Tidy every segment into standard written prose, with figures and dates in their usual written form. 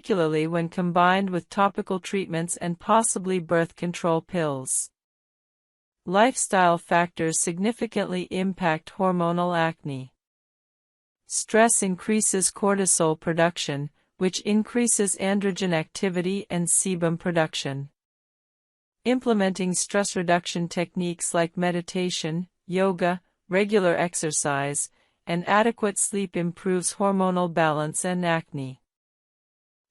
particularly when combined with topical treatments and possibly birth control pills. Lifestyle factors significantly impact hormonal acne. Stress increases cortisol production, which increases androgen activity and sebum production. Implementing stress reduction techniques like meditation, yoga, regular exercise, and adequate sleep improves hormonal balance and acne.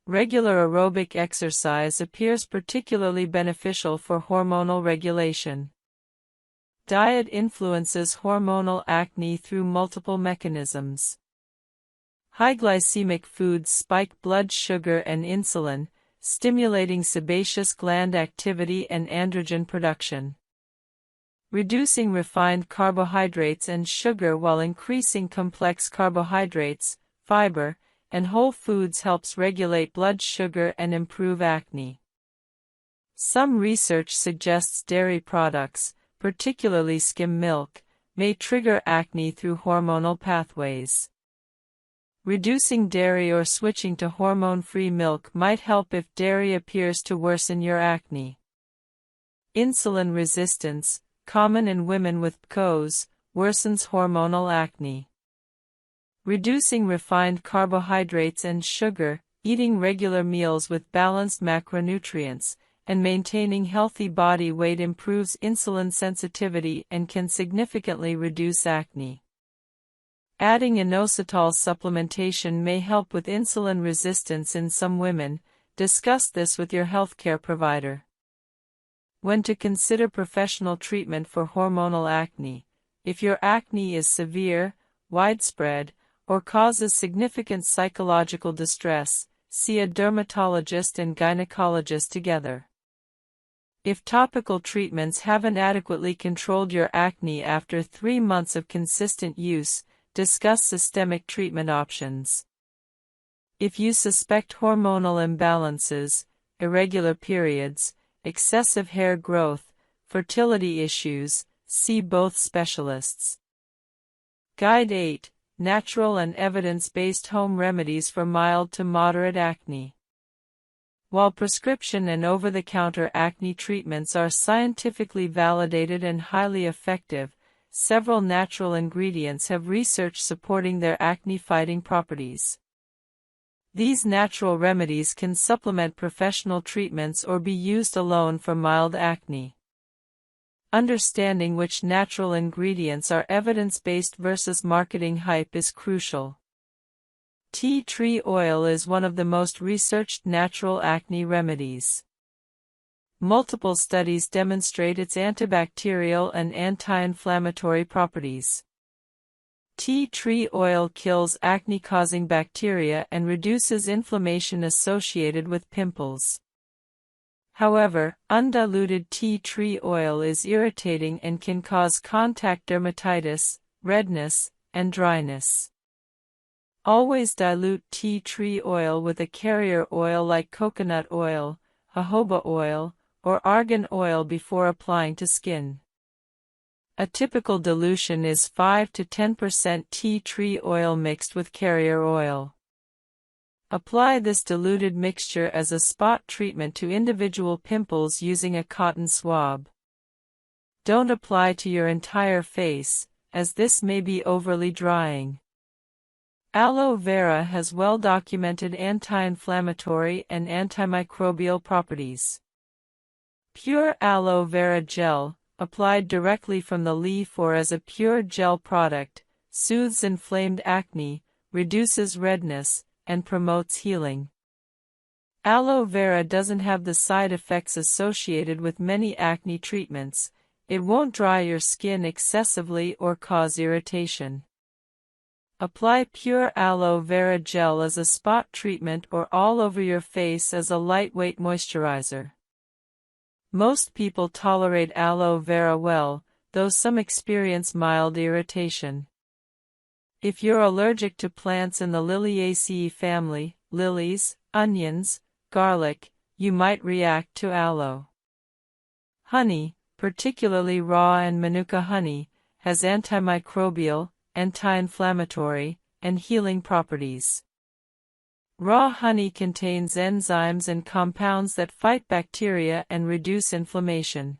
Regular aerobic exercise appears particularly beneficial for hormonal regulation. Diet influences hormonal acne through multiple mechanisms. High glycemic foods spike blood sugar and insulin, stimulating sebaceous gland activity and androgen production. Reducing refined carbohydrates and sugar while increasing complex carbohydrates, fiber, and whole foods helps regulate blood sugar and improve acne. Some research suggests dairy products, particularly skim milk, may trigger acne through hormonal pathways. Reducing dairy or switching to hormone-free milk might help if dairy appears to worsen your acne. Insulin resistance, common in women with PCOS, worsens hormonal acne. Reducing refined carbohydrates and sugar, eating regular meals with balanced macronutrients, and maintaining healthy body weight improves insulin sensitivity and can significantly reduce acne. Adding inositol supplementation may help with insulin resistance in some women. Discuss this with your healthcare provider. When to consider professional treatment for hormonal acne. If your acne is severe, widespread, or causes significant psychological distress, see a dermatologist and gynecologist together. If topical treatments haven't adequately controlled your acne after 3 months of consistent use, discuss systemic treatment options. If you suspect hormonal imbalances, irregular periods, excessive hair growth, fertility issues, see both specialists. Guide 8. Natural and evidence-based home remedies for mild to moderate acne. While prescription and over-the-counter acne treatments are scientifically validated and highly effective, several natural ingredients have research supporting their acne-fighting properties. These natural remedies can supplement professional treatments or be used alone for mild acne. Understanding which natural ingredients are evidence-based versus marketing hype is crucial. Tea tree oil is one of the most researched natural acne remedies. Multiple studies demonstrate its antibacterial and anti-inflammatory properties. Tea tree oil kills acne-causing bacteria and reduces inflammation associated with pimples. However, undiluted tea tree oil is irritating and can cause contact dermatitis, redness, and dryness. Always dilute tea tree oil with a carrier oil like coconut oil, jojoba oil, or argan oil before applying to skin. A typical dilution is 5 to 10% tea tree oil mixed with carrier oil. Apply this diluted mixture as a spot treatment to individual pimples using a cotton swab. Don't apply to your entire face, as this may be overly drying. Aloe vera has well-documented anti-inflammatory and antimicrobial properties. Pure aloe vera gel, applied directly from the leaf or as a pure gel product, soothes inflamed acne, reduces redness, and promotes healing. Aloe vera doesn't have the side effects associated with many acne treatments. It won't dry your skin excessively or cause irritation. Apply pure aloe vera gel as a spot treatment or all over your face as a lightweight moisturizer. Most people tolerate aloe vera well, though some experience mild irritation. If you're allergic to plants in the Liliaceae family, lilies, onions, garlic, you might react to aloe. Honey, particularly raw and manuka honey, has antimicrobial, anti-inflammatory, and healing properties. Raw honey contains enzymes and compounds that fight bacteria and reduce inflammation.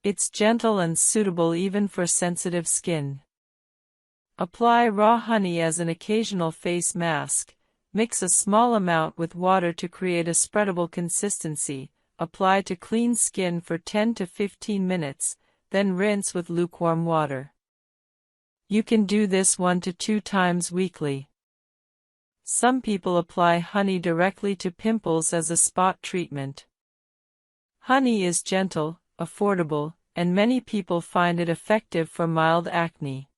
It's gentle and suitable even for sensitive skin. Apply raw honey as an occasional face mask. Mix a small amount with water to create a spreadable consistency. Apply to clean skin for 10 to 15 minutes, then rinse with lukewarm water. You can do this 1 to 2 times weekly. Some people apply honey directly to pimples as a spot treatment. Honey is gentle, affordable, and many people find it effective for mild acne.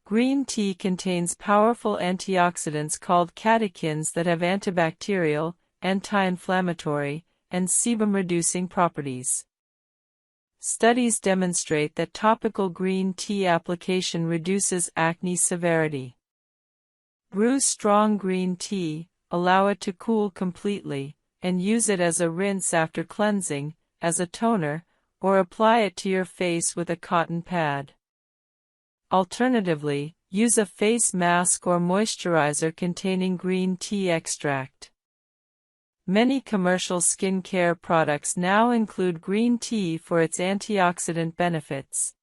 Green tea contains powerful antioxidants called catechins that have antibacterial, anti-inflammatory, and sebum-reducing properties. Studies demonstrate that topical green tea application reduces acne severity. Brew strong green tea, allow it to cool completely, and use it as a rinse after cleansing, as a toner, or apply it to your face with a cotton pad. Alternatively, use a face mask or moisturizer containing green tea extract. Many commercial skincare products now include green tea for its antioxidant benefits.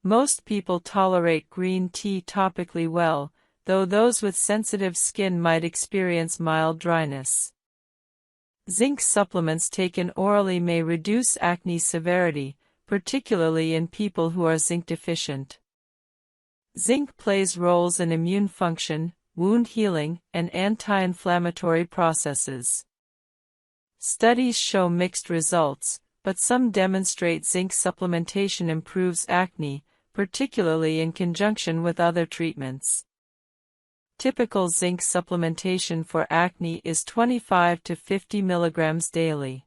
Most people tolerate green tea topically well, though those with sensitive skin might experience mild dryness. Zinc supplements taken orally may reduce acne severity, particularly in people who are zinc deficient. Zinc plays roles in immune function, wound healing, and anti-inflammatory processes. Studies show mixed results, but some demonstrate zinc supplementation improves acne, particularly in conjunction with other treatments. Typical zinc supplementation for acne is 25 to 50 mg daily.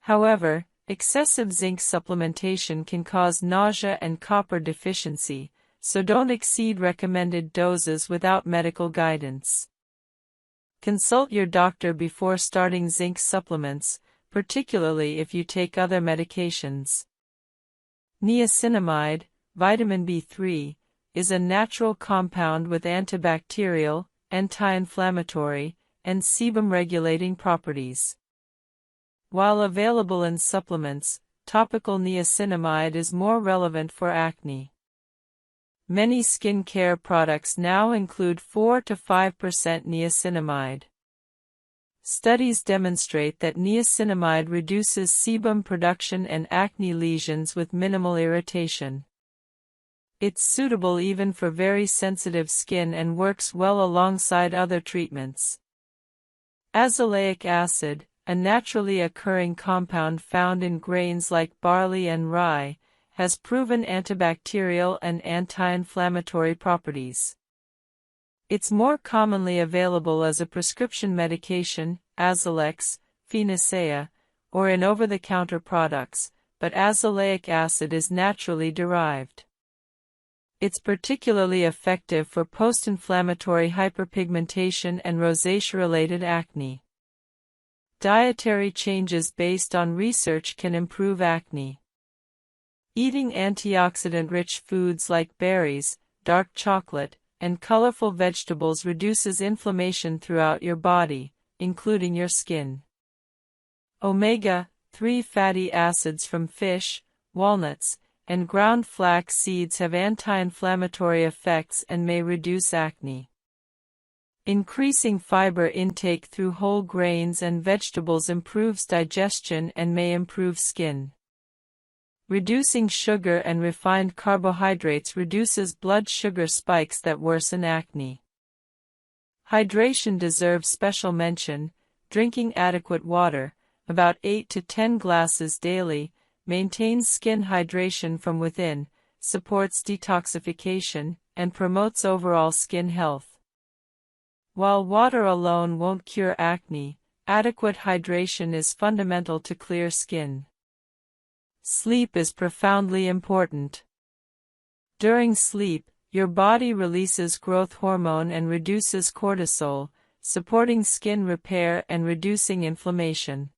However, excessive zinc supplementation can cause nausea and copper deficiency, so don't exceed recommended doses without medical guidance. Consult your doctor before starting zinc supplements, particularly if you take other medications. Niacinamide, vitamin B3, is a natural compound with antibacterial, anti-inflammatory, and sebum-regulating properties. While available in supplements, topical niacinamide is more relevant for acne. Many skincare products now include 4 to 5% niacinamide. Studies demonstrate that niacinamide reduces sebum production and acne lesions with minimal irritation. It's suitable even for very sensitive skin and works well alongside other treatments. Azelaic acid, a naturally occurring compound found in grains like barley and rye, has proven antibacterial and anti-inflammatory properties. It's more commonly available as a prescription medication, Azelaic, Phenacea, or in over-the-counter products, but azelaic acid is naturally derived. It's particularly effective for post-inflammatory hyperpigmentation and rosacea-related acne. Dietary changes based on research can improve acne. Eating antioxidant-rich foods like berries, dark chocolate, and colorful vegetables reduces inflammation throughout your body, including your skin. Omega-3 fatty acids from fish, walnuts, and ground flax seeds have anti-inflammatory effects and may reduce acne. Increasing fiber intake through whole grains and vegetables improves digestion and may improve skin. Reducing sugar and refined carbohydrates reduces blood sugar spikes that worsen acne. Hydration deserves special mention. Drinking adequate water, about 8 to 10 glasses daily, maintains skin hydration from within, supports detoxification, and promotes overall skin health. While water alone won't cure acne, adequate hydration is fundamental to clear skin. Sleep is profoundly important. During sleep, your body releases growth hormone and reduces cortisol, supporting skin repair and reducing inflammation.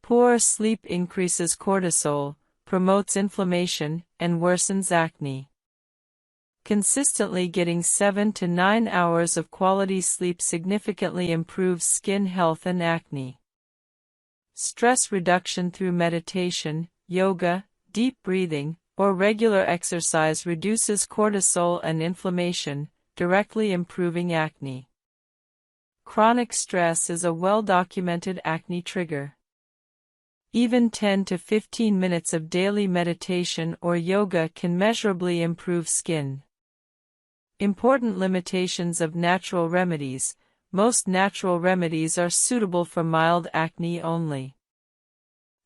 Poor sleep increases cortisol, promotes inflammation, and worsens acne. Consistently getting 7 to 9 hours of quality sleep significantly improves skin health and acne. Stress reduction through meditation, yoga, deep breathing, or regular exercise reduces cortisol and inflammation, directly improving acne. Chronic stress is a well-documented acne trigger. Even 10 to 15 minutes of daily meditation or yoga can measurably improve skin. Important limitations of natural remedies. Most natural remedies are suitable for mild acne only.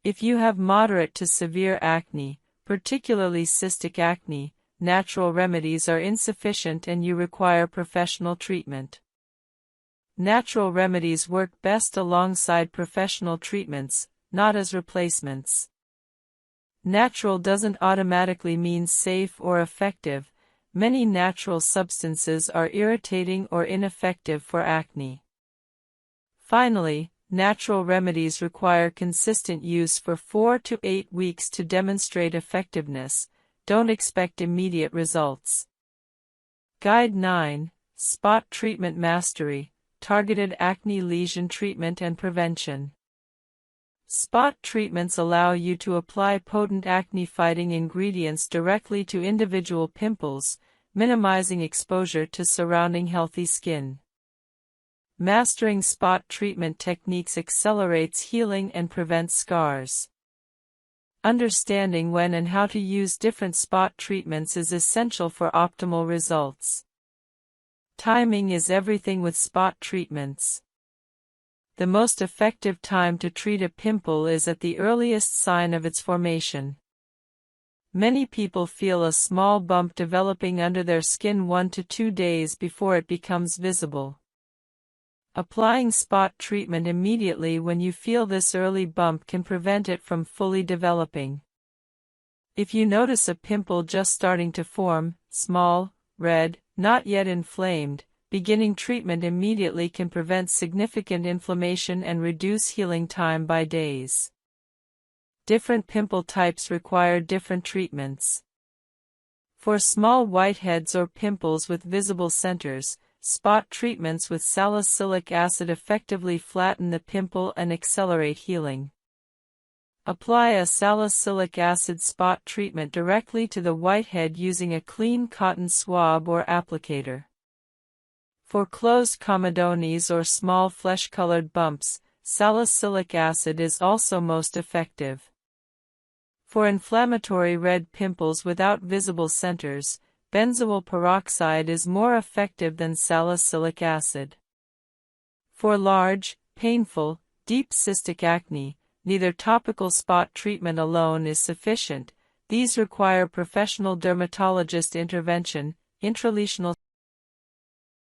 If you have moderate to severe acne, particularly cystic acne, natural remedies are insufficient and you require professional treatment. Natural remedies work best alongside professional treatments, not as replacements. Natural doesn't automatically mean safe or effective. Many natural substances are irritating or ineffective for acne. Finally, natural remedies require consistent use for 4 to 8 weeks to demonstrate effectiveness. Don't expect immediate results. Guide 9. Spot Treatment Mastery, Targeted Acne Lesion Treatment and Prevention. Spot treatments allow you to apply potent acne-fighting ingredients directly to individual pimples, minimizing exposure to surrounding healthy skin. Mastering spot treatment techniques accelerates healing and prevents scars. Understanding when and how to use different spot treatments is essential for optimal results. Timing is everything with spot treatments. The most effective time to treat a pimple is at the earliest sign of its formation. Many people feel a small bump developing under their skin 1 to 2 days before it becomes visible. Applying spot treatment immediately when you feel this early bump can prevent it from fully developing. If you notice a pimple just starting to form, small, red, not yet inflamed, beginning treatment immediately can prevent significant inflammation and reduce healing time by days. Different pimple types require different treatments. For small whiteheads or pimples with visible centers, spot treatments with salicylic acid effectively flatten the pimple and accelerate healing. Apply a salicylic acid spot treatment directly to the whitehead using a clean cotton swab or applicator. For closed comedones or small flesh-colored bumps, salicylic acid is also most effective. For inflammatory red pimples without visible centers, benzoyl peroxide is more effective than salicylic acid. For large, painful, deep cystic acne, neither topical spot treatment alone is sufficient. These require professional dermatologist intervention, intralesional.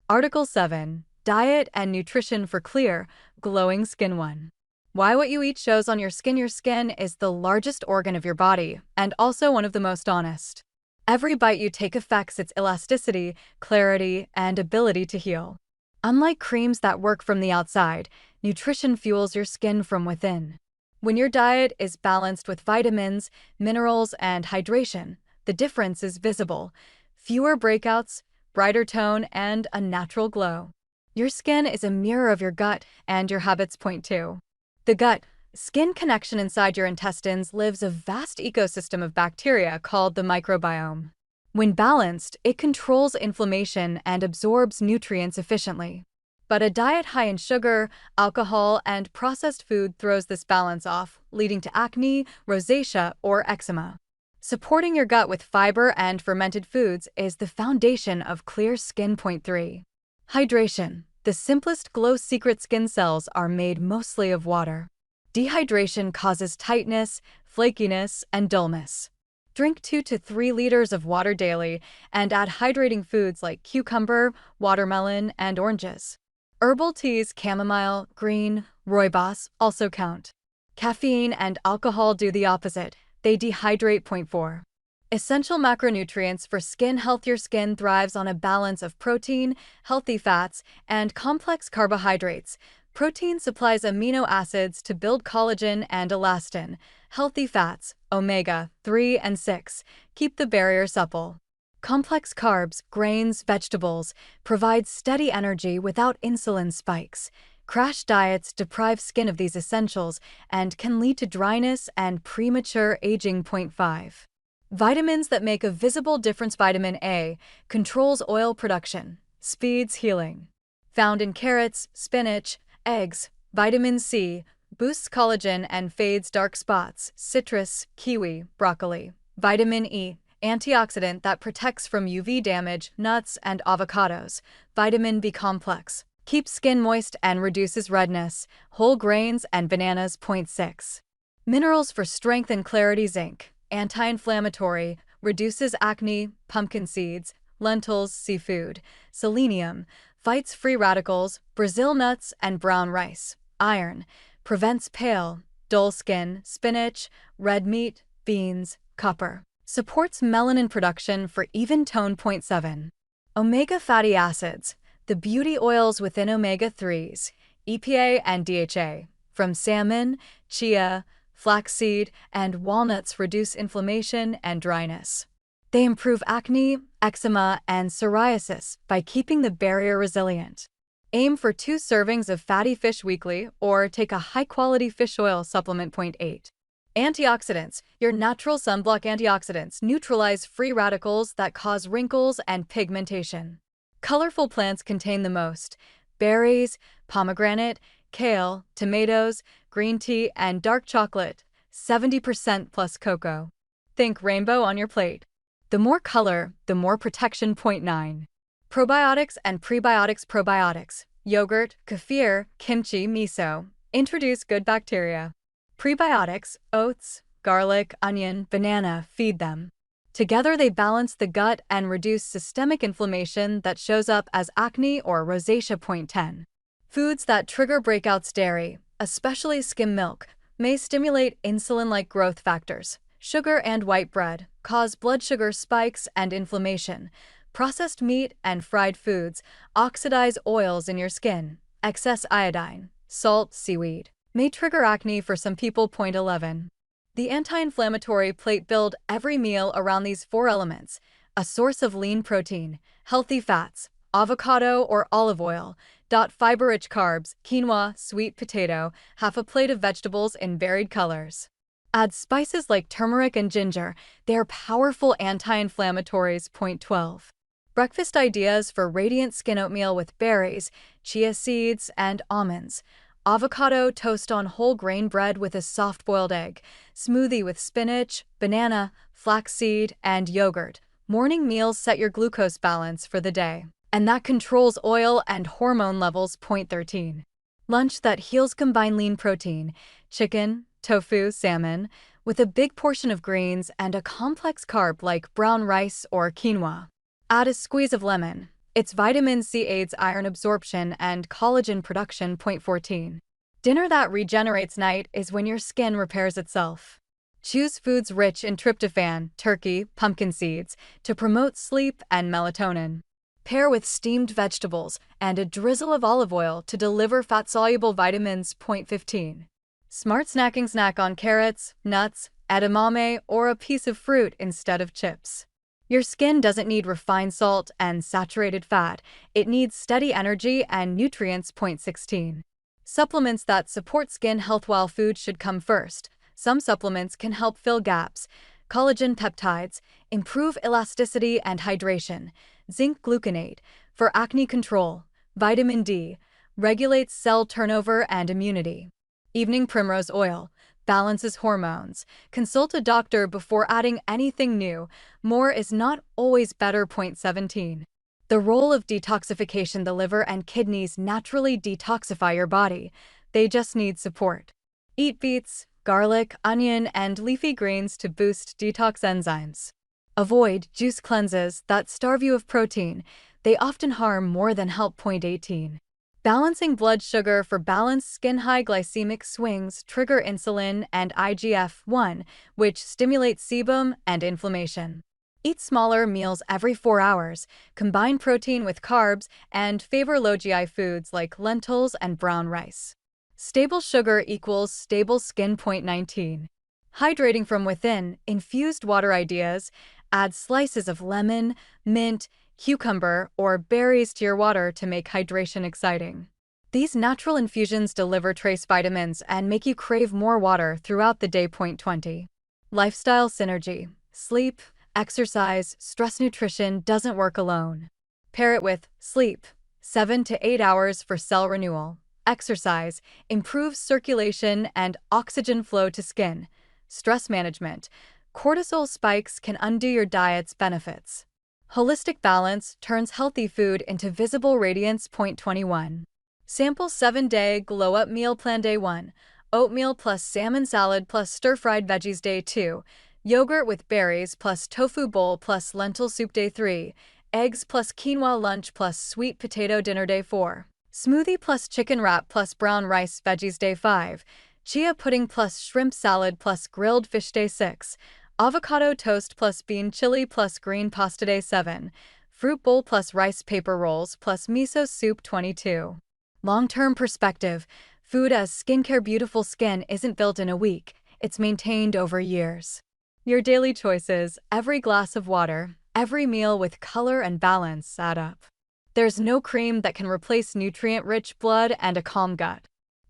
Article 7. Diet and Nutrition for Clear, Glowing Skin. 1. Why what you eat shows on your skin. Your skin is the largest organ of your body, and also one of the most honest. Every bite you take affects its elasticity, clarity, and ability to heal. Unlike creams that work from the outside, nutrition fuels your skin from within. When your diet is balanced with vitamins, minerals, and hydration, the difference is visible. Fewer breakouts, brighter tone, and a natural glow. Your skin is a mirror of your gut, and your habits point to. The gut-skin connection inside your intestines lives a vast ecosystem of bacteria called the microbiome. When balanced, it controls inflammation and absorbs nutrients efficiently. But a diet high in sugar, alcohol, and processed food throws this balance off, leading to acne, rosacea, or eczema. Supporting your gut with fiber and fermented foods is the foundation of clear skin. 3. Hydration. The simplest glow secret. Skin cells are made mostly of water. Dehydration causes tightness, flakiness, and dullness. Drink 2 to 3 liters of water daily and add hydrating foods like cucumber, watermelon, and oranges. Herbal teas, chamomile, green, rooibos also count. Caffeine and alcohol do the opposite. They dehydrate. 4. Essential macronutrients for skin health. Your skin thrives on a balance of protein, healthy fats, and complex carbohydrates. Protein supplies amino acids to build collagen and elastin. Healthy fats, omega-3 and 6, keep the barrier supple. Complex carbs, grains, vegetables provide steady energy without insulin spikes. Crash diets deprive skin of these essentials and can lead to dryness and premature aging. Point 5. Vitamins that make a visible difference. Vitamin A controls oil production, speeds healing. Found in carrots, spinach, eggs. Vitamin C boosts collagen and fades dark spots. Citrus, kiwi, broccoli. Vitamin E antioxidant that protects from UV damage. Nuts and avocados. Vitamin B complex keeps skin moist and reduces redness. Whole grains and bananas. Point 6. Minerals for strength and clarity. Zinc anti-inflammatory, reduces acne. Pumpkin seeds, lentils, seafood. Selenium fights free radicals. Brazil nuts and brown rice. Iron prevents pale, dull skin. Spinach, red meat, beans. Copper supports melanin production for even tone. Point 7. Omega fatty acids, the beauty oils within omega-3s, EPA and DHA, from salmon, chia, flaxseed, and walnuts reduce inflammation and dryness. They improve acne, eczema, and psoriasis by keeping the barrier resilient. Aim for 2 servings of fatty fish weekly or take a high-quality fish oil supplement. Point 8. Antioxidants. Your natural sunblock antioxidants neutralize free radicals that cause wrinkles and pigmentation. Colorful plants contain the most: berries, pomegranate, kale, tomatoes, green tea, and dark chocolate, 70% plus cocoa. Think rainbow on your plate. The more color, the more protection. Point 9. Probiotics and prebiotics. Probiotics, yogurt, kefir, kimchi, miso, introduce good bacteria. Prebiotics, oats, garlic, onion, banana, feed them. Together they balance the gut and reduce systemic inflammation that shows up as acne or rosacea. Point 10. Foods that trigger breakouts. Dairy, especially skim milk, may stimulate insulin-like growth factors. Sugar and white bread cause blood sugar spikes and inflammation. Processed meat and fried foods oxidize oils in your skin. Excess iodine, salt, seaweed may trigger acne for some people. Point 11. The anti-inflammatory plate. Build every meal around these 4 elements: a source of lean protein, healthy fats, avocado or olive oil, fiber-rich carbs, quinoa, sweet potato, half a plate of vegetables in varied colors. Add spices like turmeric and ginger. They are powerful anti-inflammatories. Point 12. Breakfast ideas for radiant skin: oatmeal with berries, chia seeds, and almonds. Avocado toast on whole grain bread with a soft-boiled egg. Smoothie with spinach, banana, flaxseed, and yogurt. Morning meals set your glucose balance for the day, and that controls oil and hormone levels. Point 13. Lunch that heals: combine lean protein, chicken, tofu, salmon, with a big portion of greens and a complex carb like brown rice or quinoa. Add a squeeze of lemon. Its vitamin C aids iron absorption and collagen production. Point 14. Dinner that regenerates: night is when your skin repairs itself. Choose foods rich in tryptophan, turkey, pumpkin seeds, to promote sleep and melatonin. Pair with steamed vegetables and a drizzle of olive oil to deliver fat-soluble vitamins. Point 15. Smart snacking: snack on carrots, nuts, edamame, or a piece of fruit instead of chips. Your skin doesn't need refined salt and saturated fat. It needs steady energy and nutrients. Point 16. Supplements that support skin health: while food should come first, some supplements can help fill gaps. Collagen peptides improve elasticity and hydration. Zinc gluconate for acne control. Vitamin D regulates cell turnover and immunity. Evening primrose oil balances hormones. Consult a doctor before adding anything new. More is not always better. Point 17. The role of detoxification: the liver and kidneys naturally detoxify your body. They just need support. Eat beets, garlic, onion, and leafy greens to boost detox enzymes. Avoid juice cleanses that starve you of protein. They often harm more than help. Point 18. Balancing blood sugar for balanced skin: high glycemic swings trigger insulin and IGF-1, which stimulates sebum and inflammation. Eat smaller meals every 4 hours, combine protein with carbs, and favor low GI foods like lentils and brown rice. Stable sugar equals stable skin. Point 19. Hydrating from within: infused water ideas. Add slices of lemon, mint, cucumber, or berries to your water to make hydration exciting. These natural infusions deliver trace vitamins and make you crave more water throughout the day. 20. Lifestyle synergy. Sleep, exercise, stress. Nutrition doesn't work alone. Pair it with sleep, 7 to 8 hours for cell renewal. Exercise improves circulation and oxygen flow to skin. Stress management. Cortisol spikes can undo your diet's benefits. Holistic balance turns healthy food into visible radiance. 21. Sample 7-day Glow Up Meal Plan. Day 1. Oatmeal plus salmon salad plus stir-fried veggies. Day 2. Yogurt with berries plus tofu bowl plus lentil soup. Day 3. Eggs plus quinoa lunch plus sweet potato dinner. Day 4. Smoothie plus chicken wrap plus brown rice veggies. Day 5. Chia pudding plus shrimp salad plus grilled fish. Day 6. Avocado toast plus bean chili plus green pasta. Day 7. Fruit bowl plus rice paper rolls plus miso soup. 22. Long-term perspective. Food as skincare. Beautiful skin isn't built in a week, it's maintained over years. Your daily choices, every glass of water, every meal with color and balance add up. There's no cream that can replace nutrient-rich blood and a calm gut.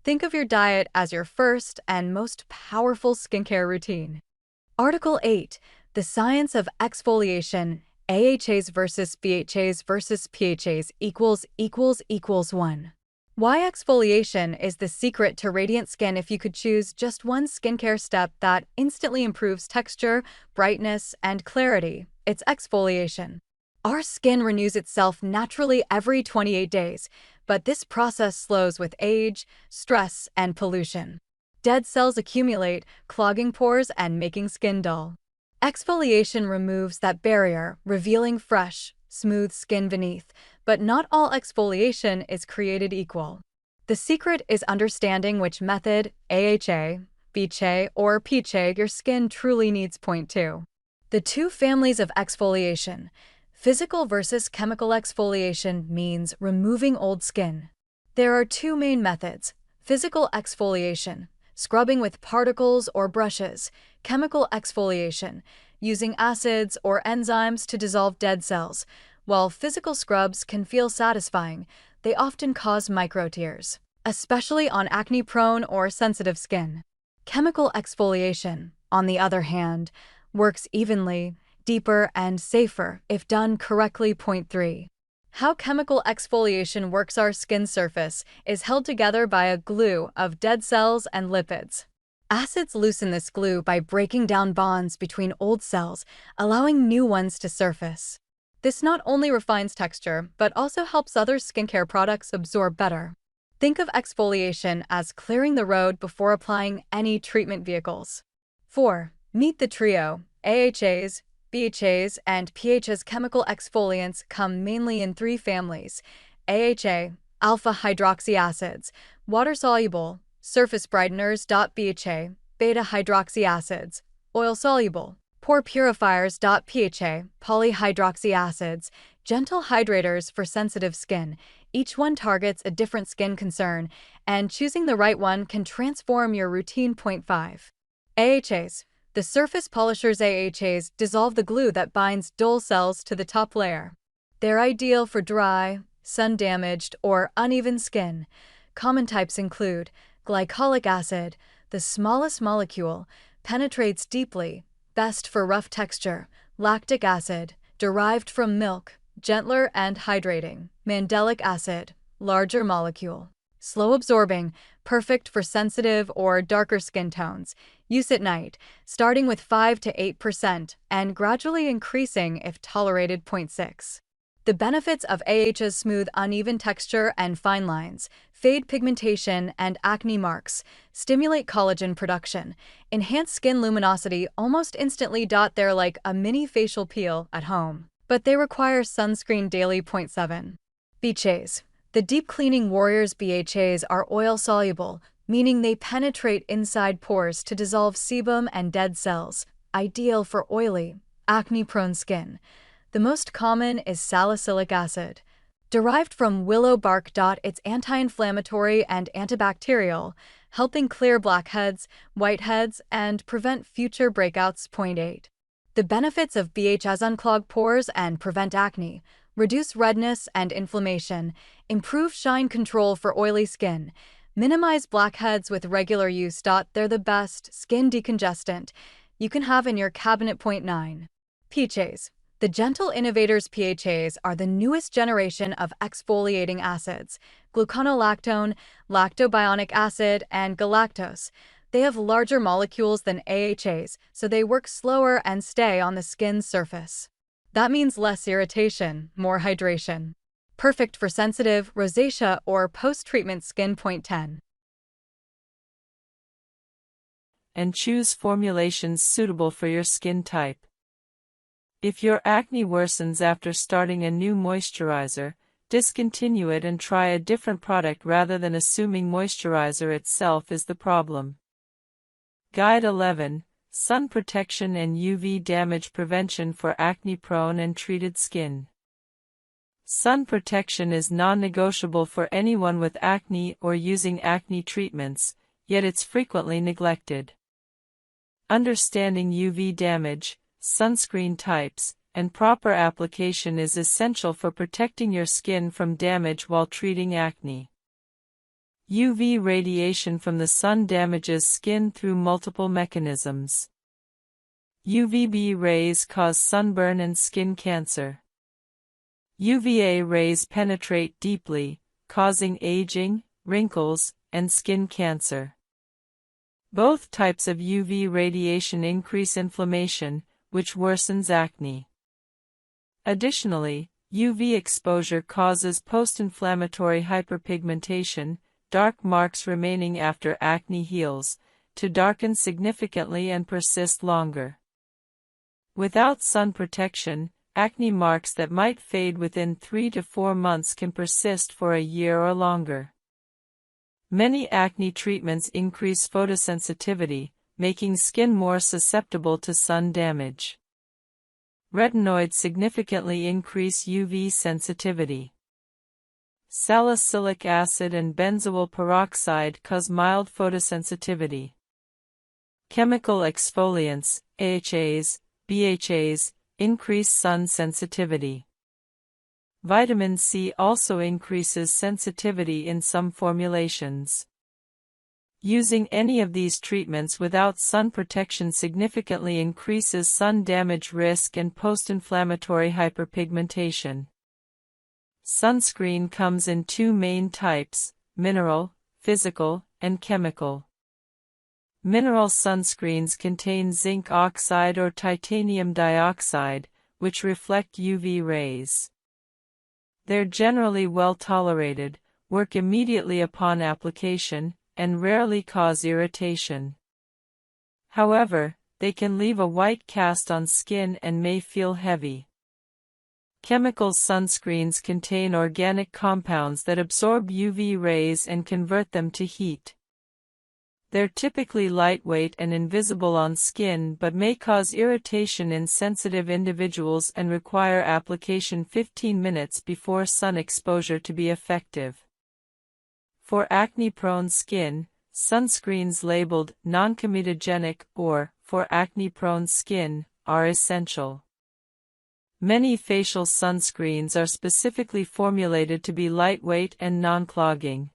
Think of your diet as your first and most powerful skincare routine. Article 8. The Science of Exfoliation. AHAs versus BHAs versus PHAs == 1. Why exfoliation is the secret to radiant skin. If you could choose just one skincare step that instantly improves texture, brightness, and clarity, it's exfoliation. Our skin renews itself naturally every 28 days, but this process slows with age, stress, and pollution. Dead cells accumulate, clogging pores and making skin dull. Exfoliation removes that barrier, revealing fresh, smooth skin beneath, but not all exfoliation is created equal. The secret is understanding which method, AHA, BHA, or PHA, your skin truly needs. 2. The two families of exfoliation. Physical versus chemical exfoliation means removing old skin. There are two main methods: physical exfoliation, scrubbing with particles or brushes; chemical exfoliation, using acids or enzymes to dissolve dead cells. While physical scrubs can feel satisfying, they often cause micro-tears, especially on acne-prone or sensitive skin. Chemical exfoliation, on the other hand, works evenly, deeper, and safer if done correctly. 3. How chemical exfoliation works. Our skin surface is held together by a glue of dead cells and lipids. Acids loosen this glue by breaking down bonds between old cells, allowing new ones to surface. This not only refines texture, but also helps other skincare products absorb better. Think of exfoliation as clearing the road before applying any treatment vehicles. 4. Meet the trio. AHAs, BHAs, and PHAs. Chemical exfoliants come mainly in three families: AHA, alpha-hydroxy acids, water-soluble, surface brighteners. BHA, beta-hydroxy acids, oil-soluble, pore purifiers. PHA, polyhydroxy acids, gentle hydrators for sensitive skin. Each one targets a different skin concern, and choosing the right one can transform your routine. 5. AHAs. The surface polishers. AHAs dissolve the glue that binds dull cells to the top layer. They're ideal for dry, sun-damaged, or uneven skin. Common types include glycolic acid, the smallest molecule, penetrates deeply, best for rough texture; lactic acid, derived from milk, gentler and hydrating; mandelic acid, larger molecule, slow absorbing, perfect for sensitive or darker skin tones. Use at night, starting with 5 to 8% and gradually increasing if tolerated. 6. The benefits of AHAs: smooth uneven texture and fine lines, fade pigmentation and acne marks, stimulate collagen production, enhance skin luminosity almost instantly. They're like a mini facial peel at home, but they require sunscreen daily. 7. BHAs. The deep cleaning warriors. BHAs are oil-soluble, meaning they penetrate inside pores to dissolve sebum and dead cells, ideal for oily, acne-prone skin. The most common is salicylic acid. Derived from willow bark. It's anti-inflammatory and antibacterial, helping clear blackheads, whiteheads, and prevent future breakouts. 8. The benefits of BHAs: unclog pores and prevent acne, reduce redness and inflammation, improve shine control for oily skin, minimize blackheads with regular use. They're the best skin decongestant you can have in your cabinet. Point 9. PHAs. The Gentle Innovators PHAs are the newest generation of exfoliating acids: gluconolactone, lactobionic acid, and galactose. They have larger molecules than AHAs, so they work slower and stay on the skin's surface. That means less irritation, more hydration. Perfect for sensitive, rosacea, or post-treatment skin. Point 10. And choose formulations suitable for your skin type. If your acne worsens after starting a new moisturizer, discontinue it and try a different product rather than assuming moisturizer itself is the problem. Guide 11. Sun Protection and UV Damage Prevention for Acne-Prone and Treated Skin. Sun protection is non-negotiable for anyone with acne or using acne treatments, yet it's frequently neglected. Understanding UV damage, sunscreen types, and proper application is essential for protecting your skin from damage while treating acne. UV radiation from the sun damages skin through multiple mechanisms. UVB rays cause sunburn and skin cancer. UVA rays penetrate deeply, causing aging, wrinkles, and skin cancer. Both types of UV radiation increase inflammation, which worsens acne. Additionally, UV exposure causes post-inflammatory hyperpigmentation, dark marks remaining after acne heals, to darken significantly and persist longer. Without sun protection, acne marks that might fade within 3 to 4 months can persist for a year or longer. Many acne treatments increase photosensitivity, making skin more susceptible to sun damage. Retinoids significantly increase UV sensitivity. Salicylic acid and benzoyl peroxide cause mild photosensitivity. Chemical exfoliants, AHAs, BHAs, increase sun sensitivity. Vitamin C also increases sensitivity in some formulations. Using any of these treatments without sun protection significantly increases sun damage risk and post-inflammatory hyperpigmentation. Sunscreen comes in 2 main types: mineral, physical, and chemical. Mineral sunscreens contain zinc oxide or titanium dioxide, which reflect UV rays. They're generally well tolerated, work immediately upon application, and rarely cause irritation. However, they can leave a white cast on skin and may feel heavy. Chemical sunscreens contain organic compounds that absorb UV rays and convert them to heat. They're typically lightweight and invisible on skin but may cause irritation in sensitive individuals and require application 15 minutes before sun exposure to be effective. For acne-prone skin, sunscreens labeled non-comedogenic or for acne-prone skin are essential. Many facial sunscreens are specifically formulated to be lightweight and non-clogging.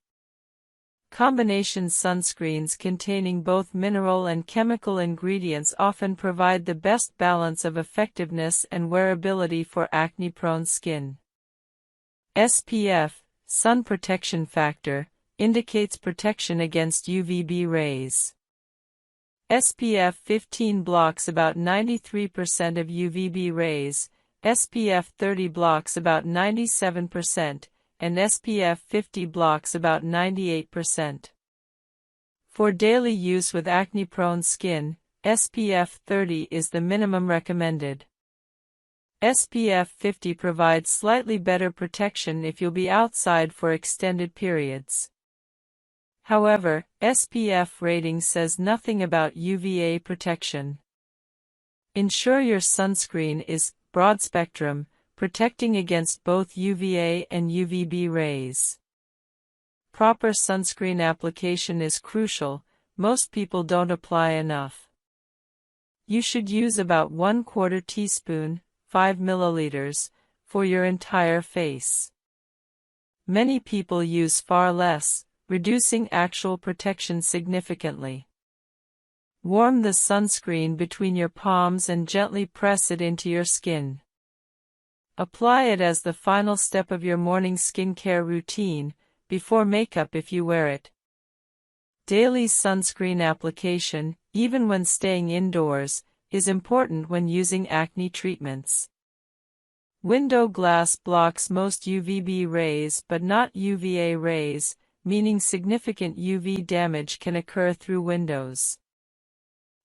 Combination sunscreens containing both mineral and chemical ingredients often provide the best balance of effectiveness and wearability for acne-prone skin. SPF, sun protection factor, indicates protection against UVB rays. SPF 15 blocks about 93% of UVB rays, SPF 30 blocks about 97%, and SPF 50 blocks about 98%. For daily use with acne-prone skin, SPF 30 is the minimum recommended. SPF 50 provides slightly better protection if you'll be outside for extended periods. However, SPF rating says nothing about UVA protection. Ensure your sunscreen is broad spectrum, protecting against both UVA and UVB rays. Proper sunscreen application is crucial. Most people don't apply enough. You should use about 1/4 teaspoon, 5 milliliters, for your entire face. Many people use far less, reducing actual protection significantly. Warm the sunscreen between your palms and gently press it into your skin. Apply it as the final step of your morning skincare routine, before makeup if you wear it. Daily sunscreen application, even when staying indoors, is important when using acne treatments. Window glass blocks most UVB rays but not UVA rays, meaning significant UV damage can occur through windows.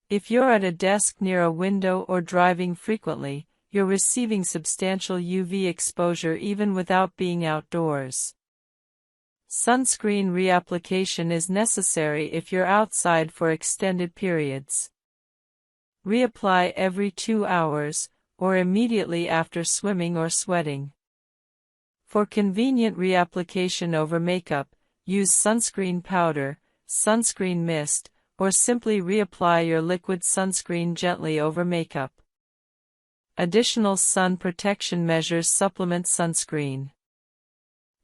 If you're at a desk near a window or driving frequently, you're receiving substantial UV exposure even without being outdoors. Sunscreen reapplication is necessary if you're outside for extended periods. Reapply every 2 hours, or immediately after swimming or sweating. For convenient reapplication over makeup, use sunscreen powder, sunscreen mist, or simply reapply your liquid sunscreen gently over makeup. Additional sun protection measures supplement sunscreen.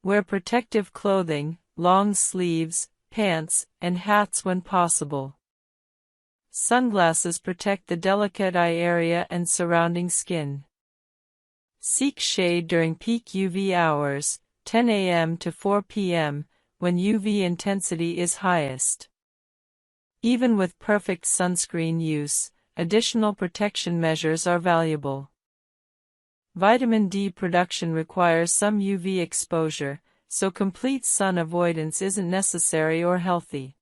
Wear protective clothing, long sleeves, pants, and hats when possible. Sunglasses protect the delicate eye area and surrounding skin. Seek shade during peak UV hours, 10 a.m. to 4 p.m., when UV intensity is highest. Even with perfect sunscreen use, additional protection measures are valuable. Vitamin D production requires some UV exposure, so complete sun avoidance isn't necessary or healthy.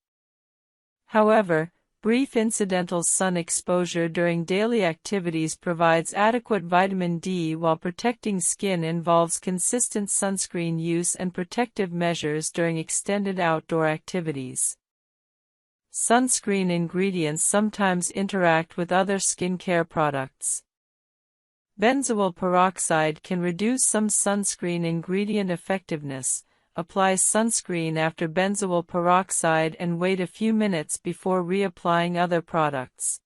However, brief incidental sun exposure during daily activities provides adequate vitamin D, while protecting skin involves consistent sunscreen use and protective measures during extended outdoor activities. Sunscreen ingredients sometimes interact with other skincare products. Benzoyl peroxide can reduce some sunscreen ingredient effectiveness. Apply sunscreen after benzoyl peroxide and wait a few minutes before reapplying other products.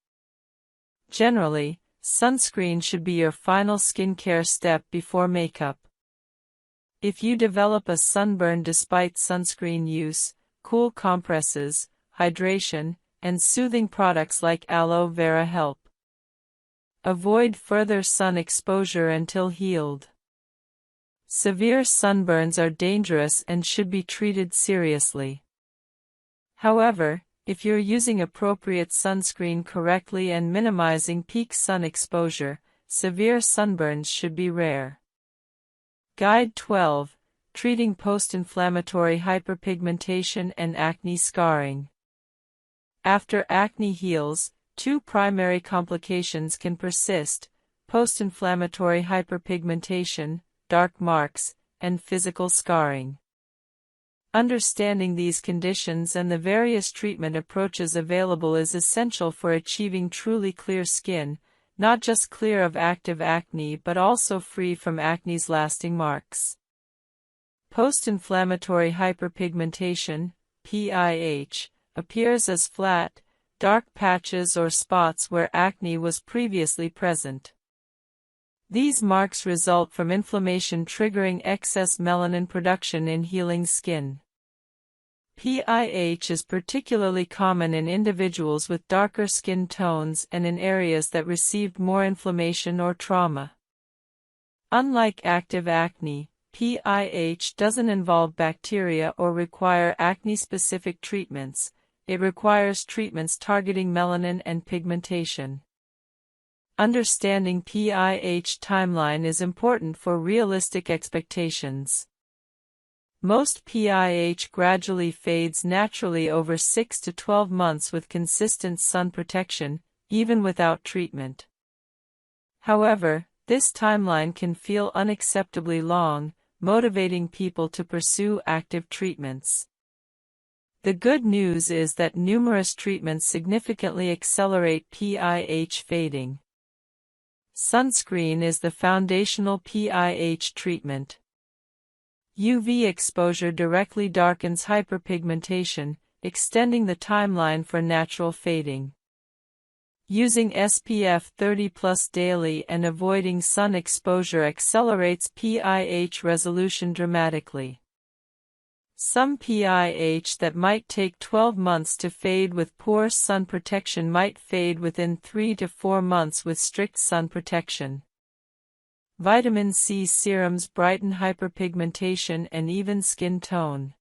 Generally, sunscreen should be your final skincare step before makeup. If you develop a sunburn despite sunscreen use, cool compresses, hydration, and soothing products like aloe vera help. Avoid further sun exposure until healed. Severe sunburns are dangerous and should be treated seriously. However, if you're using appropriate sunscreen correctly and minimizing peak sun exposure, severe sunburns should be rare. Guide 12. Treating post-inflammatory hyperpigmentation and acne scarring. After acne heals, two primary complications can persist: post-inflammatory hyperpigmentation, dark marks, and physical scarring. Understanding these conditions and the various treatment approaches available is essential for achieving truly clear skin, not just clear of active acne but also free from acne's lasting marks. Post-inflammatory hyperpigmentation, PIH, appears as flat, dark patches or spots where acne was previously present. These marks result from inflammation triggering excess melanin production in healing skin. PIH is particularly common in individuals with darker skin tones and in areas that received more inflammation or trauma. Unlike active acne, PIH doesn't involve bacteria or require acne-specific treatments. It requires treatments targeting melanin and pigmentation. Understanding PIH timeline is important for realistic expectations. Most PIH gradually fades naturally over 6 to 12 months with consistent sun protection, even without treatment. However, this timeline can feel unacceptably long, motivating people to pursue active treatments. The good news is that numerous treatments significantly accelerate PIH fading. Sunscreen is the foundational PIH treatment. UV exposure directly darkens hyperpigmentation, extending the timeline for natural fading. Using SPF 30+ daily and avoiding sun exposure accelerates PIH resolution dramatically. Some PIH that might take 12 months to fade with poor sun protection might fade within 3 to 4 months with strict sun protection. Vitamin C serums brighten hyperpigmentation and even skin tone.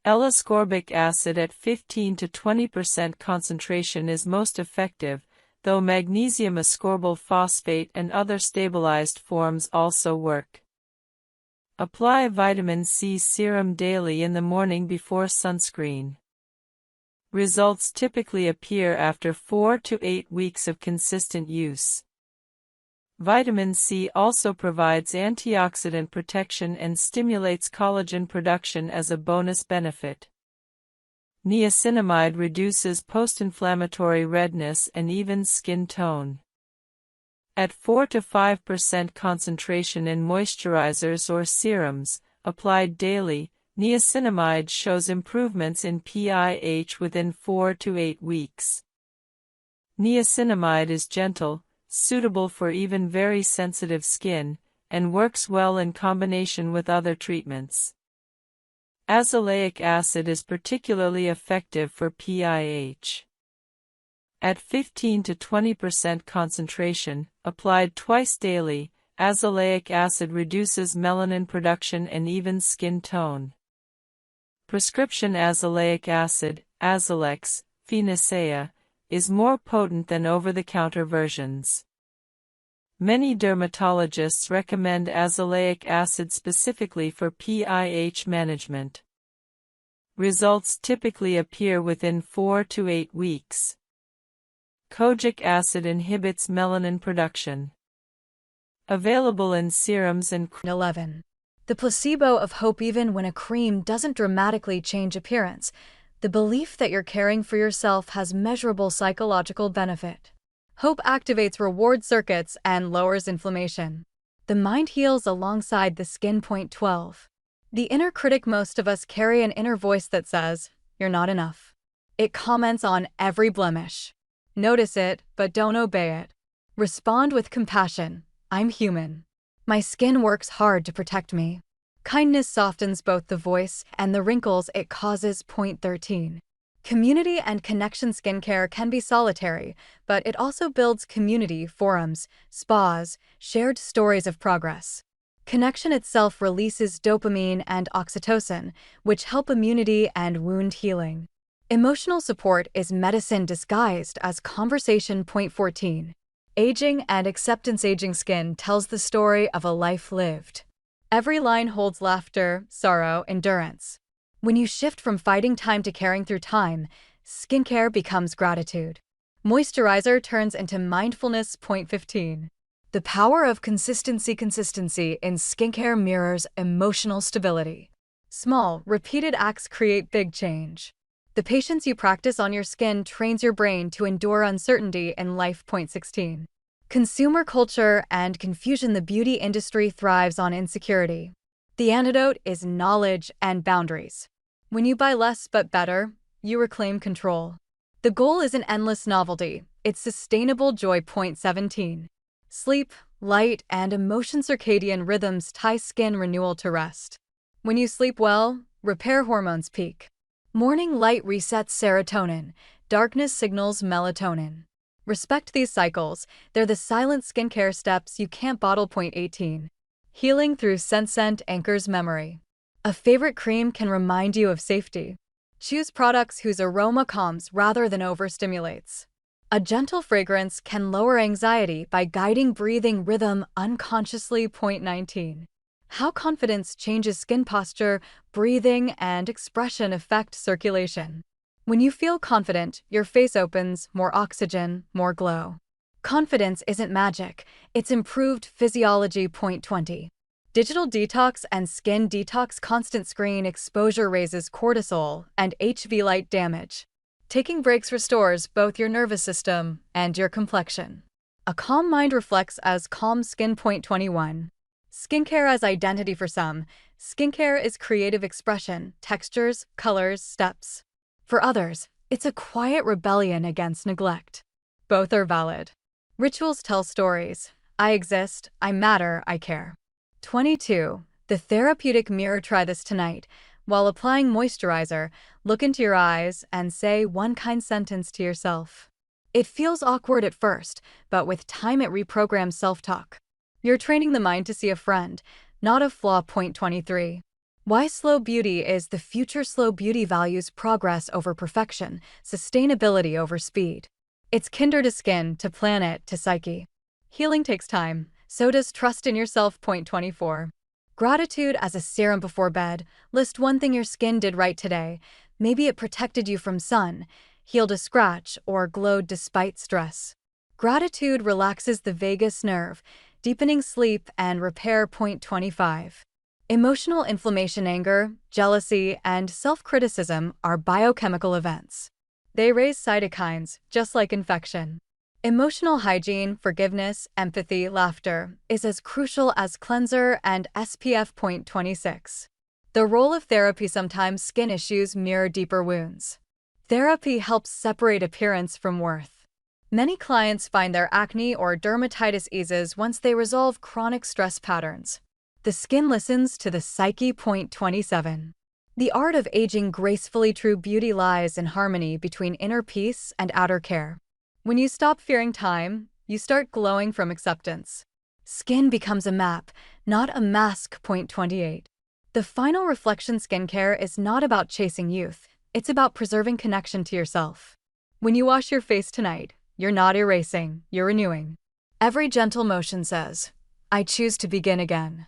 L-ascorbic acid at 15 to 20% concentration is most effective, though magnesium ascorbyl phosphate and other stabilized forms also work. Apply vitamin C serum daily in the morning before sunscreen. Results typically appear after 4 to 8 weeks of consistent use. Vitamin C also provides antioxidant protection and stimulates collagen production as a bonus benefit. Niacinamide reduces post-inflammatory redness and even skin tone. At 4 to 5% concentration in moisturizers or serums, applied daily, niacinamide shows improvements in PIH within 4 to 8 weeks. Niacinamide is gentle, suitable for even very sensitive skin, and works well in combination with other treatments. Azelaic acid is particularly effective for PIH. At 15 to 20% concentration, applied twice daily, azelaic acid reduces melanin production and even skin tone. Prescription azelaic acid, Azalex, Phenacea, is more potent than over-the-counter versions. Many dermatologists recommend azelaic acid specifically for PIH management. Results typically appear within 4 to 8 weeks. Kojic acid inhibits melanin production. Available in serums and 11. The placebo of hope. Even when a cream doesn't dramatically change appearance, the belief that you're caring for yourself has measurable psychological benefit. Hope activates reward circuits and lowers inflammation. The mind heals alongside the skin. 12. The inner critic. Most of us carry an inner voice that says, "You're not enough." It comments on every blemish. Notice it, but don't obey it. Respond with compassion. I'm human. My skin works hard to protect me. Kindness softens both the voice and the wrinkles it causes. 13. Community and connection. Skincare can be solitary, but it also builds community, forums, spas, shared stories of progress. Connection itself releases dopamine and oxytocin, which help immunity and wound healing. Emotional support is medicine disguised as conversation. 14. Aging and acceptance. Aging skin tells the story of a life lived. Every line holds laughter, sorrow, endurance. When you shift from fighting time to caring through time, skincare becomes gratitude. Moisturizer turns into mindfulness. 15. The power of consistency. Consistency in skincare mirrors emotional stability. Small, repeated acts create big change. The patience you practice on your skin trains your brain to endure uncertainty in life. 16. Consumer culture and confusion. The beauty industry thrives on insecurity. The antidote is knowledge and boundaries. When you buy less but better, you reclaim control. The goal isn't endless novelty, it's sustainable joy. 17. Sleep, light, and emotion. Circadian rhythms tie skin renewal to rest. When you sleep well, repair hormones peak. Morning light resets serotonin, darkness signals melatonin. Respect these cycles, they're the silent skincare steps you can't bottle. 18. Healing through scent anchors memory. A favorite cream can remind you of safety. Choose products whose aroma calms rather than overstimulates. A gentle fragrance can lower anxiety by guiding breathing rhythm unconsciously. 19. How confidence changes skin posture, breathing, and expression affect circulation. When you feel confident, your face opens, more oxygen, more glow. Confidence isn't magic, it's improved physiology. 20. Digital detox and skin detox. Constant screen exposure raises cortisol and HV light damage. Taking breaks restores both your nervous system and your complexion. A calm mind reflects as calm skin. 21. Skincare as identity. For some, skincare is creative expression, textures, colors, steps. For others, it's a quiet rebellion against neglect. Both are valid. Rituals tell stories. I exist, I matter, I care. 22. The therapeutic mirror. Try this tonight. While applying moisturizer, look into your eyes and say one kind sentence to yourself. It feels awkward at first, but with time it reprograms self-talk. You're training the mind to see a friend, not a flaw. 23. Why slow beauty is the future. Slow beauty values progress over perfection, sustainability over speed. It's kinder to skin, to planet, to psyche. Healing takes time, so does trust in yourself. 24. Gratitude as a serum before bed. List one thing your skin did right today. Maybe it protected you from sun, healed a scratch, or glowed despite stress. Gratitude relaxes the vagus nerve, deepening sleep and repair. 25. Emotional inflammation. Anger, jealousy, and self-criticism are biochemical events. They raise cytokines, just like infection. Emotional hygiene, forgiveness, empathy, laughter is as crucial as cleanser and SPF. 26. The role of therapy. Sometimes skin issues mirror deeper wounds. Therapy helps separate appearance from worth. Many clients find their acne or dermatitis eases once they resolve chronic stress patterns. The skin listens to the psyche. 27. The art of aging gracefully. True beauty lies in harmony between inner peace and outer care. When you stop fearing time, you start glowing from acceptance. Skin becomes a map, not a mask. 28. The final reflection. Skincare is not about chasing youth, it's about preserving connection to yourself. When you wash your face tonight, you're not erasing, you're renewing. Every gentle motion says, I choose to begin again.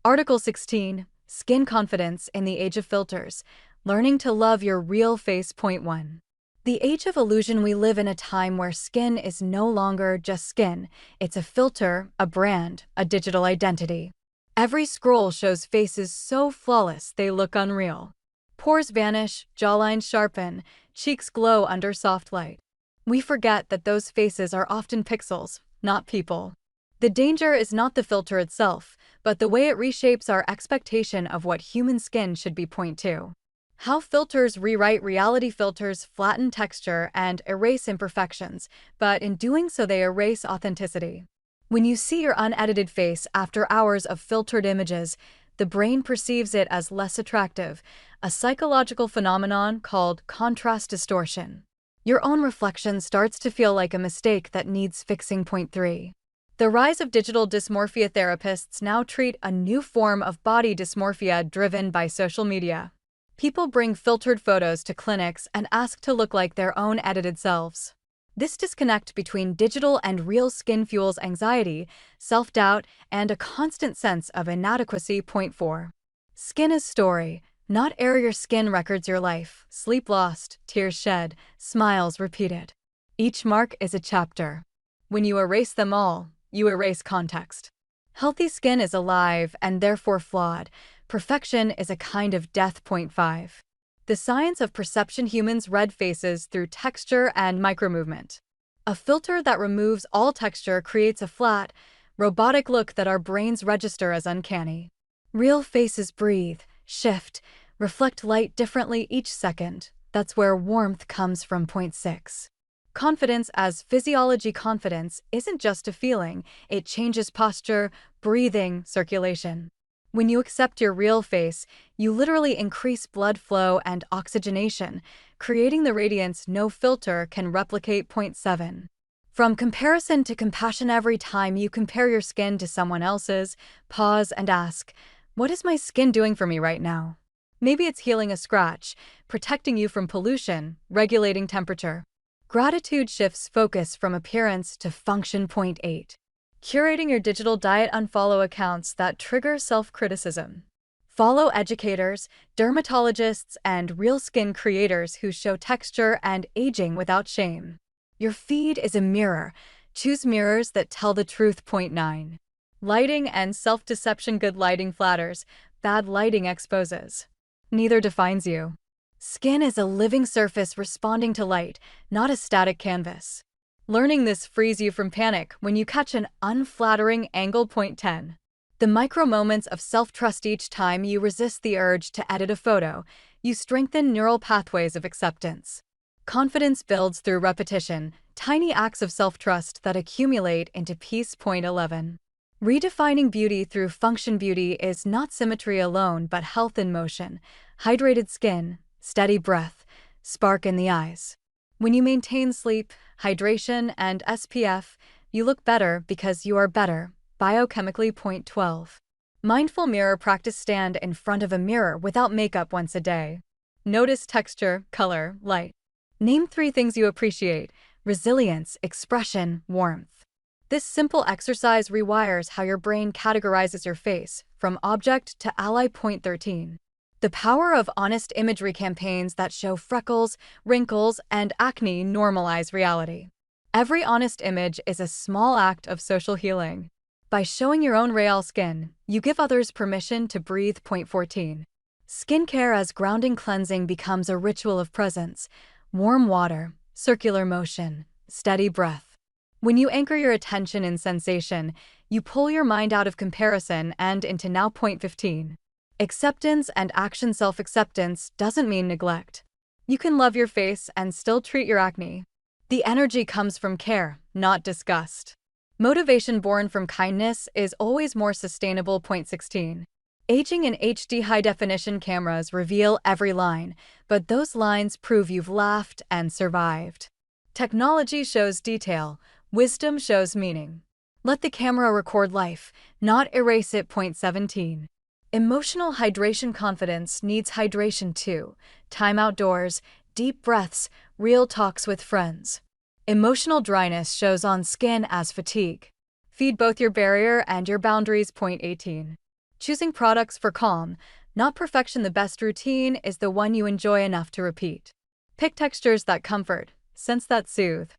Article 16. Skin confidence in the age of filters. Learning to love your real face. 1. The age of illusion. We live in a time where skin is no longer just skin. It's a filter, a brand, a digital identity. Every scroll shows faces so flawless they look unreal. Pores vanish, jawlines sharpen, cheeks glow under soft light. We forget that those faces are often pixels, not people. The danger is not the filter itself, but the way it reshapes our expectation of what human skin should be. 2. How filters rewrite reality. Filters flatten texture and erase imperfections, but in doing so they erase authenticity. When you see your unedited face after hours of filtered images, the brain perceives it as less attractive, a psychological phenomenon called contrast distortion. Your own reflection starts to feel like a mistake that needs fixing. 3. The rise of digital dysmorphia. Therapists now treat a new form of body dysmorphia driven by social media. People bring filtered photos to clinics and ask to look like their own edited selves. This disconnect between digital and real skin fuels anxiety, self-doubt, and a constant sense of inadequacy. 4. Skin is story, not error. Your skin records your life, sleep lost, tears shed, smiles repeated. Each mark is a chapter. When you erase them all, you erase context. Healthy skin is alive and therefore flawed. Perfection is a kind of death. 5. The science of perception. Humans read faces through texture and micromovement. A filter that removes all texture creates a flat, robotic look that our brains register as uncanny. Real faces breathe, shift, reflect light differently each second. That's where warmth comes from. 6. Confidence as physiology. Confidence isn't just a feeling, it changes posture, breathing, circulation. When you accept your real face, you literally increase blood flow and oxygenation, creating the radiance no filter can replicate. 7. From comparison to compassion. Every time you compare your skin to someone else's, pause and ask, what is my skin doing for me right now? Maybe it's healing a scratch, protecting you from pollution, regulating temperature. Gratitude shifts focus from appearance to function. 8. Curating your digital diet. Unfollow accounts that trigger self-criticism. Follow educators, dermatologists, and real skin creators who show texture and aging without shame. Your feed is a mirror. Choose mirrors that tell the truth. 9. Lighting and self-deception. Good lighting flatters, bad lighting exposes. Neither defines you. Skin is a living surface responding to light, not a static canvas. Learning this frees you from panic when you catch an unflattering angle. 10. The micro moments of self-trust. Each time you resist the urge to edit a photo, you strengthen neural pathways of acceptance. Confidence builds through repetition, Tiny acts of self-trust that accumulate into peace. 11. Redefining beauty through function. Beauty is not symmetry alone but health in motion, hydrated skin, steady breath, spark in the eyes. When you maintain sleep, hydration, and SPF, you look better because you are better. Biochemically. 12. Mindful mirror practice. Stand in front of a mirror without makeup once a day. Notice texture, color, light. Name 3 things you appreciate: resilience, expression, warmth. This simple exercise rewires how your brain categorizes your face, from object to ally. 13. The power of honest imagery. Campaigns that show freckles, wrinkles, and acne normalize reality. Every honest image is a small act of social healing. By showing your own real skin, you give others permission to breathe. 14. Skincare as grounding. Cleansing becomes a ritual of presence. Warm water, circular motion, steady breath. When you anchor your attention in sensation, you pull your mind out of comparison and into now. 15. Acceptance and action. Self-acceptance doesn't mean neglect. You can love your face and still treat your acne. The energy comes from care, not disgust. Motivation born from kindness is always more sustainable. 16. Aging in HD. High-definition cameras reveal every line, but those lines prove you've laughed and survived. Technology shows detail, wisdom shows meaning. Let the camera record life, not erase it. 17. Emotional hydration. Confidence needs hydration too. Time outdoors, deep breaths, real talks with friends. Emotional dryness shows on skin as fatigue. Feed both your barrier and your boundaries. 18. Choosing products for calm, not perfection. The best routine is the one you enjoy enough to repeat. Pick textures that comfort, scents that soothe.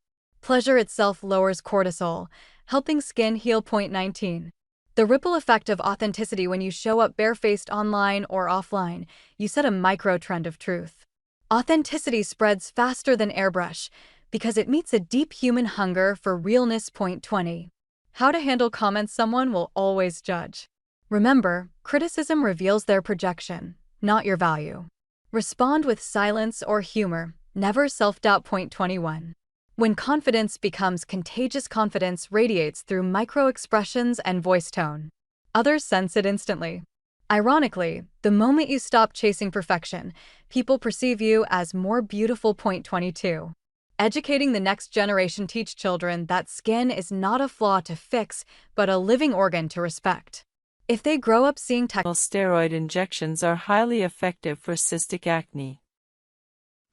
Pleasure itself lowers cortisol, helping skin heal. 19. The ripple effect of authenticity. When you show up barefaced online or offline, you set a micro-trend of truth. Authenticity spreads faster than airbrush because it meets a deep human hunger for realness. 20. How to handle comments. Someone will always judge. Remember, criticism reveals their projection, not your value. Respond with silence or humor, never self-doubt. 21. When confidence becomes contagious. Confidence radiates through micro-expressions and voice tone. Others sense it instantly. Ironically, the moment you stop chasing perfection, people perceive you as more beautiful. 22. Educating the next generation. Teach children that skin is not a flaw to fix, but a living organ to respect. If they grow up seeing steroid injections are highly effective for cystic acne.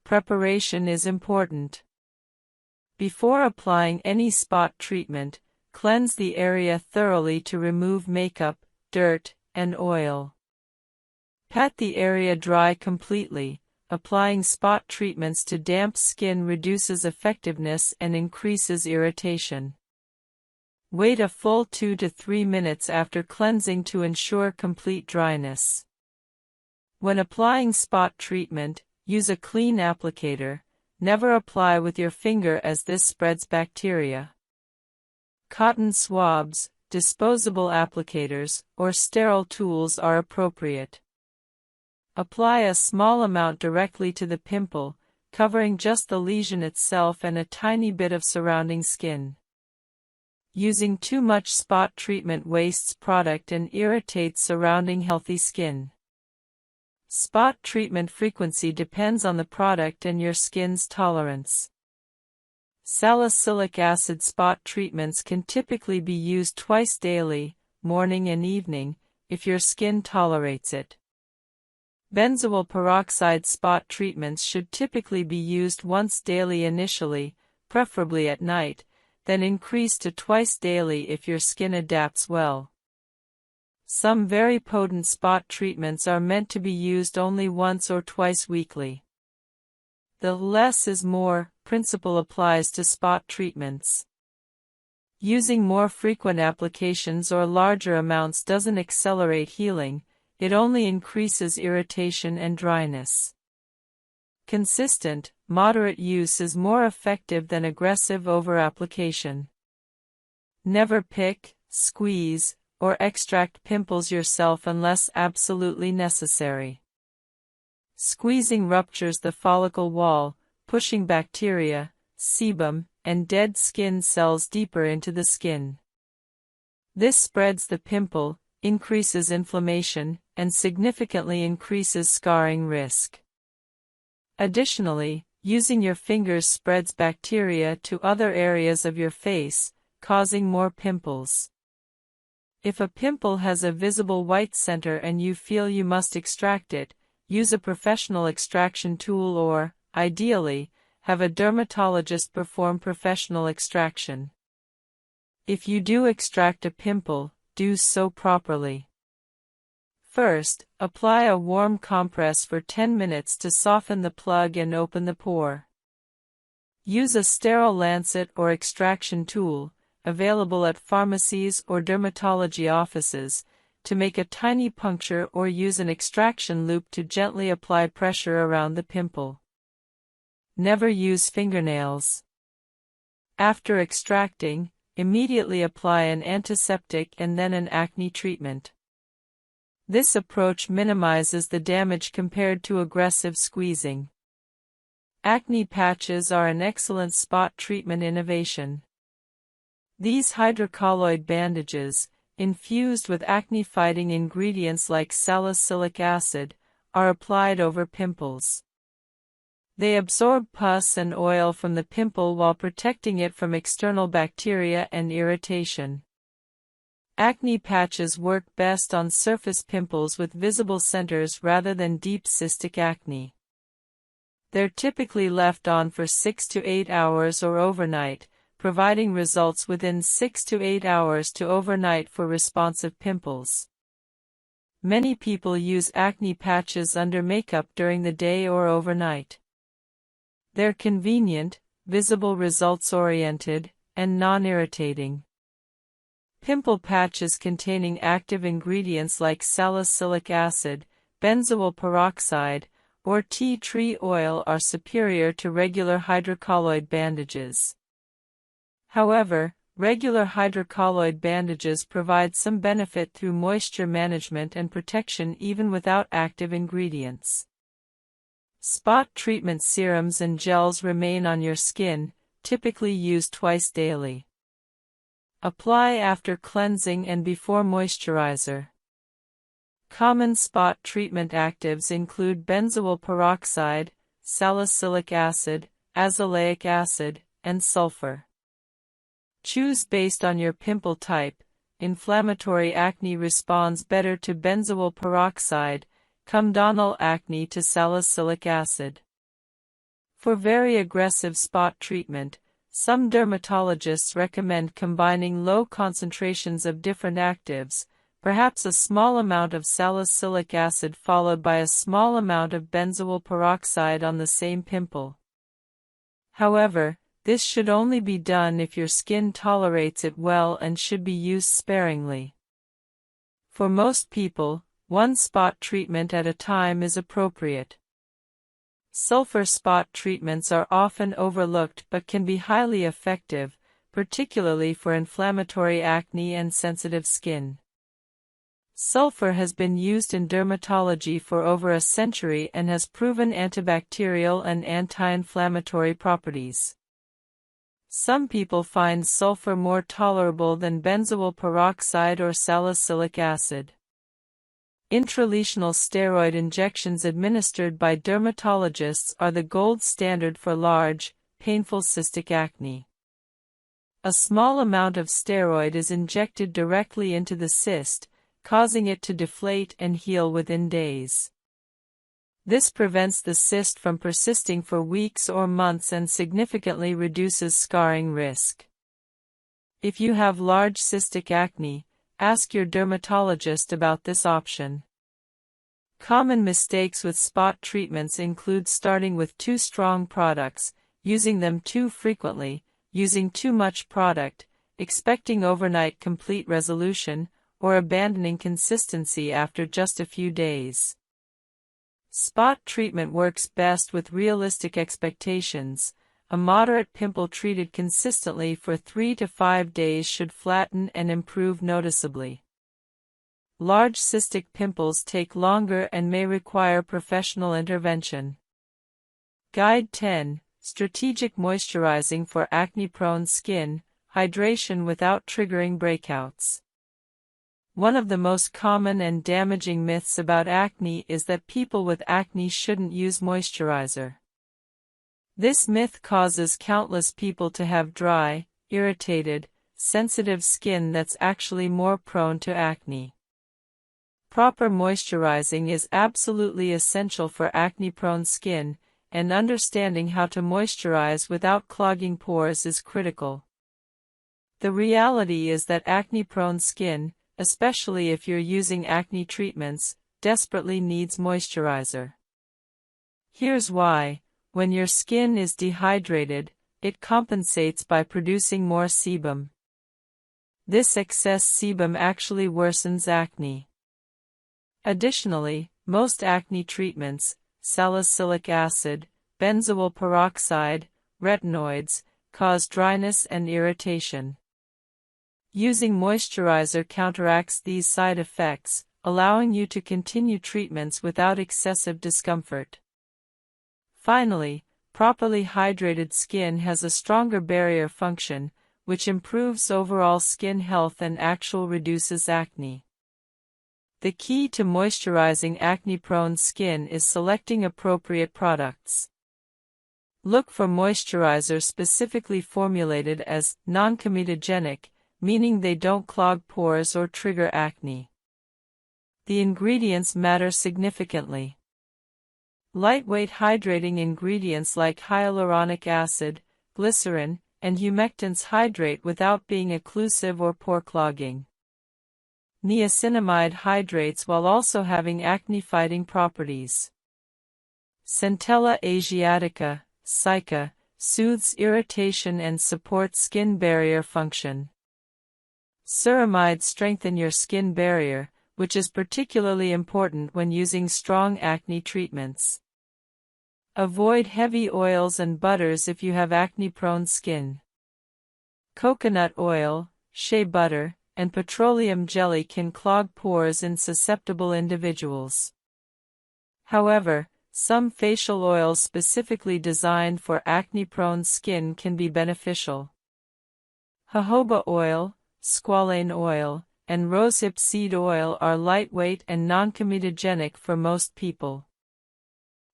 Preparation is important. Before applying any spot treatment, cleanse the area thoroughly to remove makeup, dirt, and oil. Pat the area dry completely. Applying spot treatments to damp skin reduces effectiveness and increases irritation. Wait a full 2 to 3 minutes after cleansing to ensure complete dryness. When applying spot treatment, use a clean applicator. Never apply with your finger as this spreads bacteria. Cotton swabs, disposable applicators, or sterile tools are appropriate. Apply a small amount directly to the pimple, covering just the lesion itself and a tiny bit of surrounding skin. Using too much spot treatment wastes product and irritates surrounding healthy skin. Spot treatment frequency depends on the product and your skin's tolerance. Salicylic acid spot treatments can typically be used twice daily, morning and evening, if your skin tolerates it. Benzoyl peroxide spot treatments should typically be used once daily initially, preferably at night, then increase to twice daily if your skin adapts well. Some very potent spot treatments are meant to be used only once or twice weekly. The less is more principle applies to spot treatments. Using more frequent applications or larger amounts doesn't accelerate healing, it only increases irritation and dryness. Consistent, moderate use is more effective than aggressive over-application. Never pick, squeeze, or extract pimples yourself unless absolutely necessary. Squeezing ruptures the follicle wall, pushing bacteria, sebum, and dead skin cells deeper into the skin. This spreads the pimple, increases inflammation, and significantly increases scarring risk. Additionally, using your fingers spreads bacteria to other areas of your face, causing more pimples. If a pimple has a visible white center and you feel you must extract it, use a professional extraction tool or, ideally, have a dermatologist perform professional extraction. If you do extract a pimple, do so properly. First, apply a warm compress for 10 minutes to soften the plug and open the pore. Use a sterile lancet or extraction tool, available at pharmacies or dermatology offices, to make a tiny puncture or use an extraction loop to gently apply pressure around the pimple. Never use fingernails. After extracting, immediately apply an antiseptic and then an acne treatment. This approach minimizes the damage compared to aggressive squeezing. Acne patches are an excellent spot treatment innovation. These hydrocolloid bandages, infused with acne-fighting ingredients like salicylic acid, are applied over pimples. They absorb pus and oil from the pimple while protecting it from external bacteria and irritation. Acne patches work best on surface pimples with visible centers rather than deep cystic acne. They're typically left on for 6 to 8 hours or overnight, providing results within 6 to 8 hours to overnight for responsive pimples. Many people use acne patches under makeup during the day or overnight. They're convenient, visible results-oriented, and non-irritating. Pimple patches containing active ingredients like salicylic acid, benzoyl peroxide, or tea tree oil are superior to regular hydrocolloid bandages. However, regular hydrocolloid bandages provide some benefit through moisture management and protection even without active ingredients. Spot treatment serums and gels remain on your skin, typically used twice daily. Apply after cleansing and before moisturizer. Common spot treatment actives include benzoyl peroxide, salicylic acid, azelaic acid, and sulfur. Choose based on your pimple type. Inflammatory acne responds better to benzoyl peroxide, comedonal acne to salicylic acid. For very aggressive spot treatment, some dermatologists recommend combining low concentrations of different actives, perhaps a small amount of salicylic acid followed by a small amount of benzoyl peroxide on the same pimple. However, this should only be done if your skin tolerates it well and should be used sparingly. For most people, one spot treatment at a time is appropriate. Sulfur spot treatments are often overlooked but can be highly effective, particularly for inflammatory acne and sensitive skin. Sulfur has been used in dermatology for over a century and has proven antibacterial and anti-inflammatory properties. Some people find sulfur more tolerable than benzoyl peroxide or salicylic acid. Intralesional steroid injections administered by dermatologists are the gold standard for large, painful cystic acne. A small amount of steroid is injected directly into the cyst, causing it to deflate and heal within days. This prevents the cyst from persisting for weeks or months and significantly reduces scarring risk. If you have large cystic acne, ask your dermatologist about this option. Common mistakes with spot treatments include starting with too strong products, using them too frequently, using too much product, expecting overnight complete resolution, or abandoning consistency after just a few days. Spot treatment works best with realistic expectations. A moderate pimple treated consistently for 3 to 5 days should flatten and improve noticeably. Large cystic pimples take longer and may require professional intervention. Guide 10. strategic moisturizing for acne-prone skin, hydration without triggering breakouts. One of the most common and damaging myths about acne is that people with acne shouldn't use moisturizer. This myth causes countless people to have dry, irritated, sensitive skin that's actually more prone to acne. Proper moisturizing is absolutely essential for acne-prone skin, and understanding how to moisturize without clogging pores is critical. The reality is that acne-prone skin, especially if you're using acne treatments, desperately needs moisturizer. Here's why. When your skin is dehydrated, it compensates by producing more sebum. This excess sebum actually worsens acne. Additionally, most acne treatments, salicylic acid, benzoyl peroxide, retinoids, cause dryness and irritation. Using moisturizer counteracts these side effects, allowing you to continue treatments without excessive discomfort. Finally, properly hydrated skin has a stronger barrier function, which improves overall skin health and actually reduces acne. The key to moisturizing acne-prone skin is selecting appropriate products. Look for moisturizers specifically formulated as non-comedogenic, meaning they don't clog pores or trigger acne. The ingredients matter significantly. Lightweight hydrating ingredients like hyaluronic acid, glycerin, and humectants hydrate without being occlusive or pore clogging. Niacinamide hydrates while also having acne-fighting properties. Centella asiatica, SICA, soothes irritation and supports skin barrier function. Ceramides strengthen your skin barrier, which is particularly important when using strong acne treatments. Avoid heavy oils and butters if you have acne-prone skin. Coconut oil, shea butter, and petroleum jelly can clog pores in susceptible individuals. However, some facial oils specifically designed for acne-prone skin can be beneficial. Jojoba oil, squalane oil, and rosehip seed oil are lightweight and non-comedogenic for most people.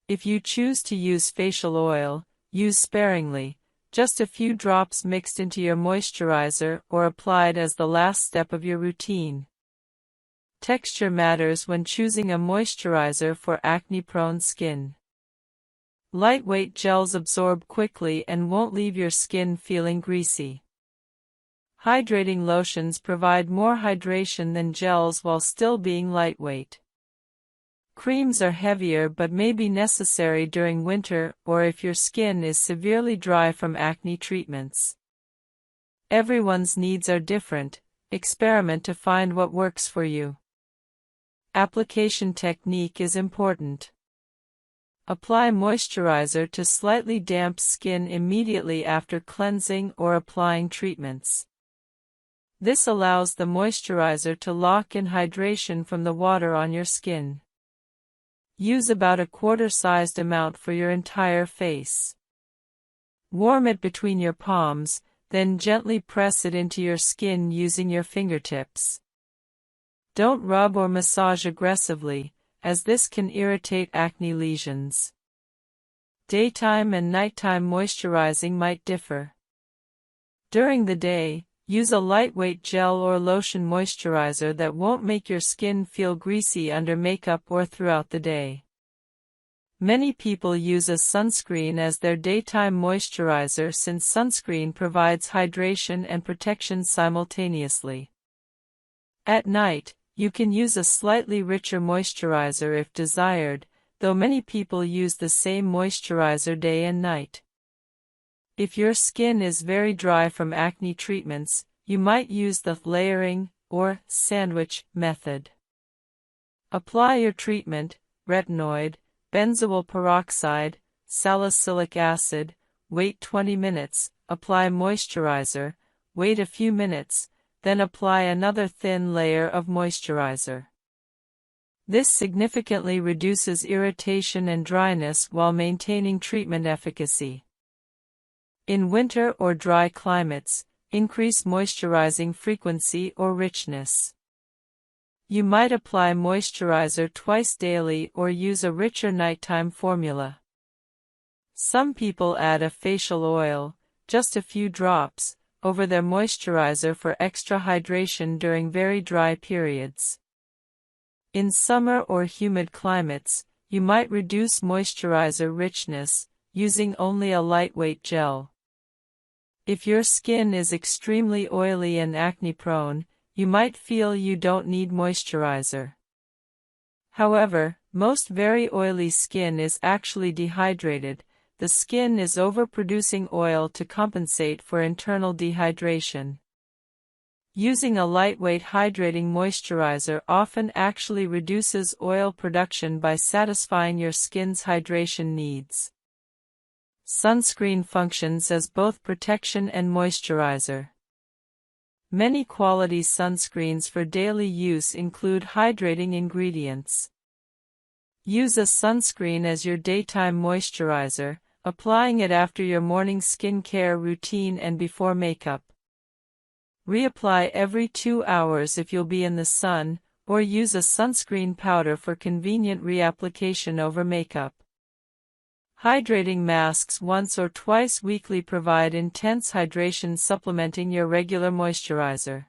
If you choose to use facial oil, use sparingly, just a few drops mixed into your moisturizer or applied as the last step of your routine. Texture matters when choosing a moisturizer for acne-prone skin. Lightweight gels absorb quickly and won't leave your skin feeling greasy. Hydrating lotions provide more hydration than gels while still being lightweight. Creams are heavier but may be necessary during winter or if your skin is severely dry from acne treatments. Everyone's needs are different. Experiment to find what works for you. Application technique is important. Apply moisturizer to slightly damp skin immediately after cleansing or applying treatments. This allows the moisturizer to lock in hydration from the water on your skin. Use about a quarter-sized amount for your entire face. Warm it between your palms, then gently press it into your skin using your fingertips. Don't rub or massage aggressively, as this can irritate acne lesions. Daytime and nighttime moisturizing might differ. During the day, use a lightweight gel or lotion moisturizer that won't make your skin feel greasy under makeup or throughout the day. Many people use a sunscreen as their daytime moisturizer since sunscreen provides hydration and protection simultaneously. At night, you can use a slightly richer moisturizer if desired, though many people use the same moisturizer day and night. If your skin is very dry from acne treatments, you might use the layering or sandwich method. Apply your treatment, retinoid, benzoyl peroxide, salicylic acid, wait 20 minutes, apply moisturizer, wait a few minutes, then apply another thin layer of moisturizer. This significantly reduces irritation and dryness while maintaining treatment efficacy. In winter or dry climates, increase moisturizing frequency or richness. You might apply moisturizer twice daily or use a richer nighttime formula. Some people add a facial oil, just a few drops, over their moisturizer for extra hydration during very dry periods. In summer or humid climates, you might reduce moisturizer richness, using only a lightweight gel. If your skin is extremely oily and acne-prone, you might feel you don't need moisturizer. However, most very oily skin is actually dehydrated. The skin is overproducing oil to compensate for internal dehydration. Using a lightweight hydrating moisturizer often actually reduces oil production by satisfying your skin's hydration needs. Sunscreen functions as both protection and moisturizer. Many quality sunscreens for daily use include hydrating ingredients. Use a sunscreen as your daytime moisturizer, applying it after your morning skincare routine and before makeup. Reapply every 2 hours if you'll be in the sun, or use a sunscreen powder for convenient reapplication over makeup. Hydrating masks once or twice weekly provide intense hydration, supplementing your regular moisturizer.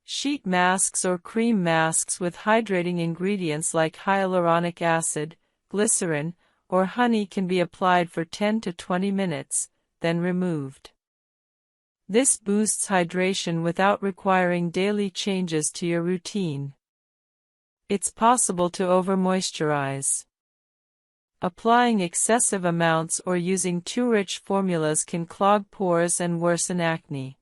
Sheet masks or cream masks with hydrating ingredients like hyaluronic acid, glycerin, or honey can be applied for 10 to 20 minutes, then removed. This boosts hydration without requiring daily changes to your routine. It's possible to over-moisturize. Applying excessive amounts or using too rich formulas can clog pores and worsen acne.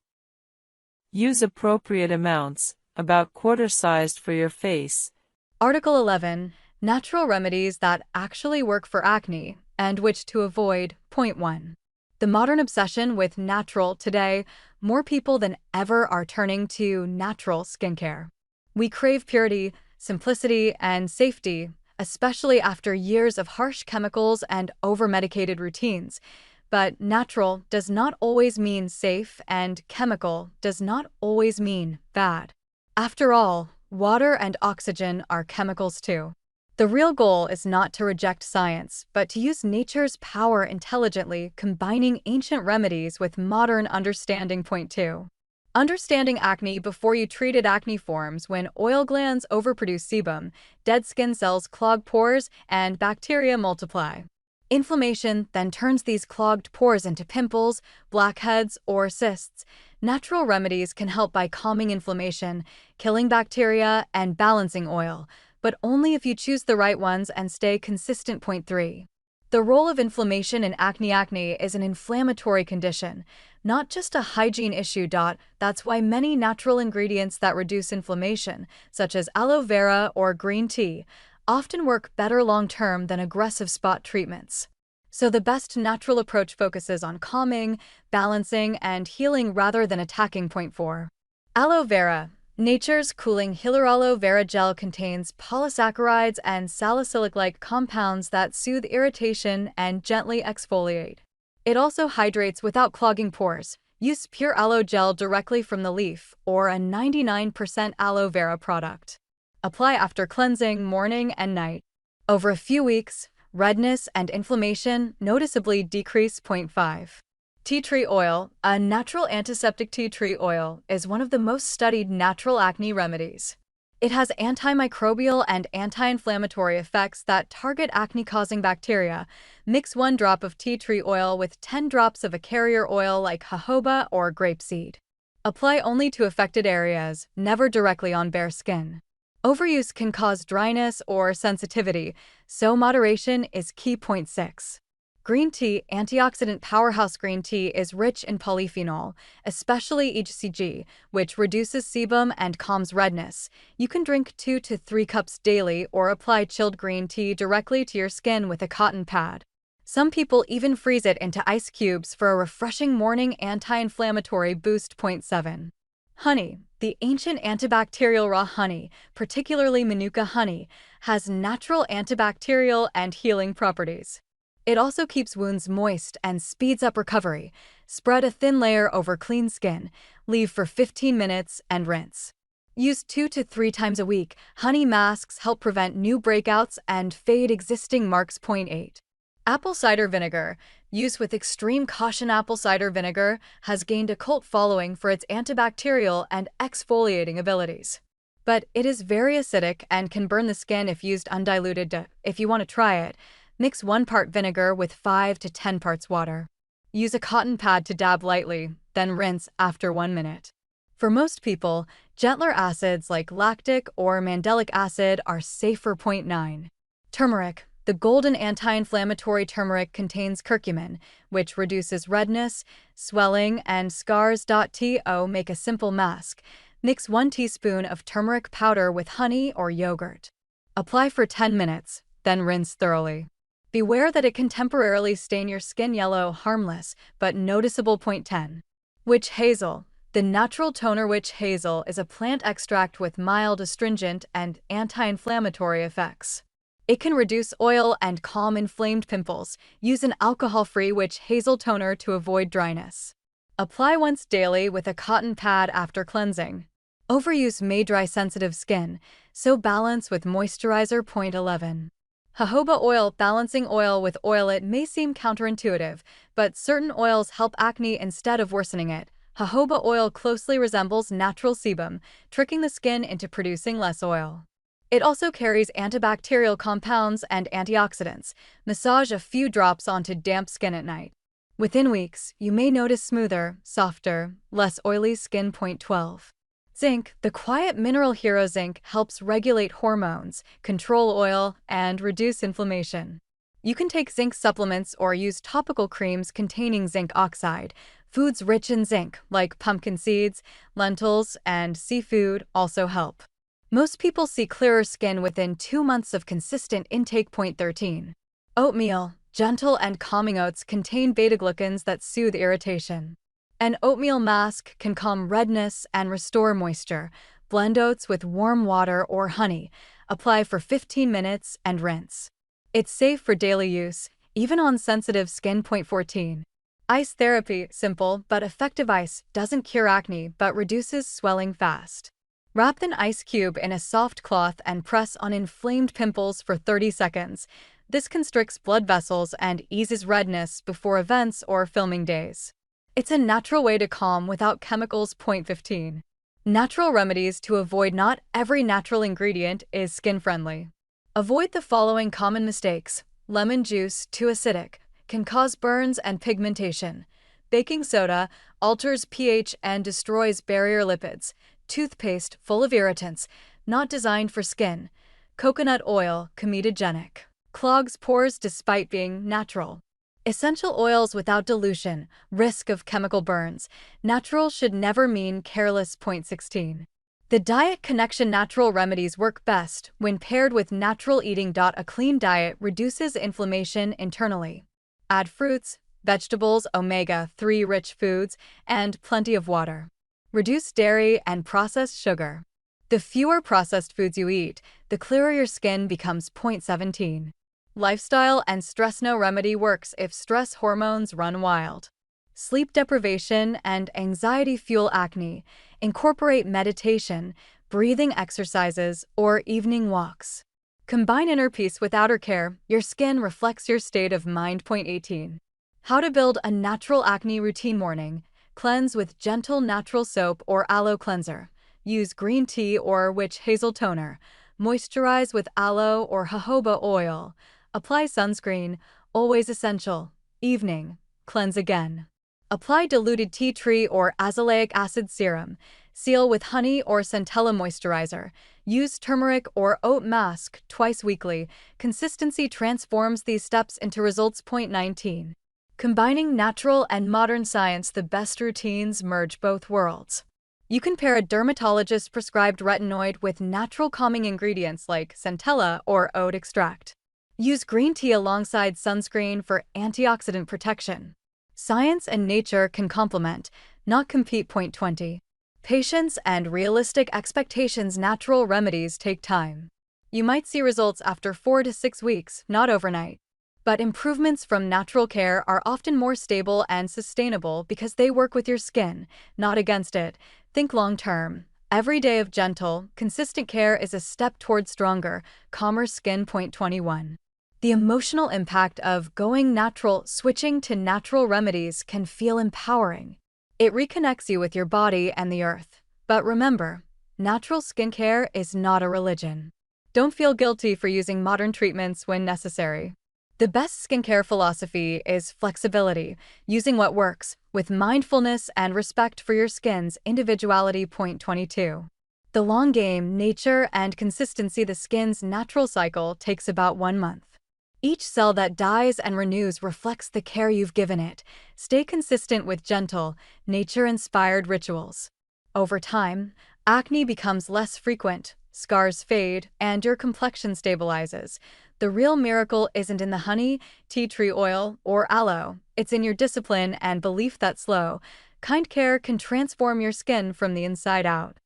Use appropriate amounts, about quarter-sized for your face. Article 11. Natural remedies that actually work for acne, and which to avoid. Point 1. The modern obsession with natural today, more people than ever are turning to natural skincare. We crave purity, simplicity, and safety, especially after years of harsh chemicals and over-medicated routines. But natural does not always mean safe, and chemical does not always mean bad. After all, water and oxygen are chemicals too. The real goal is not to reject science, but to use nature's power intelligently, combining ancient remedies with modern understanding. Point 2. Understanding acne before you treated. Acne forms when oil glands overproduce sebum, dead skin cells clog pores, and bacteria multiply. Inflammation then turns these clogged pores into pimples, blackheads, or cysts. Natural remedies can help by calming inflammation, killing bacteria, and balancing oil, but only if you choose the right ones and stay consistent. Point 3. The role of inflammation in acne. Acne is an inflammatory condition, not just a hygiene issue. That's why many natural ingredients that reduce inflammation, such as aloe vera or green tea, often work better long-term than aggressive spot treatments. So the best natural approach focuses on calming, balancing, and healing rather than attacking. Point 4. Aloe vera. Nature's cooling aloe vera gel contains polysaccharides and salicylic-like compounds that soothe irritation and gently exfoliate. It also hydrates without clogging pores. Use pure aloe gel directly from the leaf or a 99% aloe vera product. Apply after cleansing morning and night. Over a few weeks, redness and inflammation noticeably decrease. Point 5. Tea tree oil. A natural antiseptic tea tree oil is one of the most studied natural acne remedies. It has antimicrobial and anti-inflammatory effects that target acne-causing bacteria. Mix 1 drop of tea tree oil with 10 drops of a carrier oil like jojoba or grapeseed. Apply only to affected areas, never directly on bare skin. Overuse can cause dryness or sensitivity, so moderation is key. Point 6. Green tea. Antioxidant powerhouse. Green tea is rich in polyphenol, especially EGCG, which reduces sebum and calms redness. You can drink 2 to 3 cups daily or apply chilled green tea directly to your skin with a cotton pad. Some people even freeze it into ice cubes for a refreshing morning anti-inflammatory boost. Point 7. Honey. The ancient antibacterial raw honey, particularly Manuka honey, has natural antibacterial and healing properties. It also keeps wounds moist and speeds up recovery. Spread a thin layer over clean skin, leave for 15 minutes, and rinse. Use 2 to 3 times a week. Honey masks help prevent new breakouts and fade existing marks. Point 8. Apple cider vinegar. Use with extreme caution. Apple cider vinegar has gained a cult following for its antibacterial and exfoliating abilities. But it is very acidic and can burn the skin if used undiluted. If you want to try it, mix 1 part vinegar with 5 to 10 parts water. Use a cotton pad to dab lightly, then rinse after 1 minute. For most people, gentler acids like lactic or mandelic acid are safer. Point 9. Turmeric. The golden anti-inflammatory turmeric contains curcumin, which reduces redness, swelling, and scars. To make a simple mask, mix 1 teaspoon of turmeric powder with honey or yogurt. Apply for 10 minutes, then rinse thoroughly. Beware that it can temporarily stain your skin yellow. Harmless, but noticeable. Point 10. Witch hazel. The natural toner witch hazel is a plant extract with mild astringent and anti-inflammatory effects. It can reduce oil and calm inflamed pimples. Use an alcohol-free witch hazel toner to avoid dryness. Apply once daily with a cotton pad after cleansing. Overuse may dry sensitive skin, so balance with moisturizer. Point 11. Jojoba oil. Balancing oil with oil. It may seem counterintuitive, but certain oils help acne instead of worsening it. Jojoba oil closely resembles natural sebum, tricking the skin into producing less oil. It also carries antibacterial compounds and antioxidants. Massage a few drops onto damp skin at night. Within weeks, you may notice smoother, softer, less oily skin. Point 12. Zinc. The quiet mineral hero zinc helps regulate hormones, control oil, and reduce inflammation. You can take zinc supplements or use topical creams containing zinc oxide. Foods rich in zinc, like pumpkin seeds, lentils, and seafood, also help. Most people see clearer skin within 2 months of consistent intake. Point 13. Oatmeal. Gentle and calming oats contain beta-glucans that soothe irritation. An oatmeal mask can calm redness and restore moisture. Blend oats with warm water or honey. Apply for 15 minutes and rinse. It's safe for daily use, even on sensitive skin. Point 14. Ice therapy. Simple but effective. Ice doesn't cure acne but reduces swelling fast. Wrap an ice cube in a soft cloth and press on inflamed pimples for 30 seconds. This constricts blood vessels and eases redness before events or filming days. It's a natural way to calm without chemicals. Point 15. Natural remedies to avoid. Not every natural ingredient is skin-friendly. Avoid the following common mistakes. Lemon juice, too acidic, can cause burns and pigmentation. Baking soda alters pH and destroys barrier lipids. Toothpaste, full of irritants, not designed for skin. Coconut oil, comedogenic, clogs pores despite being natural. Essential oils without dilution, risk of chemical burns. Natural should never mean careless. Point 16. The diet connection. Natural remedies work best when paired with natural eating. A clean diet reduces inflammation internally. Add fruits, vegetables, omega-3 rich foods, and plenty of water. Reduce dairy and processed sugar. The fewer processed foods you eat, the clearer your skin becomes. Point 17. Lifestyle and stress. No remedy works if stress hormones run wild. Sleep deprivation and anxiety fuel acne. Incorporate meditation, breathing exercises, or evening walks. Combine inner peace with outer care. Your skin reflects your state of mind. Point 18. How to build a natural acne routine. Morning. Cleanse with gentle natural soap or aloe cleanser. Use green tea or witch hazel toner. Moisturize with aloe or jojoba oil. Apply sunscreen, always essential. Evening. Cleanse again. Apply diluted tea tree or azelaic acid serum. Seal with honey or centella moisturizer. Use turmeric or oat mask twice weekly. Consistency transforms these steps into results. Point 19. Combining natural and modern science. The best routines merge both worlds. You can pair a dermatologist-prescribed retinoid with natural calming ingredients like centella or oat extract. Use green tea alongside sunscreen for antioxidant protection. Science and nature can complement, not compete. Point 20. Patience and realistic expectations. Natural remedies take time. You might see results after 4 to 6 weeks, not overnight. But improvements from natural care are often more stable and sustainable because they work with your skin, not against it. Think long-term. Every day of gentle, consistent care is a step toward stronger, calmer skin. Point 21. The emotional impact of going natural, switching to natural remedies can feel empowering. It reconnects you with your body and the earth. But remember, natural skincare is not a religion. Don't feel guilty for using modern treatments when necessary. The best skincare philosophy is flexibility, using what works, with mindfulness and respect for your skin's individuality. Point 22. The long game, nature, and consistency. The skin's natural cycle takes about 1 month. Each cell that dies and renews reflects the care you've given it. Stay consistent with gentle, nature-inspired rituals. Over time, acne becomes less frequent, scars fade, and your complexion stabilizes. The real miracle isn't in the honey, tea tree oil, or aloe. It's in your discipline and belief that slow, kind care can transform your skin from the inside out.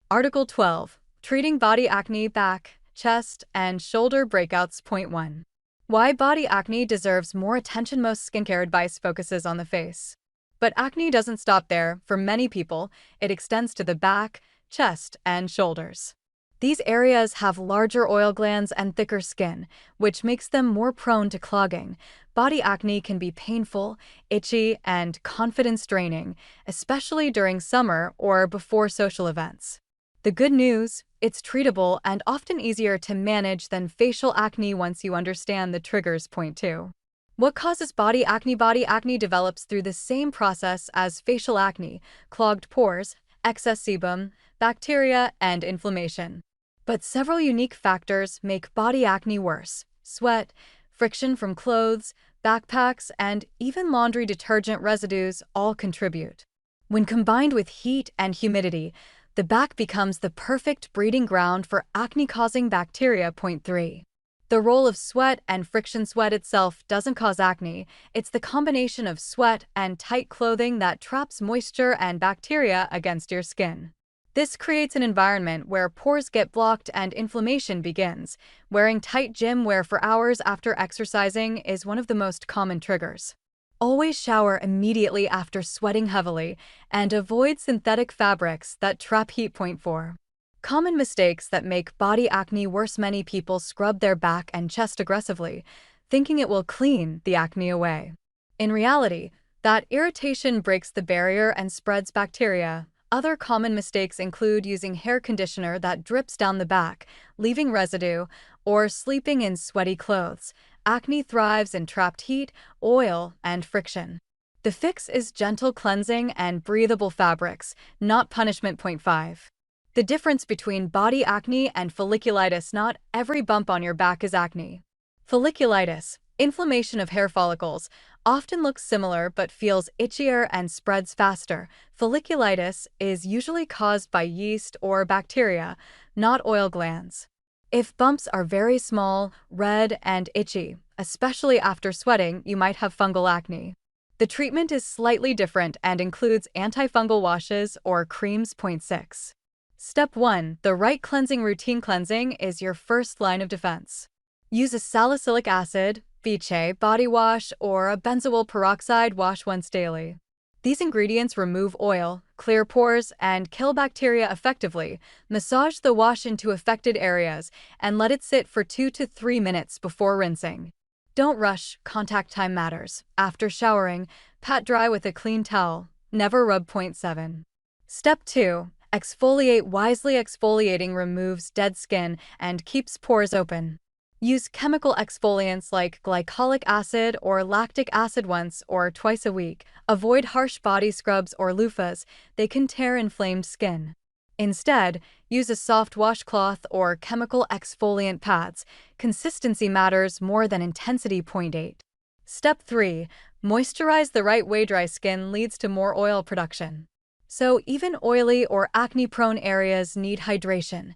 Article 12. Treating body acne, back, chest, and shoulder breakouts. Point 1. Why body acne deserves more attention. Most skincare advice focuses on the face. But acne doesn't stop there. For many people, it extends to the back, chest, and shoulders. These areas have larger oil glands and thicker skin, which makes them more prone to clogging. Body acne can be painful, itchy, and confidence-draining, especially during summer or before social events. The good news, it's treatable and often easier to manage than facial acne once you understand the triggers. Point 2. What causes body acne? Body acne develops through the same process as facial acne: clogged pores, excess sebum, bacteria, and inflammation. But several unique factors make body acne worse: sweat, friction from clothes, backpacks, and even laundry detergent residues all contribute. When combined with heat and humidity, the back becomes the perfect breeding ground for acne-causing bacteria. Point 3. The role of sweat and friction. Sweat itself doesn't cause acne. It's the combination of sweat and tight clothing that traps moisture and bacteria against your skin. This creates an environment where pores get blocked and inflammation begins. Wearing tight gym wear for hours after exercising is one of the most common triggers. Always shower immediately after sweating heavily, and avoid synthetic fabrics that trap heat. Point 4. Common mistakes that make body acne worse. Many people scrub their back and chest aggressively, thinking it will clean the acne away. In reality, that irritation breaks the barrier and spreads bacteria. Other common mistakes include using hair conditioner that drips down the back, leaving residue, or sleeping in sweaty clothes. Acne thrives in trapped heat, oil, and friction. The fix is gentle cleansing and breathable fabrics, not punishment. Point 5. The difference between body acne and folliculitis. Not every bump on your back is acne. Folliculitis, inflammation of hair follicles, often looks similar but feels itchier and spreads faster. Folliculitis is usually caused by yeast or bacteria, not oil glands. If bumps are very small, red, and itchy, especially after sweating, you might have fungal acne. The treatment is slightly different and includes antifungal washes or creams. Point 6. Step 1. The right cleansing routine. Cleansing is your first line of defense. Use a salicylic acid, ∨ body wash, or a benzoyl peroxide wash once daily. These ingredients remove oil, clear pores, and kill bacteria effectively. Massage the wash into affected areas and let it sit for 2 to 3 minutes before rinsing. Don't rush, contact time matters. After showering, pat dry with a clean towel. Never rub. Point 7. Step 2. Exfoliate wisely. Exfoliating removes dead skin and keeps pores open. Use chemical exfoliants like glycolic acid or lactic acid once or twice a week. Avoid harsh body scrubs or loofahs. They can tear inflamed skin. Instead, use a soft washcloth or chemical exfoliant pads. Consistency matters more than intensity. Point 8. Step 3. Moisturize the right way. Dry skin leads to more oil production. So even oily or acne-prone areas need hydration.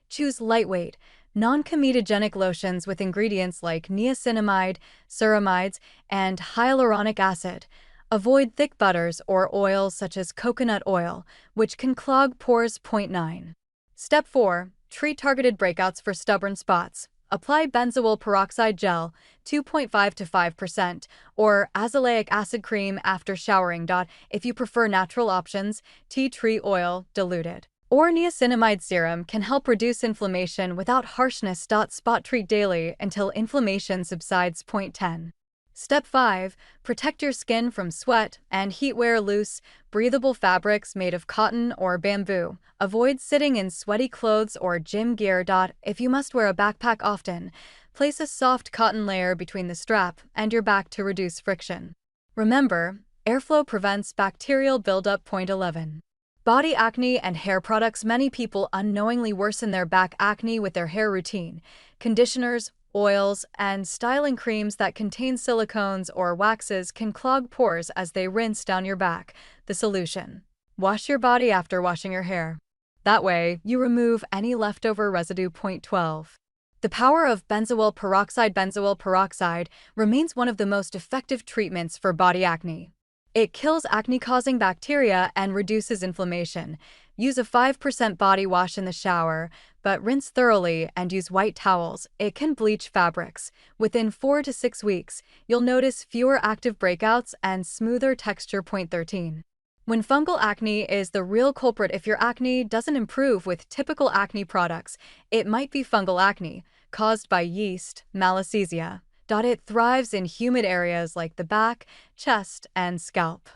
Choose lightweight, non-comedogenic lotions with ingredients like niacinamide, ceramides, and hyaluronic acid. Avoid thick butters or oils such as coconut oil, which can clog pores. Point 9. Step 4. Treat targeted breakouts for stubborn spots. apply benzoyl peroxide gel 2.5 to 5% or azelaic acid cream after showering. If you prefer natural options, tea tree oil diluted or niacinamide serum can help reduce inflammation without harshness. Spot treat daily until inflammation subsides. Point 10. Step 5. Protect your skin from sweat and heat. Wear loose, breathable fabrics made of cotton or bamboo. Avoid sitting in sweaty clothes or gym gear. If you must wear a backpack often, place a soft cotton layer between the strap and your back to reduce friction. Remember, airflow prevents bacterial buildup. Point 11. Body acne and hair products. Many people unknowingly worsen their back acne with their hair routine. Conditioners, oils, and styling creams that contain silicones or waxes can clog pores as they rinse down your back. The solution: wash your body after washing your hair. That way, you remove any leftover residue. Point 12. The power of benzoyl peroxide remains one of the most effective treatments for body acne. It kills acne-causing bacteria and reduces inflammation. Use a 5% body wash in the shower, but rinse thoroughly and use white towels. It can bleach fabrics. Within 4 to 6 weeks, you'll notice fewer active breakouts and smoother texture. Point 13. When fungal acne is the real culprit. If your acne doesn't improve with typical acne products, it might be fungal acne, caused by yeast, Malassezia. It thrives in humid areas like the back, chest, and scalp.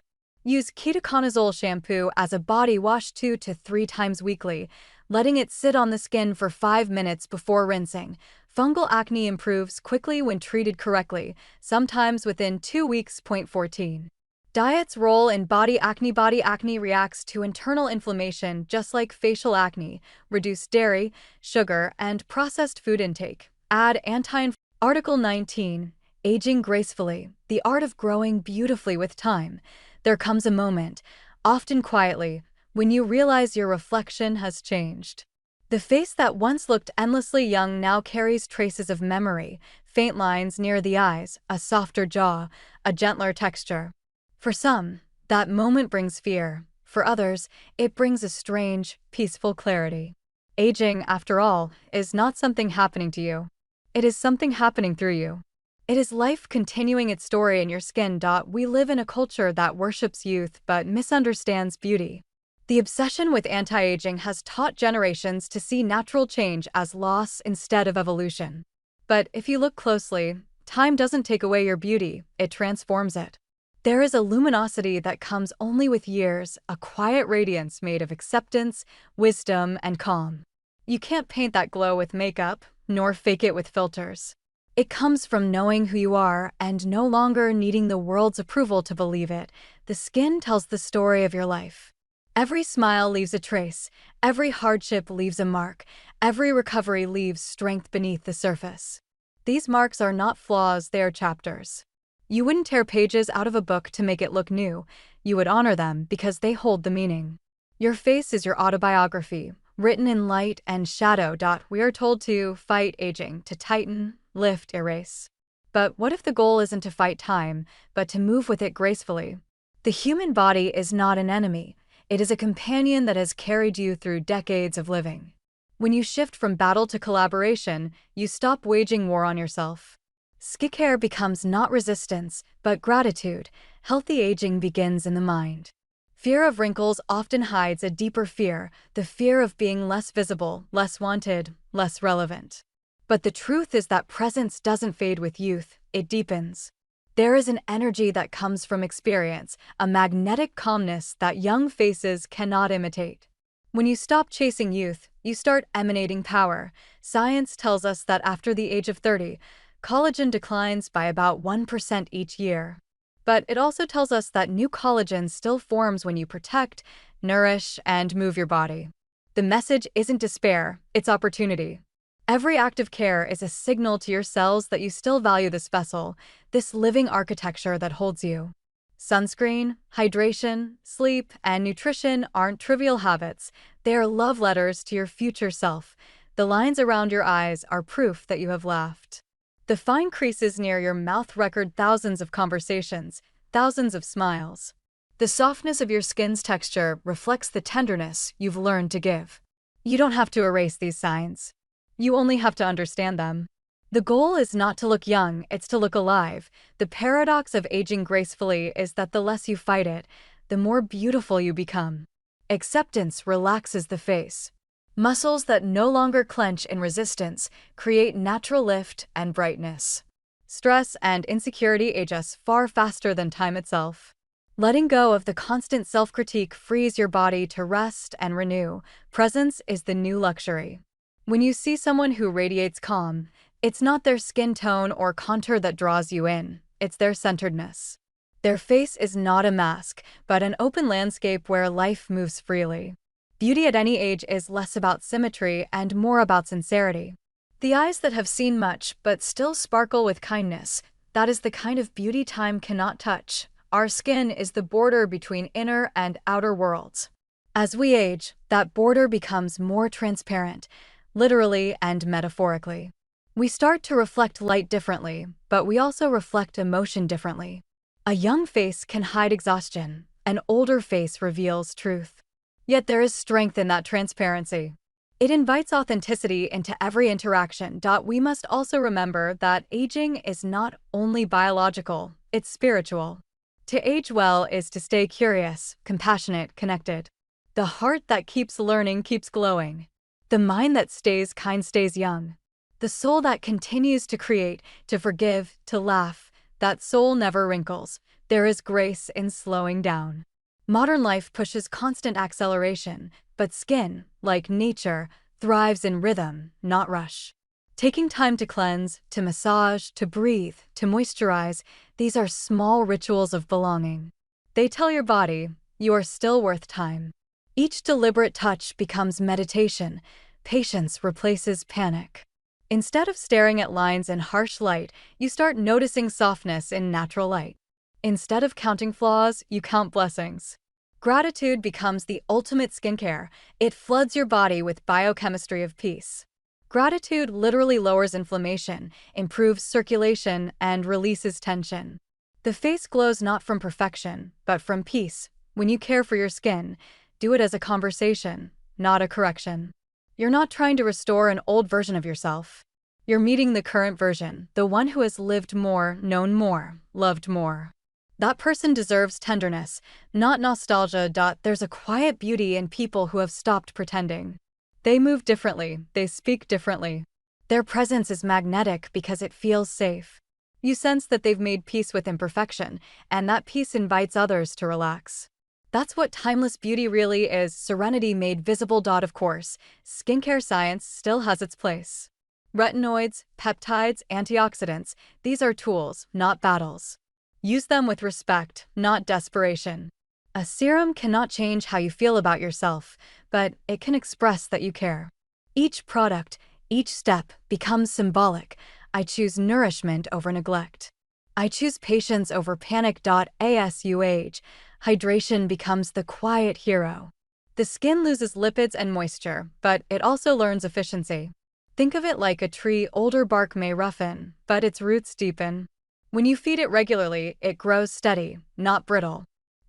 Use ketoconazole shampoo as a body wash 2 to 3 times weekly, letting it sit on the skin for 5 minutes before rinsing. Fungal acne improves quickly when treated correctly, sometimes within 2 weeks. Point 14. Diet's role in body acne. Body acne reacts to internal inflammation just like facial acne. Reduce dairy, sugar, and processed food intake. Add anti-inflammatory. Article 19. Aging gracefully. The art of growing beautifully with time. There comes a moment, often quietly, when you realize your reflection has changed. The face that once looked endlessly young now carries traces of memory, faint lines near the eyes, a softer jaw, a gentler texture. For some, that moment brings fear. For others, it brings a strange, peaceful clarity. Aging, after all, is not something happening to you. It is something happening through you. It is life continuing its story in your skin. We live in a culture that worships youth but misunderstands beauty. The obsession with anti-aging has taught generations to see natural change as loss instead of evolution. But if you look closely, time doesn't take away your beauty, it transforms it. There is a luminosity that comes only with years, a quiet radiance made of acceptance, wisdom, and calm. You can't paint that glow with makeup, nor fake it with filters. It comes from knowing who you are and no longer needing the world's approval to believe it. The skin tells the story of your life. Every smile leaves a trace, every hardship leaves a mark, every recovery leaves strength beneath the surface. These marks are not flaws, they are chapters. You wouldn't tear pages out of a book to make it look new. You would honor them because they hold the meaning. Your face is your autobiography, written in light and shadow. We are told to fight aging, to tighten, lift, erase. But what if the goal isn't to fight time, but to move with it gracefully? The human body is not an enemy. It is a companion that has carried you through decades of living. When you shift from battle to collaboration, you stop waging war on yourself. Skincare becomes not resistance, but gratitude. Healthy aging begins in the mind. Fear of wrinkles often hides a deeper fear, the fear of being less visible, less wanted, less relevant. But the truth is that presence doesn't fade with youth, it deepens. There is an energy that comes from experience, a magnetic calmness that young faces cannot imitate. When you stop chasing youth, you start emanating power. Science tells us that after the age of 30, collagen declines by about 1% each year. But it also tells us that new collagen still forms when you protect, nourish, and move your body. The message isn't despair, it's opportunity. Every act of care is a signal to your cells that you still value this vessel, this living architecture that holds you. Sunscreen, hydration, sleep, and nutrition aren't trivial habits. They are love letters to your future self. The lines around your eyes are proof that you have laughed. The fine creases near your mouth record thousands of conversations, thousands of smiles. The softness of your skin's texture reflects the tenderness you've learned to give. You don't have to erase these signs. You only have to understand them. The goal is not to look young, it's to look alive. The paradox of aging gracefully is that the less you fight it, the more beautiful you become. Acceptance relaxes the face. Muscles that no longer clench in resistance create natural lift and brightness. Stress and insecurity age us far faster than time itself. Letting go of the constant self-critique frees your body to rest and renew. Presence is the new luxury. When you see someone who radiates calm, it's not their skin tone or contour that draws you in, it's their centeredness. Their face is not a mask, but an open landscape where life moves freely. Beauty at any age is less about symmetry and more about sincerity. The eyes that have seen much but still sparkle with kindness, that is the kind of beauty time cannot touch. Our skin is the border between inner and outer worlds. As we age, that border becomes more transparent, literally and metaphorically. We start to reflect light differently, but we also reflect emotion differently. A young face can hide exhaustion, an older face reveals truth. Yet there is strength in that transparency. It invites authenticity into every interaction. We must also remember that aging is not only biological, it's spiritual. To age well is to stay curious, compassionate, connected. The heart that keeps learning keeps glowing. The mind that stays kind stays young. The soul that continues to create, to forgive, to laugh, that soul never wrinkles. There is grace in slowing down. Modern life pushes constant acceleration, but skin, like nature, thrives in rhythm, not rush. Taking time to cleanse, to massage, to breathe, to moisturize, these are small rituals of belonging. They tell your body, you are still worth time. Each deliberate touch becomes meditation. Patience replaces panic. Instead of staring at lines in harsh light, you start noticing softness in natural light. Instead of counting flaws, you count blessings. Gratitude becomes the ultimate skincare. It floods your body with biochemistry of peace. Gratitude literally lowers inflammation, improves circulation, and releases tension. The face glows not from perfection, but from peace. When you care for your skin, do it as a conversation, not a correction. You're not trying to restore an old version of yourself. You're meeting the current version, the one who has lived more, known more, loved more. That person deserves tenderness, not nostalgia. There's a quiet beauty in people who have stopped pretending. They move differently, they speak differently. Their presence is magnetic because it feels safe. You sense that they've made peace with imperfection, and that peace invites others to relax. That's what timeless beauty really is, serenity made visible. Of course, skincare science still has its place. Retinoids, peptides, antioxidants, these are tools, not battles. Use them with respect, not desperation. A serum cannot change how you feel about yourself, but it can express that you care. Each product, each step becomes symbolic. I choose nourishment over neglect. I choose patience over panic. As you age, hydration becomes the quiet hero. The skin loses lipids and moisture, but it also learns efficiency. Think of it like a tree. Older bark may roughen, but its roots deepen. When you feed it regularly, it grows steady, not brittle.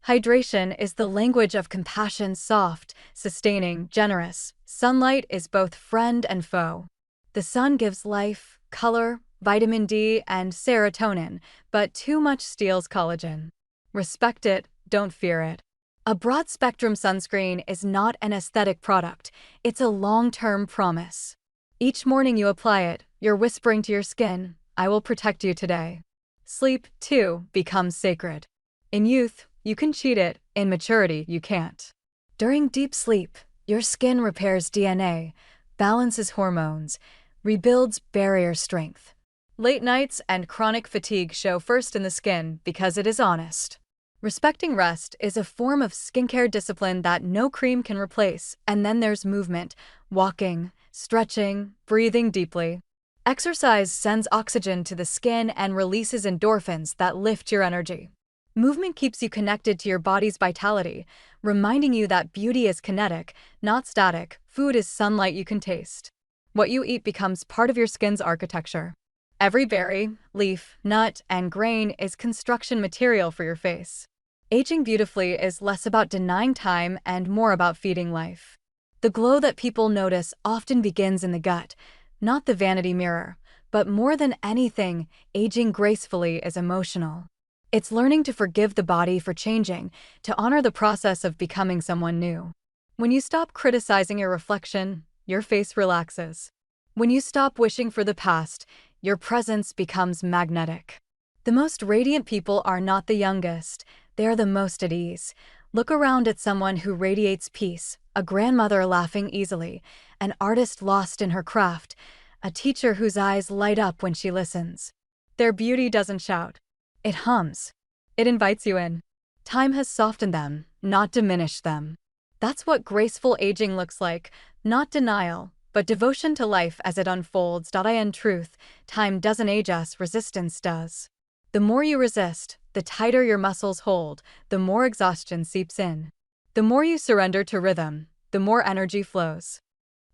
Hydration is the language of compassion, soft, sustaining, generous. Sunlight is both friend and foe. The sun gives life, color, vitamin D, and serotonin, but too much steals collagen. Respect it, don't fear it. A broad-spectrum sunscreen is not an aesthetic product, it's a long-term promise. Each morning you apply it, you're whispering to your skin, I will protect you today. Sleep, too, becomes sacred. In youth, you can cheat it, in maturity, you can't. During deep sleep, your skin repairs DNA, balances hormones, rebuilds barrier strength. Late nights and chronic fatigue show first in the skin because it is honest. Respecting rest is a form of skincare discipline that no cream can replace, and then there's movement, walking, stretching, breathing deeply. Exercise sends oxygen to the skin and releases endorphins that lift your energy. Movement keeps you connected to your body's vitality, reminding you that beauty is kinetic, not static. Food is sunlight you can taste. What you eat becomes part of your skin's architecture. Every berry, leaf, nut, and grain is construction material for your face. Aging beautifully is less about denying time and more about feeding life. The glow that people notice often begins in the gut, not the vanity mirror. But more than anything, aging gracefully is emotional. It's learning to forgive the body for changing, to honor the process of becoming someone new. When you stop criticizing your reflection, your face relaxes. When you stop wishing for the past, your presence becomes magnetic. The most radiant people are not the youngest, they are the most at ease. Look around at someone who radiates peace, a grandmother laughing easily, an artist lost in her craft, a teacher whose eyes light up when she listens. Their beauty doesn't shout. It hums. It invites you in. Time has softened them, not diminished them. That's what graceful aging looks like, not denial, but devotion to life as it unfolds. In truth, time doesn't age us, resistance does. The more you resist, the tighter your muscles hold, the more exhaustion seeps in. The more you surrender to rhythm, the more energy flows.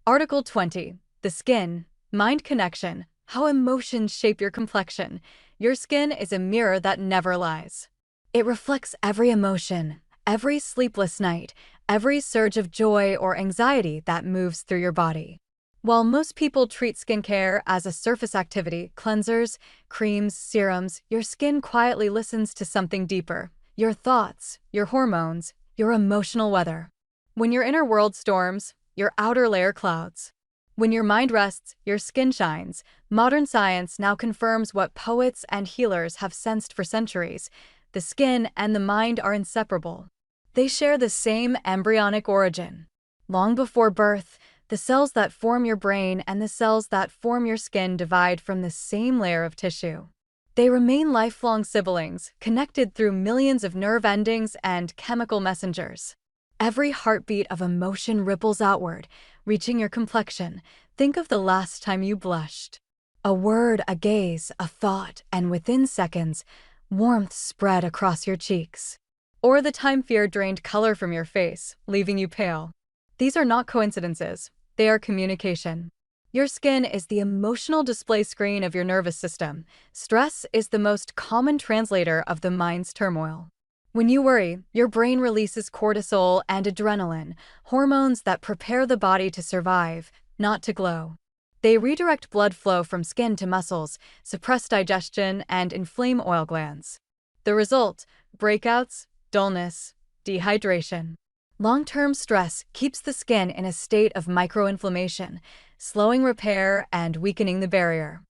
Article 20. The skin, mind connection, how emotions shape your complexion. Your skin is a mirror that never lies. It reflects every emotion, every sleepless night, every surge of joy or anxiety that moves through your body. While most people treat skincare as a surface activity, cleansers, creams, serums, your skin quietly listens to something deeper. Your thoughts, your hormones, your emotional weather. When your inner world storms, your outer layer clouds. When your mind rests, your skin shines. Modern science now confirms what poets and healers have sensed for centuries. The skin and the mind are inseparable. They share the same embryonic origin. Long before birth, the cells that form your brain and the cells that form your skin divide from the same layer of tissue. They remain lifelong siblings, connected through millions of nerve endings and chemical messengers. Every heartbeat of emotion ripples outward, reaching your complexion. Think of the last time you blushed. A word, a gaze, a thought, and within seconds, warmth spread across your cheeks. Or the time fear drained color from your face, leaving you pale. These are not coincidences. They are communication. Your skin is the emotional display screen of your nervous system. Stress is the most common translator of the mind's turmoil. When you worry, your brain releases cortisol and adrenaline, hormones that prepare the body to survive, not to glow. They redirect blood flow from skin to muscles, suppress digestion, and inflame oil glands. The result: breakouts, dullness, dehydration. Long-term stress keeps the skin in a state of microinflammation, slowing repair and weakening the barrier.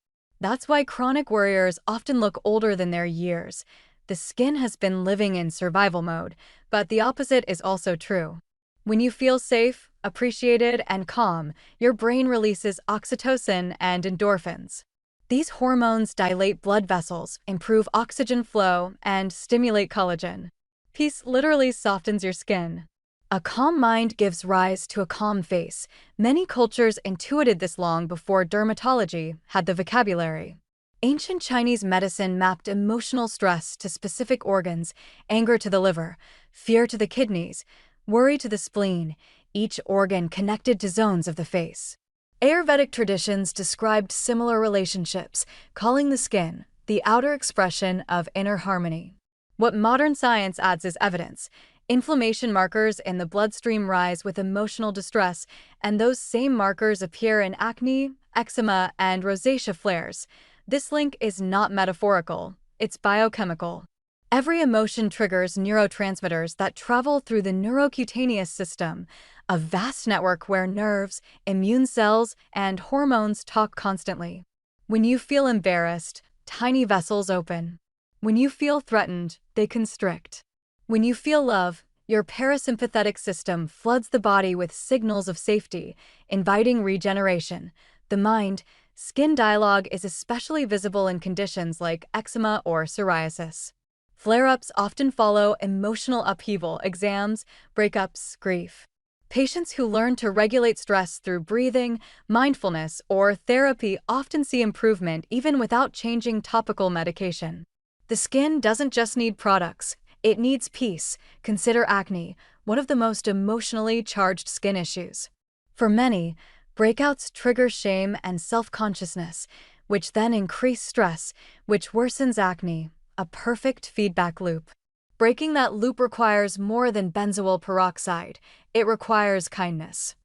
That's why chronic worriers often look older than their years. The skin has been living in survival mode, but the opposite is also true. When you feel safe, appreciated, and calm, your brain releases oxytocin and endorphins. These hormones dilate blood vessels, improve oxygen flow, and stimulate collagen. Peace literally softens your skin. A calm mind gives rise to a calm face. Many cultures intuited this long before dermatology had the vocabulary. Ancient Chinese medicine mapped emotional stress to specific organs, anger to the liver, fear to the kidneys, worry to the spleen, each organ connected to zones of the face. Ayurvedic traditions described similar relationships, calling the skin the outer expression of inner harmony. What modern science adds is evidence. Inflammation markers in the bloodstream rise with emotional distress, and those same markers appear in acne, eczema, and rosacea flares. This link is not metaphorical, it's biochemical. Every emotion triggers neurotransmitters that travel through the neurocutaneous system, a vast network where nerves, immune cells, and hormones talk constantly. When you feel embarrassed, tiny vessels open. When you feel threatened, they constrict. When you feel love, your parasympathetic system floods the body with signals of safety, inviting regeneration. The mind-skin dialogue is especially visible in conditions like eczema or psoriasis. Flare-ups often follow emotional upheaval, exams, breakups, grief. Patients who learn to regulate stress through breathing, mindfulness, or therapy often see improvement even without changing topical medication. The skin doesn't just need products. It needs peace. Consider acne, one of the most emotionally charged skin issues. For many, breakouts trigger shame and self-consciousness, which then increase stress, which worsens acne, a perfect feedback loop. Breaking that loop requires more than benzoyl peroxide. It requires kindness.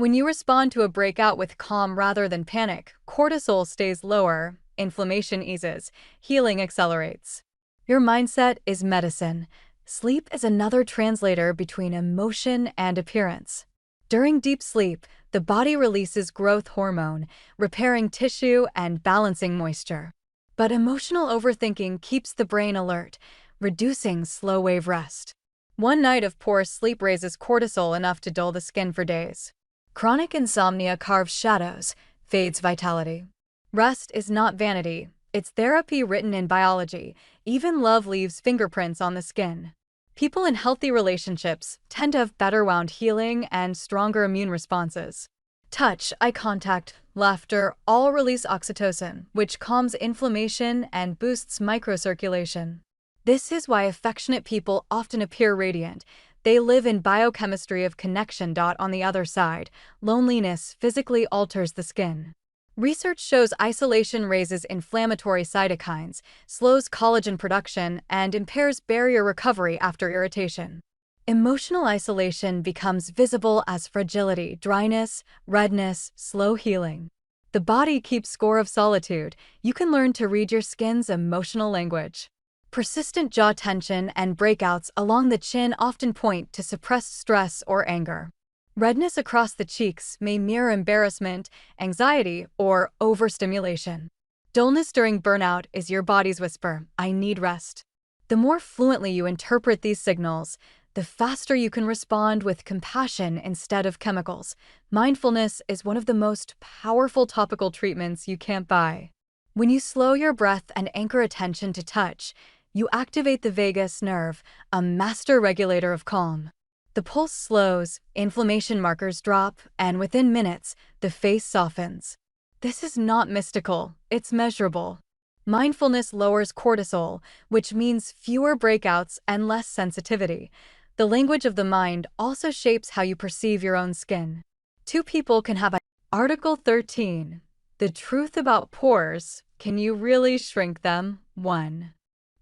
When you respond to a breakout with calm rather than panic, cortisol stays lower, inflammation eases, healing accelerates. Your mindset is medicine. Sleep is another translator between emotion and appearance. During deep sleep, the body releases growth hormone, repairing tissue and balancing moisture. But emotional overthinking keeps the brain alert, reducing slow-wave rest. One night of poor sleep raises cortisol enough to dull the skin for days. Chronic insomnia carves shadows, fades vitality. Rest is not vanity, it's therapy written in biology. Even love leaves fingerprints on the skin. People in healthy relationships tend to have better wound healing and stronger immune responses. Touch, eye contact, laughter all release oxytocin, which calms inflammation and boosts microcirculation. This is why affectionate people often appear radiant. They live in biochemistry of connection. On the other side, loneliness physically alters the skin. Research shows isolation raises inflammatory cytokines, slows collagen production, and impairs barrier recovery after irritation. Emotional isolation becomes visible as fragility, dryness, redness, slow healing. The body keeps score of solitude. You can learn to read your skin's emotional language. Persistent jaw tension and breakouts along the chin often point to suppressed stress or anger. Redness across the cheeks may mirror embarrassment, anxiety, or overstimulation. Dullness during burnout is your body's whisper, "I need rest." The more fluently you interpret these signals, the faster you can respond with compassion instead of chemicals. Mindfulness is one of the most powerful topical treatments you can't buy. When you slow your breath and anchor attention to touch, you activate the vagus nerve, a master regulator of calm. The pulse slows, inflammation markers drop, and within minutes, the face softens. This is not mystical, it's measurable. Mindfulness lowers cortisol, which means fewer breakouts and less sensitivity. The language of the mind also shapes how you perceive your own skin. Two people can have Article 13. The truth about pores. Can you really shrink them? 1.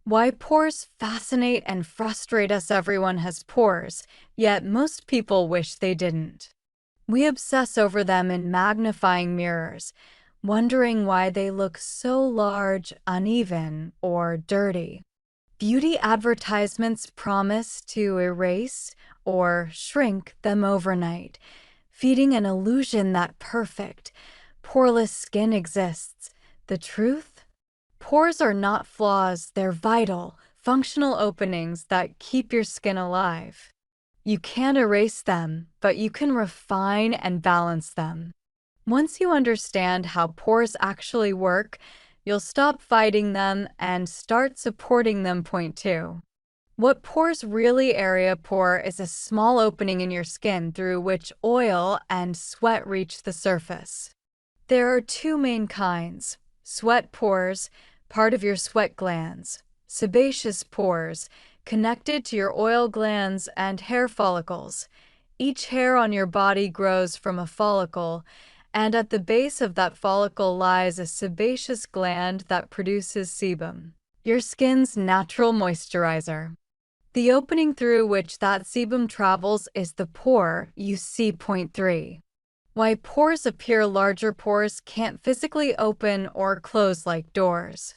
Why pores fascinate and frustrate us. Everyone has pores, yet most people wish they didn't. We obsess over them in magnifying mirrors, wondering why they look so large, uneven, or dirty. Beauty advertisements promise to erase or shrink them overnight, feeding an illusion that perfect, poreless skin exists. The truth? Pores are not flaws, they're vital, functional openings that keep your skin alive. You can't erase them, but you can refine and balance them. Once you understand how pores actually work, you'll stop fighting them and start supporting them. Point 2. What pores really area pore is a small opening in your skin through which oil and sweat reach the surface. There are two main kinds: sweat pores, part of your sweat glands; sebaceous pores, connected to your oil glands and hair follicles. Each hair on your body grows from a follicle, and at the base of that follicle lies a sebaceous gland that produces sebum, your skin's natural moisturizer. The opening through which that sebum travels is the pore you see. Point 3. Why pores appear larger. Pores can't physically open or close like doors.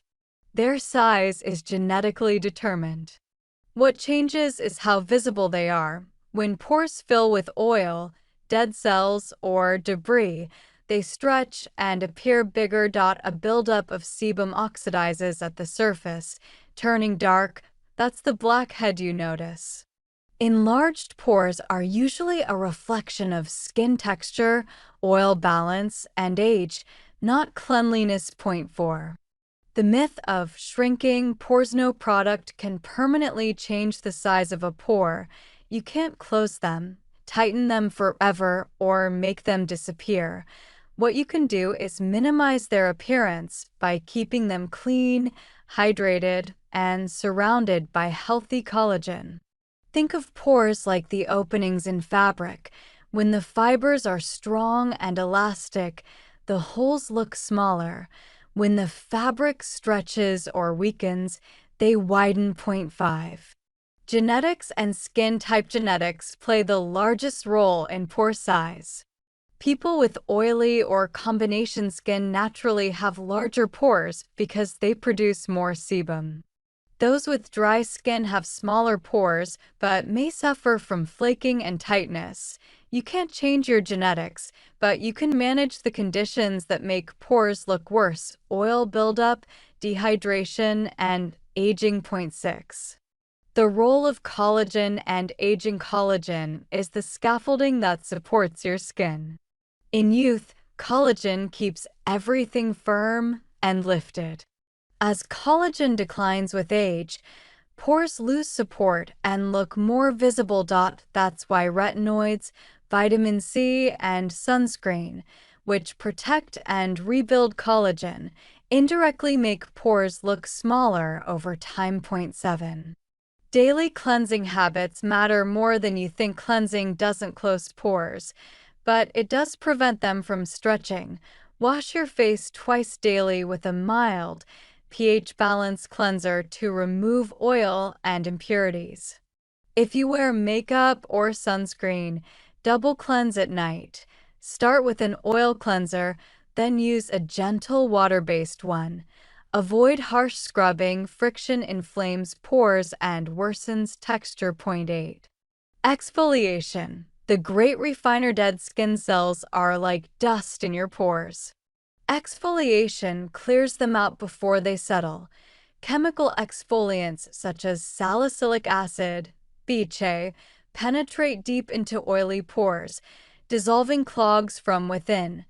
Their size is genetically determined. What changes is how visible they are. When pores fill with oil, dead cells, or debris, they stretch and appear bigger. A buildup of sebum oxidizes at the surface, turning dark. That's the blackhead you notice. Enlarged pores are usually a reflection of skin texture, oil balance, and age, not cleanliness. Point 4. The myth of shrinking pores. No product can permanently change the size of a pore. You can't close them, tighten them forever, or make them disappear. What you can do is minimize their appearance by keeping them clean, hydrated, and surrounded by healthy collagen. Think of pores like the openings in fabric. When the fibers are strong and elastic, the holes look smaller. When the fabric stretches or weakens, they widen. Point 5. Genetics and skin type. Genetics play the largest role in pore size. People with oily or combination skin naturally have larger pores because they produce more sebum. Those with dry skin have smaller pores but may suffer from flaking and tightness. You can't change your genetics, but you can manage the conditions that make pores look worse: oil buildup, dehydration, and aging. Point 6. The role of collagen and aging. Collagen is the scaffolding that supports your skin. In youth, collagen keeps everything firm and lifted. As collagen declines with age, pores lose support and look more visible. That's why retinoids, vitamin C, and sunscreen, which protect and rebuild collagen, indirectly make pores look smaller over time. Point 7. Daily cleansing habits matter more than you think. Cleansing doesn't close pores, but it does prevent them from stretching. Wash your face twice daily with a mild, pH-balanced cleanser to remove oil and impurities. If you wear makeup or sunscreen, double cleanse at night. Start with an oil cleanser, then use a gentle water-based one. Avoid harsh scrubbing. Friction inflames pores and worsens texture. Point 8. Exfoliation. The great refiner. Dead skin cells are like dust in your pores. Exfoliation clears them out before they settle. Chemical exfoliants such as salicylic acid, BHA, penetrate deep into oily pores, dissolving clogs from within.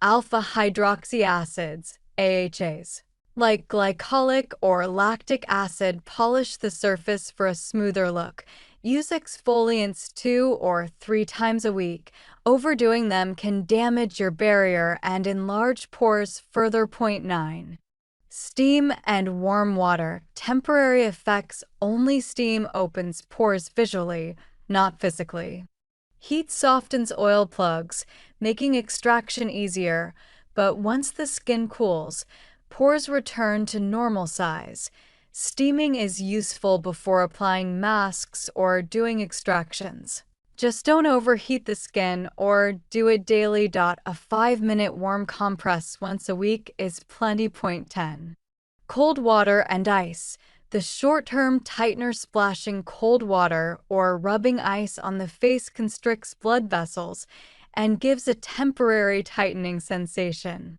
Alpha hydroxy acids, AHAs, like glycolic or lactic acid, polish the surface for a smoother look. Use exfoliants 2 or 3 times a week. Overdoing them can damage your barrier and enlarge pores further. Point 9. Steam and warm water. Temporary effects. Only steam opens pores visually, not physically. Heat softens oil plugs, making extraction easier, but once the skin cools, pores return to normal size. Steaming is useful before applying masks or doing extractions. Just don't overheat the skin or do it daily. A 5-minute warm compress once a week is plenty. Point 10. Cold water and ice. The short-term tightener. Splashing cold water or rubbing ice on the face constricts blood vessels and gives a temporary tightening sensation.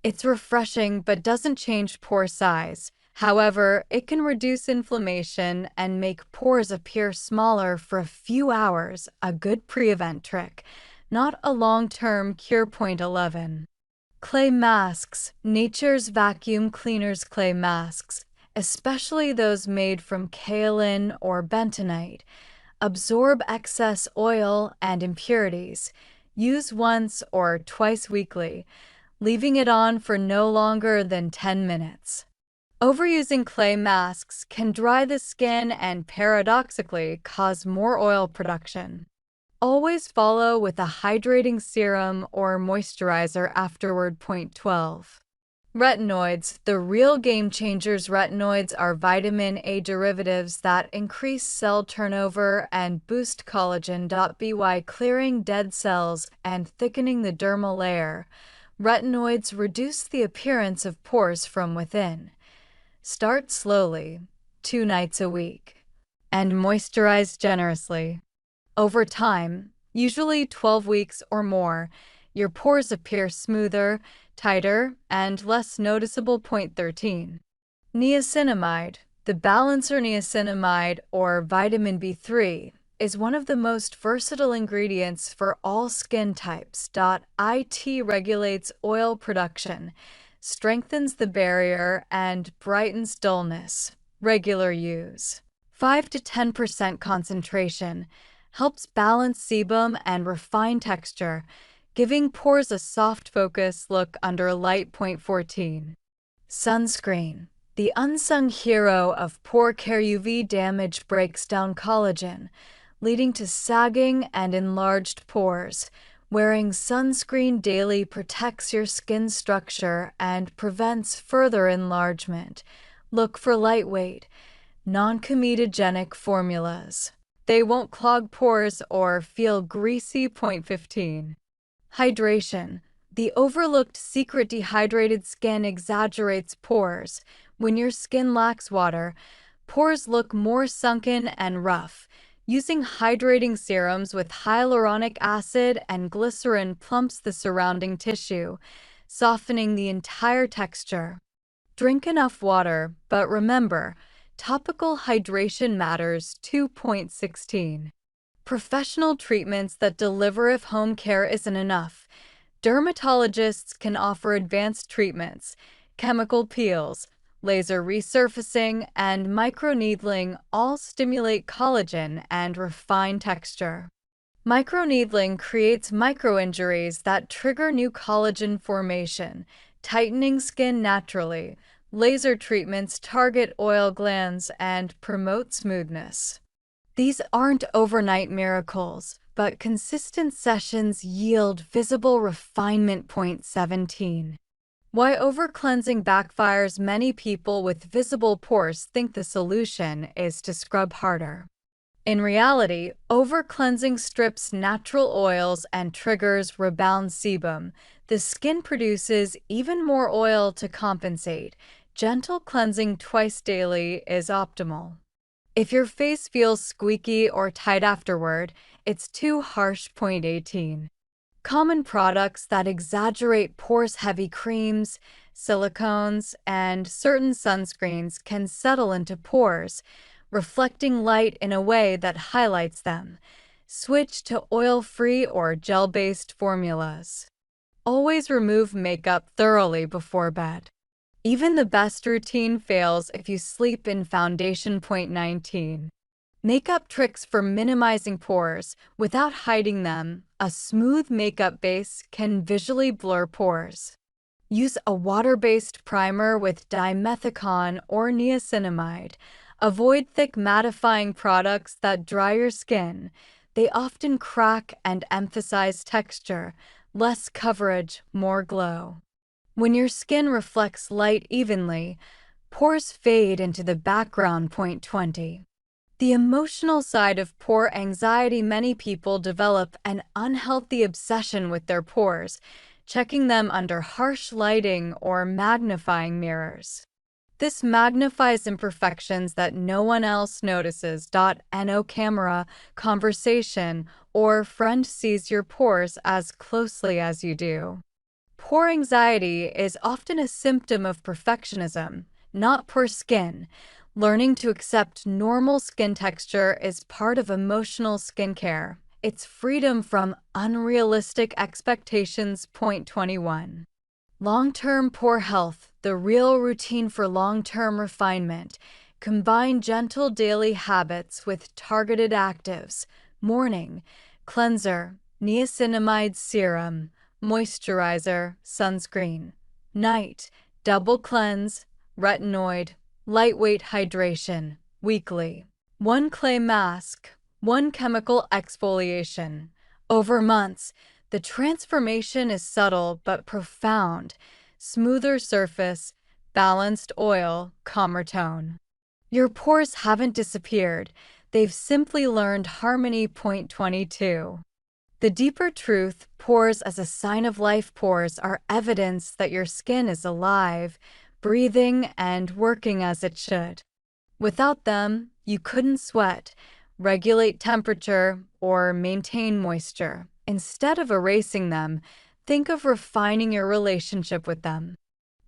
It's refreshing but doesn't change pore size. However, it can reduce inflammation and make pores appear smaller for a few hours. A good pre-event trick, not a long-term cure. Point 11. Clay masks. Nature's vacuum cleaners. Clay masks, especially those made from kaolin or bentonite, absorb excess oil and impurities. Use once or twice weekly, leaving it on for no longer than 10 minutes. Overusing clay masks can dry the skin and paradoxically cause more oil production. Always follow with a hydrating serum or moisturizer afterward. Point 12. Retinoids. The real game changers. Retinoids are vitamin A derivatives that increase cell turnover and boost collagen. By clearing dead cells and thickening the dermal layer, retinoids reduce the appearance of pores from within. Start slowly, 2 nights a week, and moisturize generously. Over time, usually 12 weeks or more, your pores appear smoother, tighter, and less noticeable. Point 13. Niacinamide. The balancer niacinamide, or vitamin B3, is one of the most versatile ingredients for all skin types. It regulates oil production, strengthens the barrier, and brightens dullness. Regular use. 5 to 10% concentration helps balance sebum and refine texture, giving pores a soft focus look under light. Point 14. Sunscreen. The unsung hero of pore care. UV damage breaks down collagen, leading to sagging and enlarged pores. Wearing sunscreen daily protects your skin structure and prevents further enlargement. Look for lightweight, non-comedogenic formulas. They won't clog pores or feel greasy. Point 15. Hydration. The overlooked secret: dehydrated skin exaggerates pores. When your skin lacks water, pores look more sunken and rough. Using hydrating serums with hyaluronic acid and glycerin plumps the surrounding tissue, softening the entire texture. Drink enough water, but remember, topical hydration matters. 2.16. Professional treatments that deliver. If home care isn't enough, dermatologists can offer advanced treatments. Chemical peels, laser resurfacing, and microneedling all stimulate collagen and refine texture. Microneedling creates microinjuries that trigger new collagen formation, tightening skin naturally. Laser treatments target oil glands and promote smoothness. These aren't overnight miracles, but consistent sessions yield visible refinement. 17. Why over-cleansing backfires. Many people with visible pores think the solution is to scrub harder. In reality, over-cleansing strips natural oils and triggers rebound sebum. The skin produces even more oil to compensate. Gentle cleansing twice daily is optimal. If your face feels squeaky or tight afterward, it's too harsh. 18. Common products that exaggerate pores. Heavy creams, silicones, and certain sunscreens can settle into pores, reflecting light in a way that highlights them. Switch to oil-free or gel-based formulas. Always remove makeup thoroughly before bed. Even the best routine fails if you sleep in foundation. 19. Makeup tricks for minimizing pores without hiding them. A smooth makeup base can visually blur pores. Use a water-based primer with dimethicone or niacinamide. Avoid thick mattifying products that dry your skin. They often crack and emphasize texture. Less coverage, more glow. When your skin reflects light evenly, pores fade into the background. 20. The emotional side of pore anxiety. Many people develop an unhealthy obsession with their pores, checking them under harsh lighting or magnifying mirrors. This magnifies imperfections that no one else notices. No camera, conversation, or friend sees your pores as closely as you do. Pore anxiety is often a symptom of perfectionism, not poor skin. Learning to accept normal skin texture is part of emotional skincare. It's freedom from unrealistic expectations. 21. Long-term pore health, the real routine for long-term refinement. Combine gentle daily habits with targeted actives. Morning, cleanser, niacinamide serum, moisturizer, sunscreen. Night, double cleanse, retinoid, lightweight hydration. Weekly, 1 clay mask, 1 chemical exfoliation. Over months, the transformation is subtle but profound. Smoother surface, balanced oil, calmer tone. Your pores haven't disappeared. They've simply learned harmony. 22. The deeper truth, pores as a sign of life. Pores are evidence that your skin is alive, breathing, and working as it should. Without them, you couldn't sweat, regulate temperature, or maintain moisture. Instead of erasing them, think of refining your relationship with them.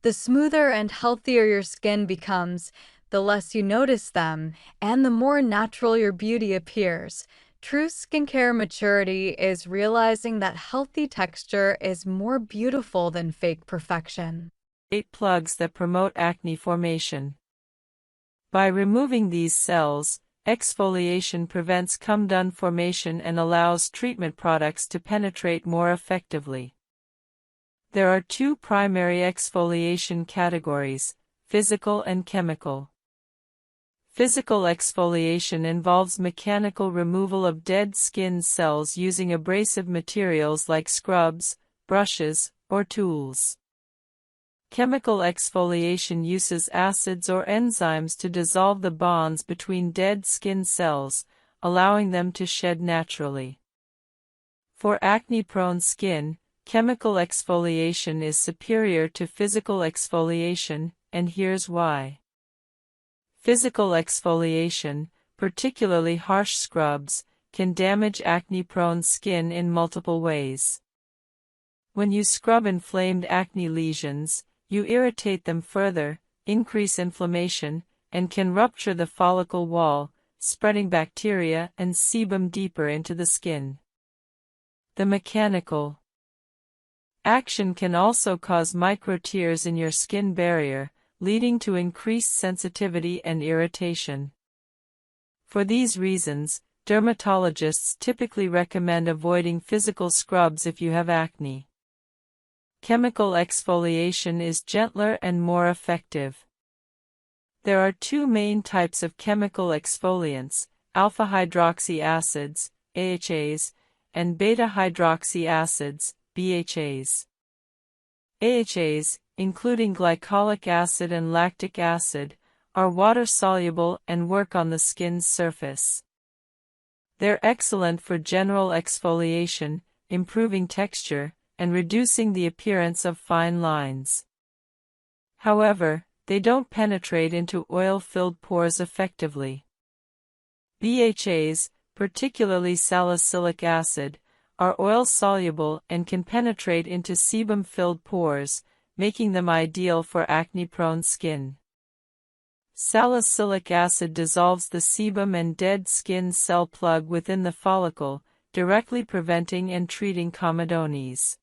The smoother and healthier your skin becomes, the less you notice them, and the more natural your beauty appears. True skincare maturity is realizing that healthy texture is more beautiful than fake perfection. 8 plugs that promote acne formation. By removing these cells, exfoliation prevents cum-dun formation and allows treatment products to penetrate more effectively. There are 2 primary exfoliation categories: physical and chemical. Physical exfoliation involves mechanical removal of dead skin cells using abrasive materials like scrubs, brushes, or tools. Chemical exfoliation uses acids or enzymes to dissolve the bonds between dead skin cells, allowing them to shed naturally. For acne-prone skin, chemical exfoliation is superior to physical exfoliation, and here's why. Physical exfoliation, particularly harsh scrubs, can damage acne-prone skin in multiple ways. When you scrub inflamed acne lesions, you irritate them further, increase inflammation, and can rupture the follicle wall, spreading bacteria and sebum deeper into the skin. The mechanical action can also cause micro-tears in your skin barrier, leading to increased sensitivity and irritation. For these reasons, dermatologists typically recommend avoiding physical scrubs if you have acne. Chemical exfoliation is gentler and more effective. There are two main types of chemical exfoliants: alpha-hydroxy acids, AHAs, and beta-hydroxy acids, BHAs. AHAs, including glycolic acid and lactic acid, are water-soluble and work on the skin's surface. They're excellent for general exfoliation, improving texture, and reducing the appearance of fine lines. However, they don't penetrate into oil-filled pores effectively. BHAs, particularly salicylic acid, are oil-soluble and can penetrate into sebum-filled pores, making them ideal for acne-prone skin. Salicylic acid dissolves the sebum and dead skin cell plug within the follicle, directly preventing and treating comedones.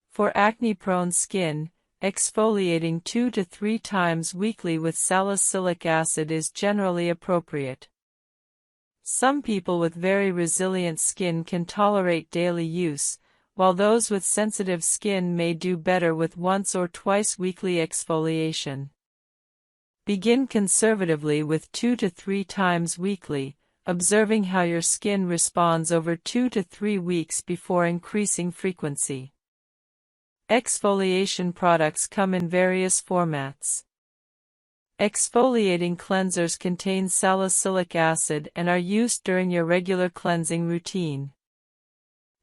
For acne-prone skin, exfoliating 2 to 3 times weekly with salicylic acid is generally appropriate. Some people with very resilient skin can tolerate daily use, while those with sensitive skin may do better with once or twice weekly exfoliation. Begin conservatively with 2 to 3 times weekly, observing how your skin responds over 2 to 3 weeks before increasing frequency. Exfoliation products come in various formats. Exfoliating cleansers contain salicylic acid and are used during your regular cleansing routine.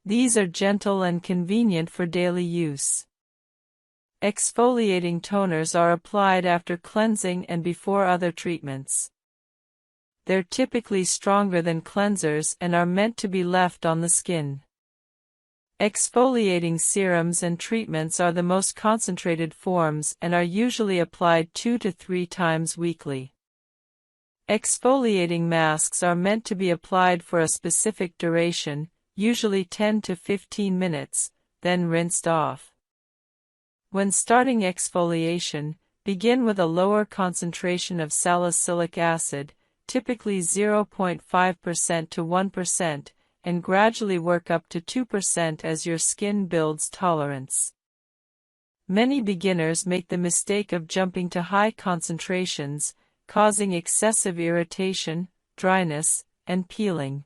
These are gentle and convenient for daily use. Exfoliating toners are applied after cleansing and before other treatments. They're typically stronger than cleansers and are meant to be left on the skin. Exfoliating serums and treatments are the most concentrated forms and are usually applied 2 to 3 times weekly. Exfoliating masks are meant to be applied for a specific duration, usually 10 to 15 minutes, then rinsed off. When starting exfoliation, begin with a lower concentration of salicylic acid, typically 0.5% to 1%, and gradually work up to 2% as your skin builds tolerance. Many beginners make the mistake of jumping to high concentrations, causing excessive irritation, dryness, and peeling.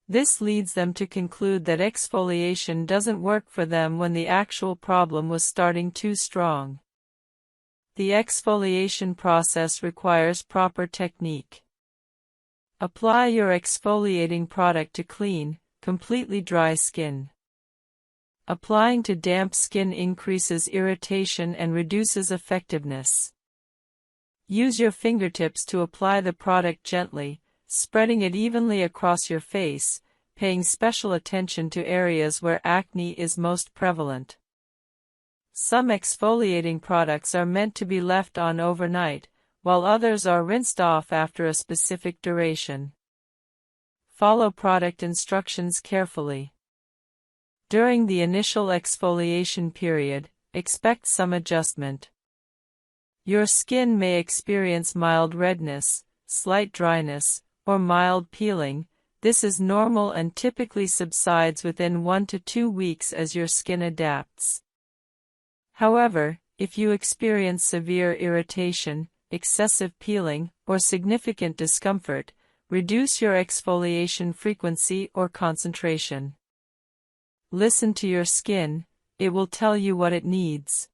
This leads them to conclude that exfoliation doesn't work for them when the actual problem was starting too strong. The exfoliation process requires proper technique. Apply your exfoliating product to clean, completely dry skin. Applying to damp skin increases irritation and reduces effectiveness. Use your fingertips to apply the product gently, spreading it evenly across your face, paying special attention to areas where acne is most prevalent. Some exfoliating products are meant to be left on overnight, while others are rinsed off after a specific duration. Follow product instructions carefully. During the initial exfoliation period, expect some adjustment. Your skin may experience mild redness, slight dryness, or mild peeling. This is normal and typically subsides within 1 to 2 weeks as your skin adapts. However, if you experience severe irritation, excessive peeling, or significant discomfort, reduce your exfoliation frequency or concentration. Listen to your skin, it will tell you what it needs.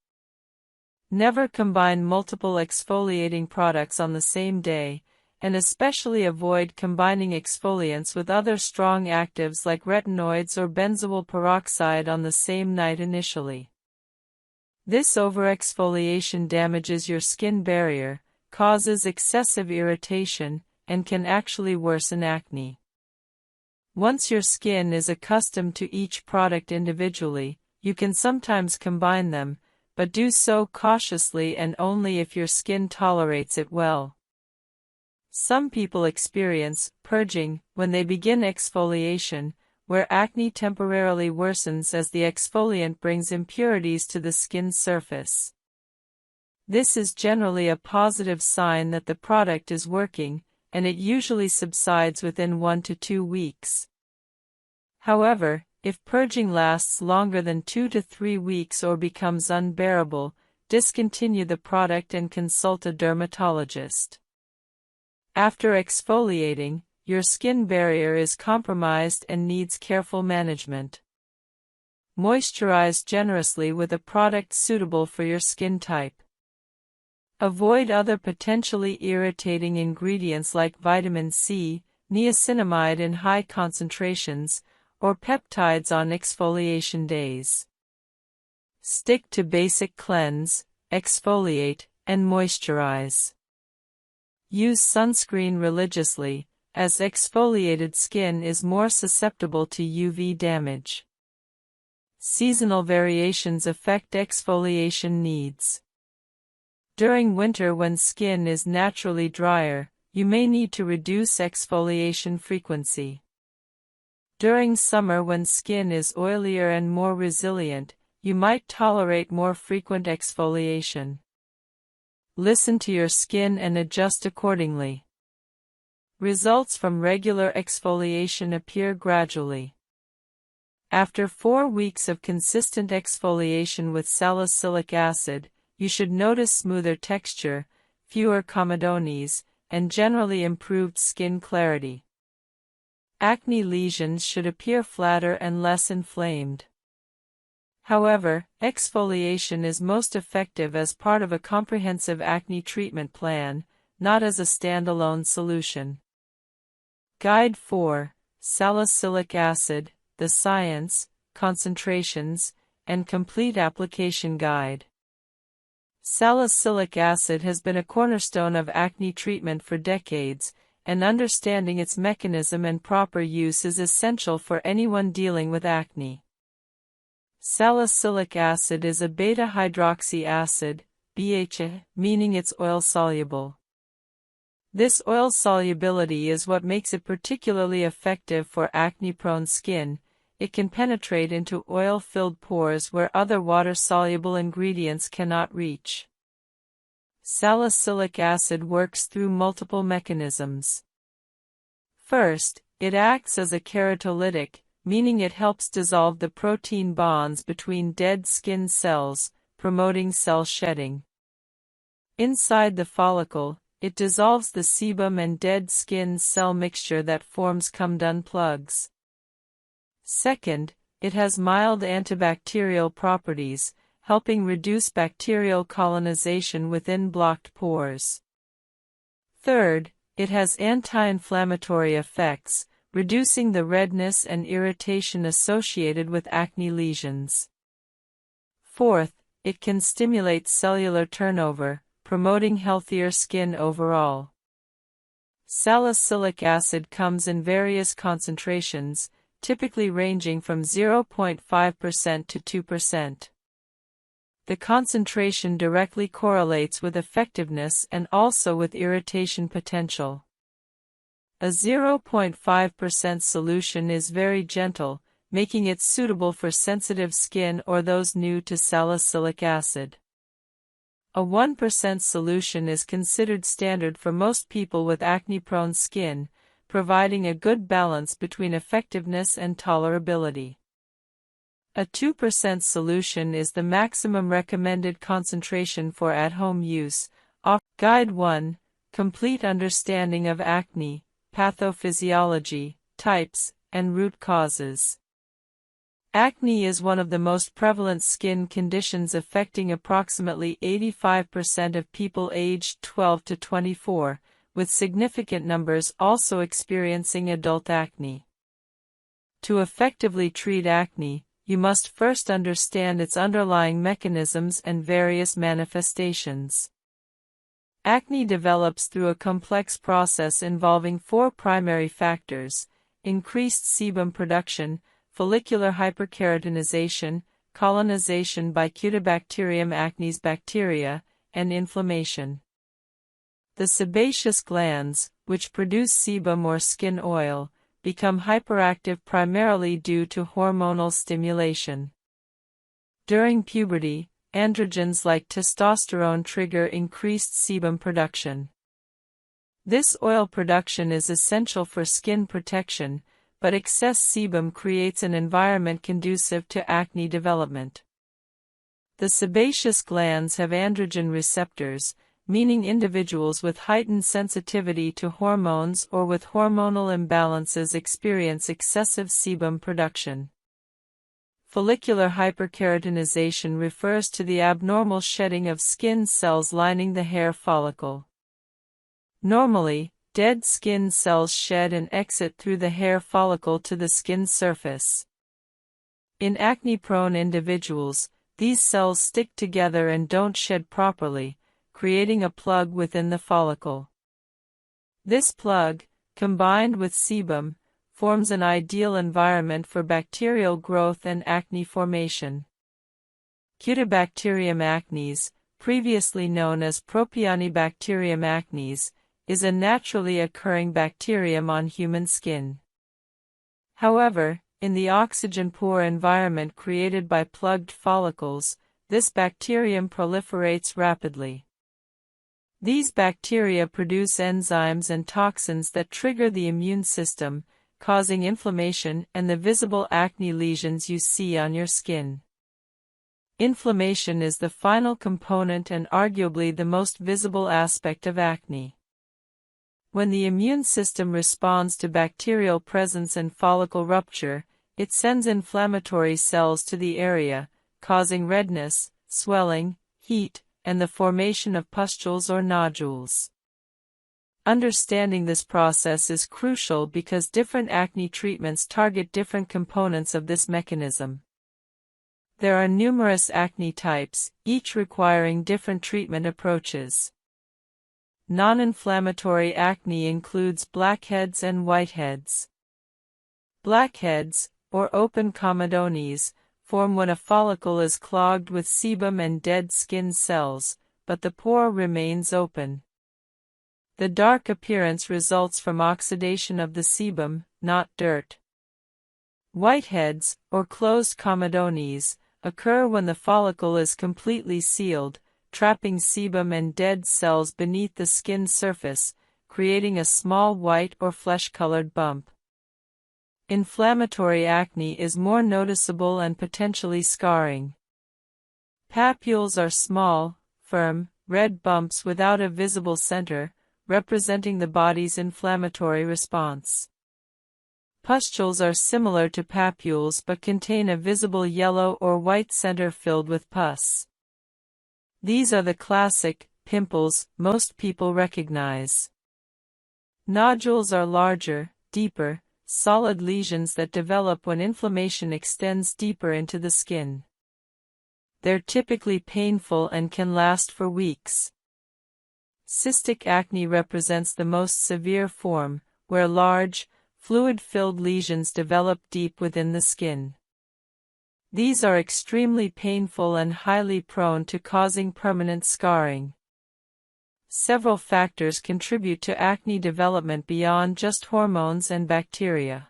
Never combine multiple exfoliating products on the same day, and especially avoid combining exfoliants with other strong actives like retinoids or benzoyl peroxide on the same night initially. This overexfoliation damages your skin barrier, causes excessive irritation, and can actually worsen acne. Once your skin is accustomed to each product individually, you can sometimes combine them, but do so cautiously and only if your skin tolerates it well. Some people experience purging when they begin exfoliation, where acne temporarily worsens as the exfoliant brings impurities to the skin surface. This is generally a positive sign that the product is working, and it usually subsides within 1 to 2 weeks. However, if purging lasts longer than 2 to 3 weeks or becomes unbearable, discontinue the product and consult a dermatologist. After exfoliating, your skin barrier is compromised and needs careful management. Moisturize generously with a product suitable for your skin type. Avoid other potentially irritating ingredients like vitamin C, niacinamide in high concentrations, or peptides on exfoliation days. Stick to basic cleanse, exfoliate, and moisturize. Use sunscreen religiously, as exfoliated skin is more susceptible to UV damage. Seasonal variations affect exfoliation needs. During winter, when skin is naturally drier, you may need to reduce exfoliation frequency. During summer, when skin is oilier and more resilient, you might tolerate more frequent exfoliation. Listen to your skin and adjust accordingly. Results from regular exfoliation appear gradually. After 4 weeks of consistent exfoliation with salicylic acid, you should notice smoother texture, fewer comedones, and generally improved skin clarity. Acne lesions should appear flatter and less inflamed. However, exfoliation is most effective as part of a comprehensive acne treatment plan, not as a standalone solution. Guide 4: Salicylic Acid, the Science, Concentrations, and Complete Application Guide. Salicylic acid has been a cornerstone of acne treatment for decades, and understanding its mechanism and proper use is essential for anyone dealing with acne. Salicylic acid is a beta-hydroxy acid, BHA, meaning it's oil-soluble. This oil solubility is what makes it particularly effective for acne-prone skin. It can penetrate into oil-filled pores where other water-soluble ingredients cannot reach. Salicylic acid works through multiple mechanisms. First, it acts as a keratolytic, meaning it helps dissolve the protein bonds between dead skin cells, promoting cell shedding. Inside the follicle, it dissolves the sebum and dead skin cell mixture that forms come-done plugs. Second, it has mild antibacterial properties, helping reduce bacterial colonization within blocked pores. Third, it has anti-inflammatory effects, reducing the redness and irritation associated with acne lesions. Fourth, it can stimulate cellular turnover, promoting healthier skin overall. Salicylic acid comes in various concentrations, typically ranging from 0.5% to 2%. The concentration directly correlates with effectiveness and also with irritation potential. A 0.5% solution is very gentle, making it suitable for sensitive skin or those new to salicylic acid. A 1% solution is considered standard for most people with acne-prone skin, providing a good balance between effectiveness and tolerability. A 2% solution is the maximum recommended concentration for at-home use. Guide 1: Complete Understanding of Acne, Pathophysiology, Types, and Root Causes. Acne is one of the most prevalent skin conditions affecting approximately 85% of people aged 12 to 24, with significant numbers also experiencing adult acne. To effectively treat acne, you must first understand its underlying mechanisms and various manifestations. Acne develops through a complex process involving 4 primary factors: increased sebum production, follicular hyperkeratinization, colonization by Cutibacterium acnes bacteria, and inflammation. The sebaceous glands, which produce sebum or skin oil, become hyperactive primarily due to hormonal stimulation. During puberty, androgens like testosterone trigger increased sebum production. This oil production is essential for skin protection, but excess sebum creates an environment conducive to acne development. The sebaceous glands have androgen receptors, meaning individuals with heightened sensitivity to hormones or with hormonal imbalances experience excessive sebum production. Follicular hyperkeratinization refers to the abnormal shedding of skin cells lining the hair follicle. Normally, dead skin cells shed and exit through the hair follicle to the skin surface. In acne-prone individuals, these cells stick together and don't shed properly, creating a plug within the follicle. This plug, combined with sebum, forms an ideal environment for bacterial growth and acne formation. Cutibacterium acnes, previously known as Propionibacterium acnes, is a naturally occurring bacterium on human skin. However, in the oxygen-poor environment created by plugged follicles, this bacterium proliferates rapidly. These bacteria produce enzymes and toxins that trigger the immune system, causing inflammation and the visible acne lesions you see on your skin. Inflammation is the final component and arguably the most visible aspect of acne. When the immune system responds to bacterial presence and follicle rupture, it sends inflammatory cells to the area, causing redness, swelling, heat, and the formation of pustules or nodules. Understanding this process is crucial because different acne treatments target different components of this mechanism. There are numerous acne types, each requiring different treatment approaches. Non-inflammatory acne includes blackheads and whiteheads. Blackheads, or open comedones, form when a follicle is clogged with sebum and dead skin cells, but the pore remains open. The dark appearance results from oxidation of the sebum, not dirt. Whiteheads, or closed comedones, occur when the follicle is completely sealed, trapping sebum and dead cells beneath the skin surface, creating a small white or flesh-colored bump. Inflammatory acne is more noticeable and potentially scarring. Papules are small, firm, red bumps without a visible center, representing the body's inflammatory response. Pustules are similar to papules but contain a visible yellow or white center filled with pus. These are the classic pimples most people recognize. Nodules are larger, deeper, solid lesions that develop when inflammation extends deeper into the skin. They're typically painful and can last for weeks. Cystic acne represents the most severe form, where large, fluid-filled lesions develop deep within the skin. These are extremely painful and highly prone to causing permanent scarring. Several factors contribute to acne development beyond just hormones and bacteria.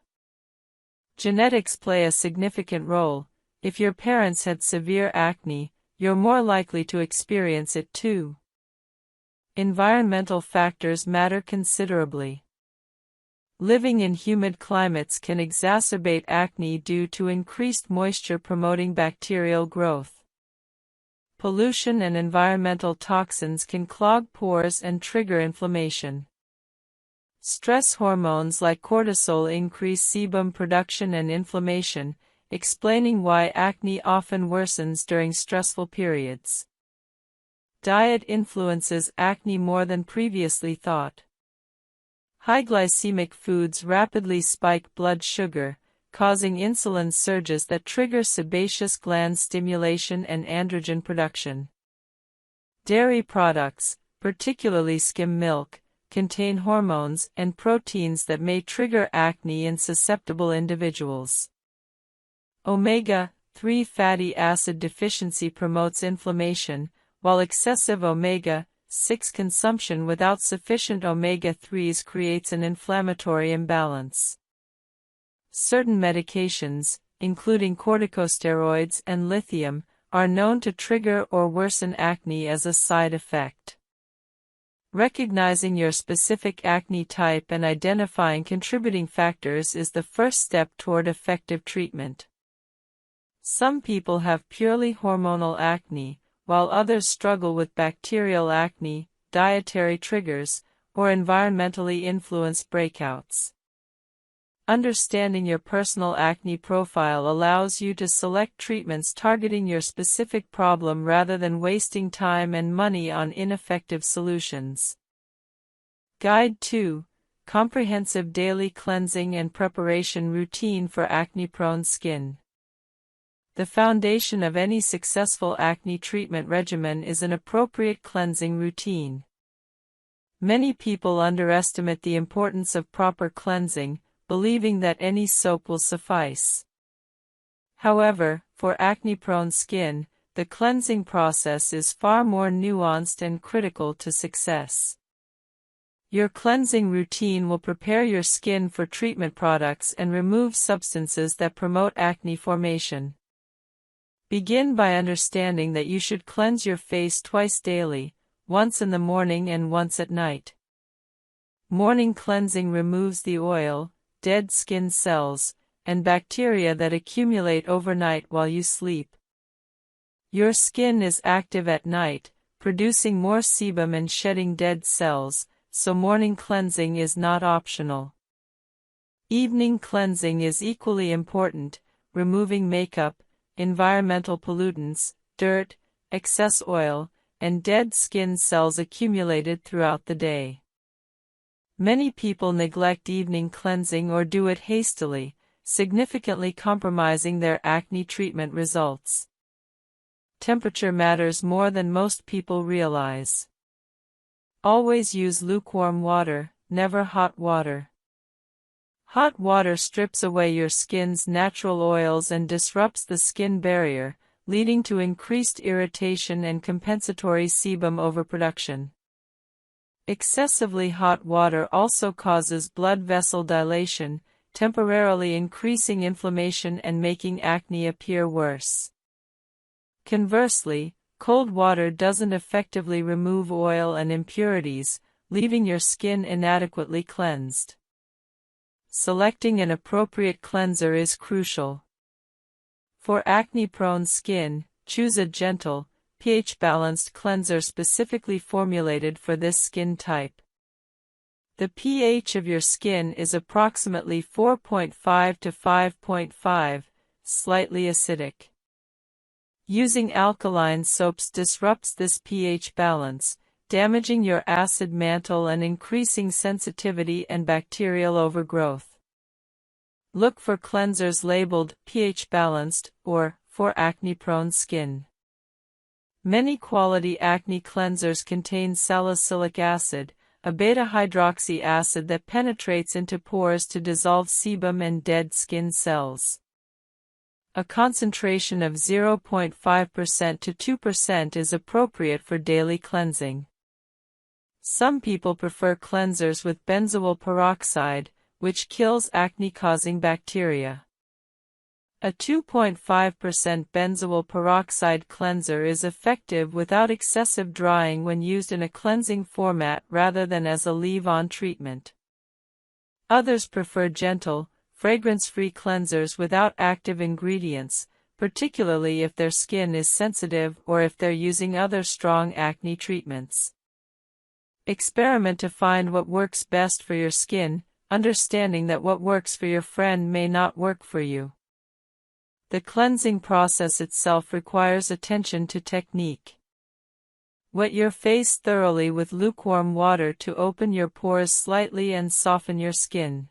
Genetics play a significant role. If your parents had severe acne, you're more likely to experience it too. Environmental factors matter considerably. Living in humid climates can exacerbate acne due to increased moisture promoting bacterial growth. Pollution and environmental toxins can clog pores and trigger inflammation. Stress hormones like cortisol increase sebum production and inflammation, explaining why acne often worsens during stressful periods. Diet influences acne more than previously thought. High glycemic foods rapidly spike blood sugar, causing insulin surges that trigger sebaceous gland stimulation and androgen production. Dairy products, particularly skim milk, contain hormones and proteins that may trigger acne in susceptible individuals. Omega-3 fatty acid deficiency promotes inflammation, while excessive omega-6 consumption without sufficient omega-3s creates an inflammatory imbalance. Certain medications, including corticosteroids and lithium, are known to trigger or worsen acne as a side effect. Recognizing your specific acne type and identifying contributing factors is the first step toward effective treatment. Some people have purely hormonal acne, while others struggle with bacterial acne, dietary triggers, or environmentally influenced breakouts. Understanding your personal acne profile allows you to select treatments targeting your specific problem rather than wasting time and money on ineffective solutions. Guide 2: Comprehensive Daily Cleansing and Preparation Routine for Acne-Prone Skin. The foundation of any successful acne treatment regimen is an appropriate cleansing routine. Many people underestimate the importance of proper cleansing, believing that any soap will suffice. However, for acne-prone skin, the cleansing process is far more nuanced and critical to success. Your cleansing routine will prepare your skin for treatment products and remove substances that promote acne formation. Begin by understanding that you should cleanse your face twice daily, once in the morning and once at night. Morning cleansing removes the oil, dead skin cells, and bacteria that accumulate overnight while you sleep. Your skin is active at night, producing more sebum and shedding dead cells, so morning cleansing is not optional. Evening cleansing is equally important, removing makeup, environmental pollutants, dirt, excess oil, and dead skin cells accumulated throughout the day. Many people neglect evening cleansing or do it hastily, significantly compromising their acne treatment results. Temperature matters more than most people realize. Always use lukewarm water, never hot water. Hot water strips away your skin's natural oils and disrupts the skin barrier, leading to increased irritation and compensatory sebum overproduction. Excessively hot water also causes blood vessel dilation, temporarily increasing inflammation and making acne appear worse. Conversely, cold water doesn't effectively remove oil and impurities, leaving your skin inadequately cleansed. Selecting an appropriate cleanser is crucial. For acne-prone skin, choose a gentle, pH-balanced cleanser specifically formulated for this skin type. The pH of your skin is approximately 4.5 to 5.5, slightly acidic. Using alkaline soaps disrupts this pH balance, damaging your acid mantle and increasing sensitivity and bacterial overgrowth. Look for cleansers labeled pH balanced or for acne-prone skin. Many quality acne cleansers contain salicylic acid, a beta-hydroxy acid that penetrates into pores to dissolve sebum and dead skin cells. A concentration of 0.5% to 2% is appropriate for daily cleansing. Some people prefer cleansers with benzoyl peroxide, which kills acne-causing bacteria. A 2.5% benzoyl peroxide cleanser is effective without excessive drying when used in a cleansing format rather than as a leave-on treatment. Others prefer gentle, fragrance-free cleansers without active ingredients, particularly if their skin is sensitive or if they're using other strong acne treatments. Experiment to find what works best for your skin, understanding that what works for your friend may not work for you. The cleansing process itself requires attention to technique. Wet your face thoroughly with lukewarm water to open your pores slightly and soften your skin.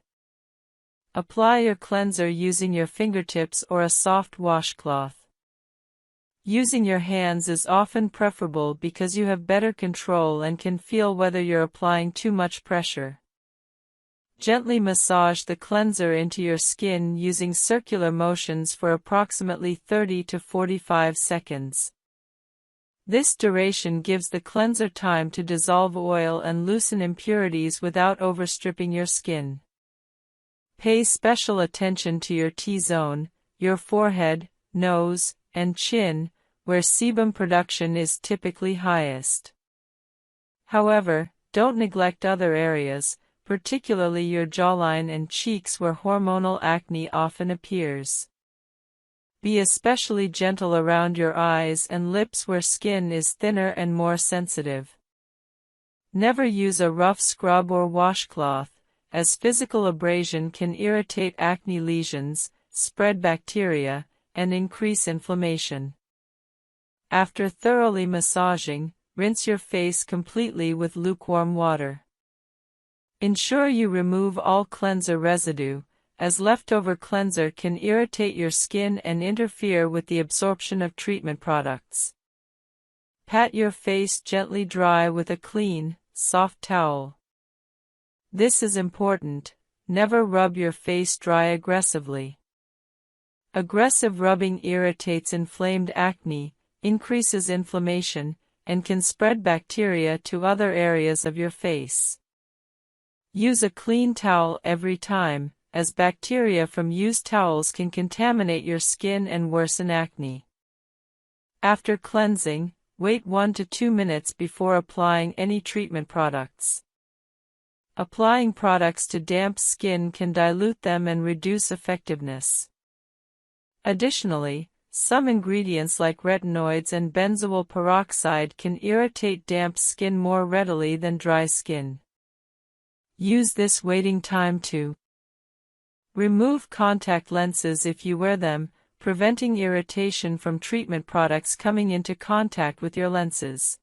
Apply your cleanser using your fingertips or a soft washcloth. Using your hands is often preferable because you have better control and can feel whether you're applying too much pressure. Gently massage the cleanser into your skin using circular motions for approximately 30 to 45 seconds. This duration gives the cleanser time to dissolve oil and loosen impurities without overstripping your skin. Pay special attention to your T-zone, your forehead, nose, and chin, where sebum production is typically highest. However, don't neglect other areas, particularly your jawline and cheeks where hormonal acne often appears. Be especially gentle around your eyes and lips where skin is thinner and more sensitive. Never use a rough scrub or washcloth, as physical abrasion can irritate acne lesions, spread bacteria, and increase inflammation. After thoroughly massaging, rinse your face completely with lukewarm water. Ensure you remove all cleanser residue, as leftover cleanser can irritate your skin and interfere with the absorption of treatment products. Pat your face gently dry with a clean, soft towel. This is important. Never rub your face dry aggressively. Aggressive rubbing irritates inflamed acne, increases inflammation, and can spread bacteria to other areas of your face. Use a clean towel every time, as bacteria from used towels can contaminate your skin and worsen acne. After cleansing, wait 1 to 2 minutes before applying any treatment products. Applying products to damp skin can dilute them and reduce effectiveness. Additionally, some ingredients like retinoids and benzoyl peroxide can irritate damp skin more readily than dry skin. Use this waiting time to remove contact lenses if you wear them, preventing irritation from treatment products coming into contact with your lenses.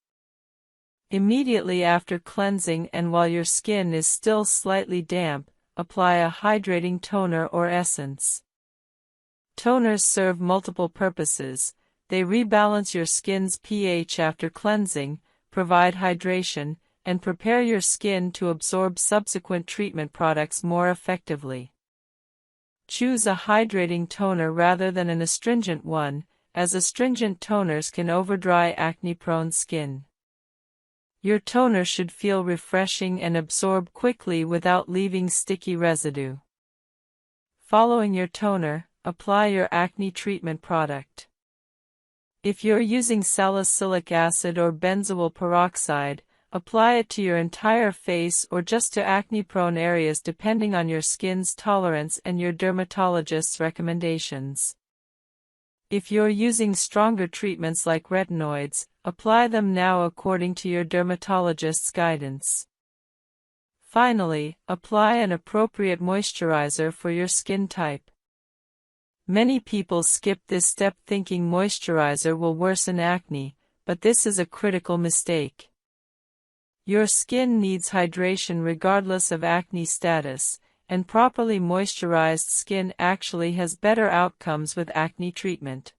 Immediately after cleansing and while your skin is still slightly damp, apply a hydrating toner or essence. Toners serve multiple purposes. They rebalance your skin's pH after cleansing, provide hydration, and prepare your skin to absorb subsequent treatment products more effectively. Choose a hydrating toner rather than an astringent one, as astringent toners can overdry acne-prone skin. Your toner should feel refreshing and absorb quickly without leaving sticky residue. Following your toner, apply your acne treatment product. If you're using salicylic acid or benzoyl peroxide, apply it to your entire face or just to acne-prone areas depending on your skin's tolerance and your dermatologist's recommendations. If you're using stronger treatments like retinoids, apply them now according to your dermatologist's guidance. Finally, apply an appropriate moisturizer for your skin type. Many people skip this step thinking moisturizer will worsen acne, but this is a critical mistake. Your skin needs hydration regardless of acne status, and properly moisturized skin actually has better outcomes with acne treatment.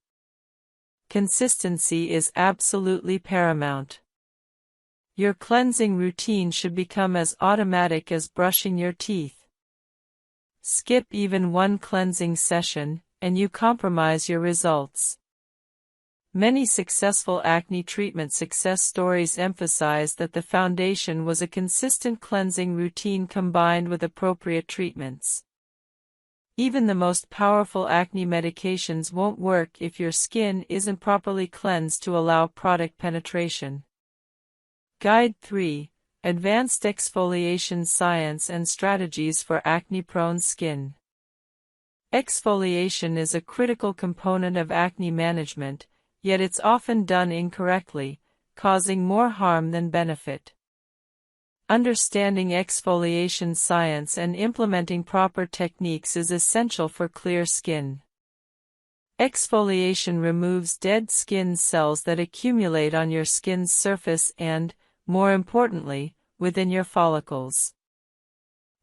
Consistency is absolutely paramount. Your cleansing routine should become as automatic as brushing your teeth. Skip even one cleansing session, and you compromise your results. Many successful acne treatment success stories emphasize that the foundation was a consistent cleansing routine combined with appropriate treatments. Even the most powerful acne medications won't work if your skin isn't properly cleansed to allow product penetration. Guide 3: Advanced Exfoliation Science and Strategies for Acne-Prone Skin. Exfoliation is a critical component of acne management, yet it's often done incorrectly, causing more harm than benefit. Understanding exfoliation science and implementing proper techniques is essential for clear skin. Exfoliation removes dead skin cells that accumulate on your skin's surface and, more importantly, within your follicles.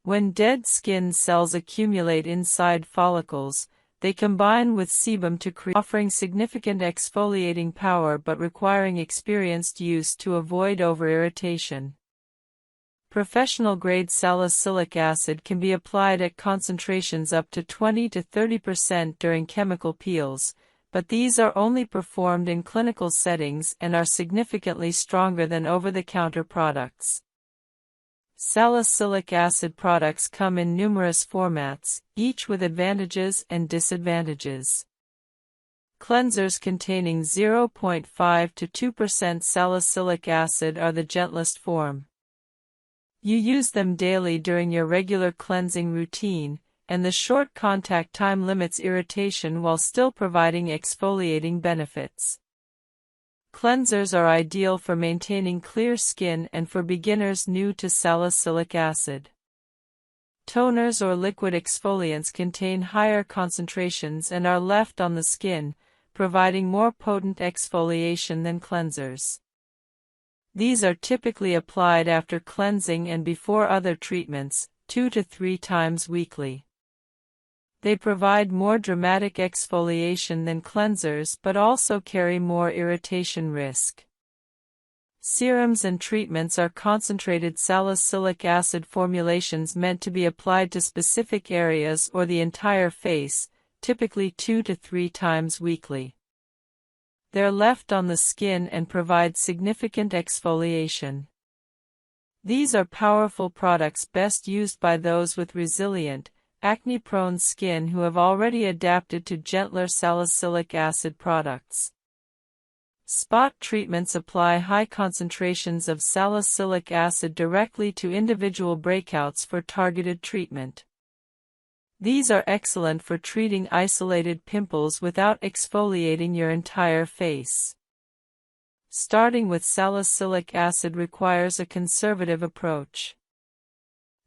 When dead skin cells accumulate inside follicles, they combine with sebum to create, offering significant exfoliating power but requiring experienced use to avoid over-irritation. Professional-grade salicylic acid can be applied at concentrations up to 20 to 30% during chemical peels, but these are only performed in clinical settings and are significantly stronger than over-the-counter products. Salicylic acid products come in numerous formats, each with advantages and disadvantages. Cleansers containing 0.5 to 2% salicylic acid are the gentlest form. You use them daily during your regular cleansing routine, and the short contact time limits irritation while still providing exfoliating benefits. Cleansers are ideal for maintaining clear skin and for beginners new to salicylic acid. Toners or liquid exfoliants contain higher concentrations and are left on the skin, providing more potent exfoliation than cleansers. These are typically applied after cleansing and before other treatments, 2 to 3 times weekly. They provide more dramatic exfoliation than cleansers but also carry more irritation risk. Serums and treatments are concentrated salicylic acid formulations meant to be applied to specific areas or the entire face, typically 2 to 3 times weekly. They're left on the skin and provide significant exfoliation. These are powerful products best used by those with resilient, acne-prone skin who have already adapted to gentler salicylic acid products. Spot treatments apply high concentrations of salicylic acid directly to individual breakouts for targeted treatment. These are excellent for treating isolated pimples without exfoliating your entire face. Starting with salicylic acid requires a conservative approach.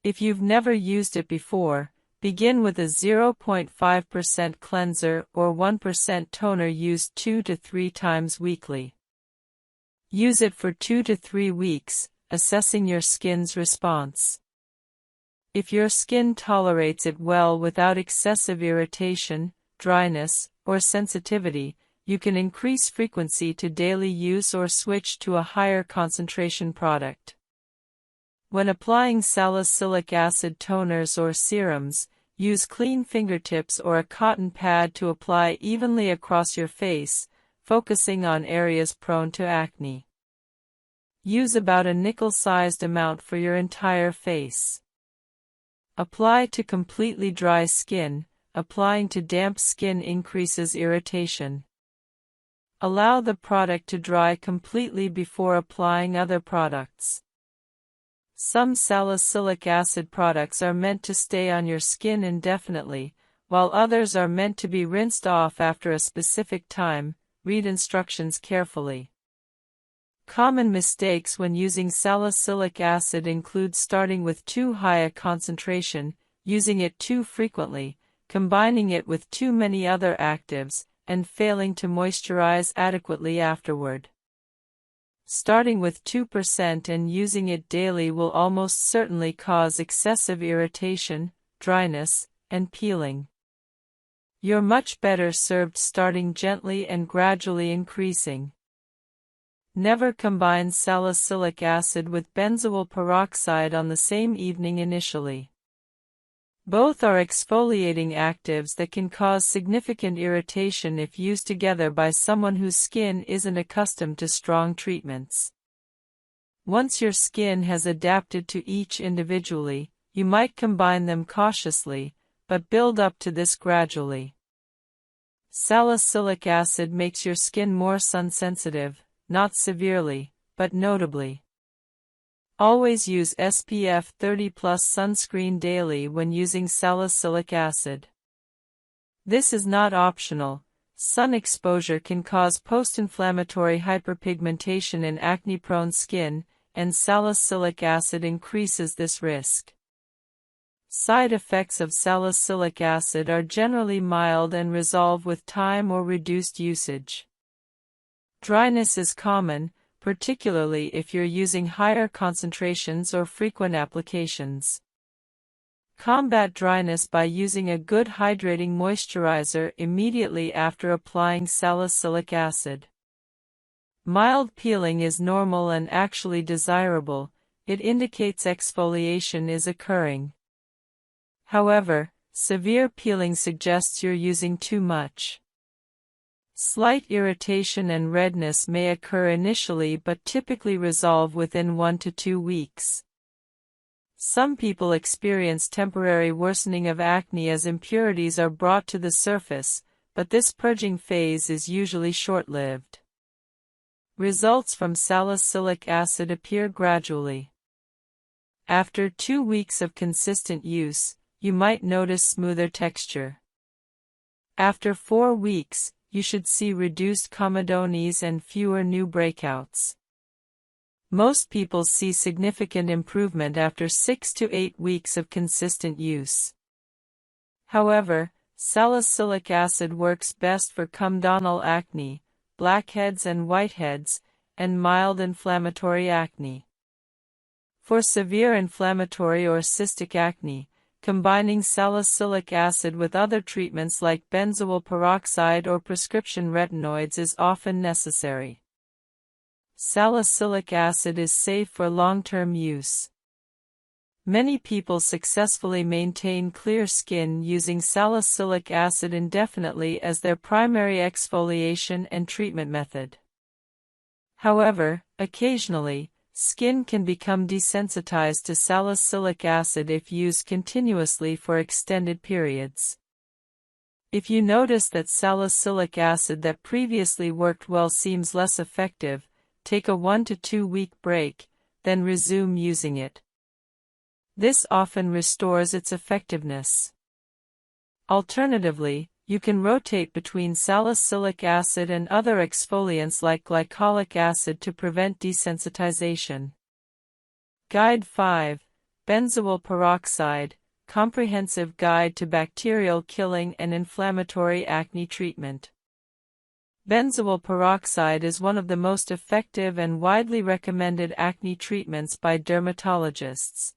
If you've never used it before, begin with a 0.5% cleanser or 1% toner used 2 to 3 times weekly. Use it for 2 to 3 weeks, assessing your skin's response. If your skin tolerates it well without excessive irritation, dryness, or sensitivity, you can increase frequency to daily use or switch to a higher concentration product. When applying salicylic acid toners or serums, use clean fingertips or a cotton pad to apply evenly across your face, focusing on areas prone to acne. Use about a nickel-sized amount for your entire face. Apply to completely dry skin. Applying to damp skin increases irritation. Allow the product to dry completely before applying other products. Some salicylic acid products are meant to stay on your skin indefinitely, while others are meant to be rinsed off after a specific time. Read instructions carefully. Common mistakes when using salicylic acid include starting with too high a concentration, using it too frequently, combining it with too many other actives, and failing to moisturize adequately afterward. Starting with 2% and using it daily will almost certainly cause excessive irritation, dryness, and peeling. You're much better served starting gently and gradually increasing. Never combine salicylic acid with benzoyl peroxide on the same evening initially. Both are exfoliating actives that can cause significant irritation if used together by someone whose skin isn't accustomed to strong treatments. Once your skin has adapted to each individually, you might combine them cautiously, but build up to this gradually. Salicylic acid makes your skin more sun-sensitive, not severely, but notably. Always use SPF 30+ sunscreen daily when using salicylic acid. This is not optional. Sun exposure can cause post-inflammatory hyperpigmentation in acne-prone skin, and salicylic acid increases this risk. Side effects of salicylic acid are generally mild and resolve with time or reduced usage. Dryness is common, particularly if you're using higher concentrations or frequent applications. Combat dryness by using a good hydrating moisturizer immediately after applying salicylic acid. Mild peeling is normal and actually desirable. It indicates exfoliation is occurring. However, severe peeling suggests you're using too much. Slight irritation and redness may occur initially but typically resolve within 1 to 2 weeks. Some people experience temporary worsening of acne as impurities are brought to the surface, but this purging phase is usually short-lived. Results from salicylic acid appear gradually. After 2 weeks of consistent use, you might notice smoother texture. After 4 weeks, you should see reduced comedones and fewer new breakouts. Most people see significant improvement after 6 to 8 weeks of consistent use. However, salicylic acid works best for comedonal acne, blackheads and whiteheads, and mild inflammatory acne. For severe inflammatory or cystic acne, combining salicylic acid with other treatments like benzoyl peroxide or prescription retinoids is often necessary. Salicylic acid is safe for long-term use. Many people successfully maintain clear skin using salicylic acid indefinitely as their primary exfoliation and treatment method. However, occasionally, skin can become desensitized to salicylic acid if used continuously for extended periods. If you notice that salicylic acid that previously worked well seems less effective, take a 1 to 2 week break, then resume using it. This often restores its effectiveness. Alternatively, you can rotate between salicylic acid and other exfoliants like glycolic acid to prevent desensitization. Guide 5. Benzoyl peroxide, Comprehensive Guide to Bacterial Killing and Inflammatory Acne Treatment. Benzoyl peroxide is one of the most effective and widely recommended acne treatments by dermatologists.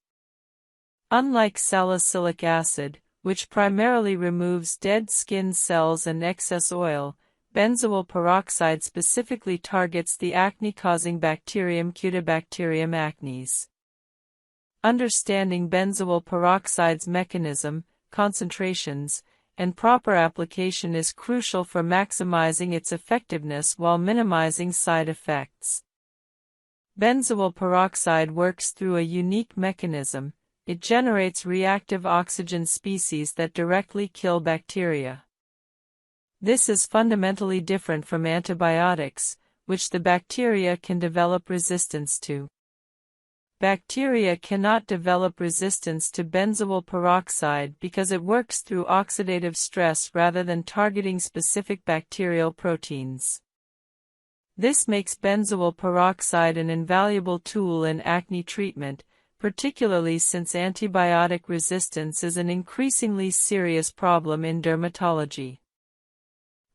Unlike salicylic acid, which primarily removes dead skin cells and excess oil, benzoyl peroxide specifically targets the acne-causing bacterium 𝑭𝒂𝒄𝒊𝒂𝒍 acnes. Understanding benzoyl peroxide's mechanism, concentrations, and proper application is crucial for maximizing its effectiveness while minimizing side effects. Benzoyl peroxide works through a unique mechanism. It generates reactive oxygen species that directly kill bacteria. This is fundamentally different from antibiotics, which the bacteria can develop resistance to. Bacteria cannot develop resistance to benzoyl peroxide because it works through oxidative stress rather than targeting specific bacterial proteins. This makes benzoyl peroxide an invaluable tool in acne treatment, particularly since antibiotic resistance is an increasingly serious problem in dermatology.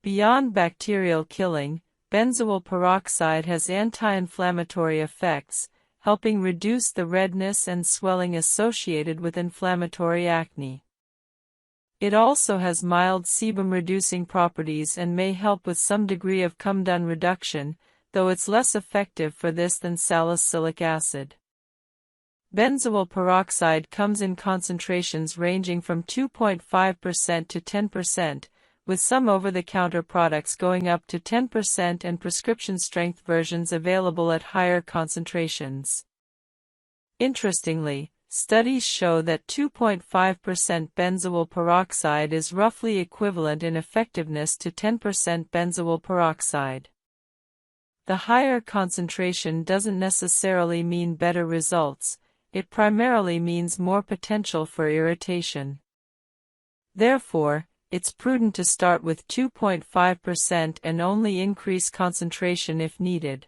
Beyond bacterial killing, benzoyl peroxide has anti-inflammatory effects, helping reduce the redness and swelling associated with inflammatory acne. It also has mild sebum-reducing properties and may help with some degree of comedone reduction, though it's less effective for this than salicylic acid. Benzoyl peroxide comes in concentrations ranging from 2.5% to 10%, with some over-the-counter products going up to 10% and prescription-strength versions available at higher concentrations. Interestingly, studies show that 2.5% benzoyl peroxide is roughly equivalent in effectiveness to 10% benzoyl peroxide. The higher concentration doesn't necessarily mean better results, it primarily means more potential for irritation. Therefore, it's prudent to start with 2.5% and only increase concentration if needed.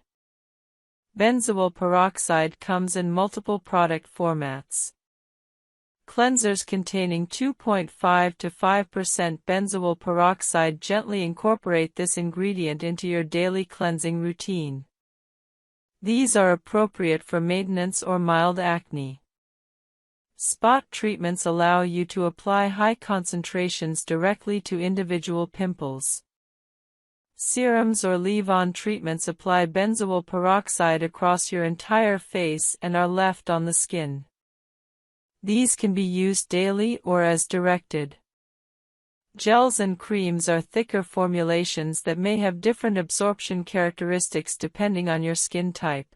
Benzoyl peroxide comes in multiple product formats. Cleansers containing 2.5 to 5% benzoyl peroxide gently incorporate this ingredient into your daily cleansing routine. These are appropriate for maintenance or mild acne. Spot treatments allow you to apply high concentrations directly to individual pimples. Serums or leave-on treatments apply benzoyl peroxide across your entire face and are left on the skin. These can be used daily or as directed. Gels and creams are thicker formulations that may have different absorption characteristics depending on your skin type.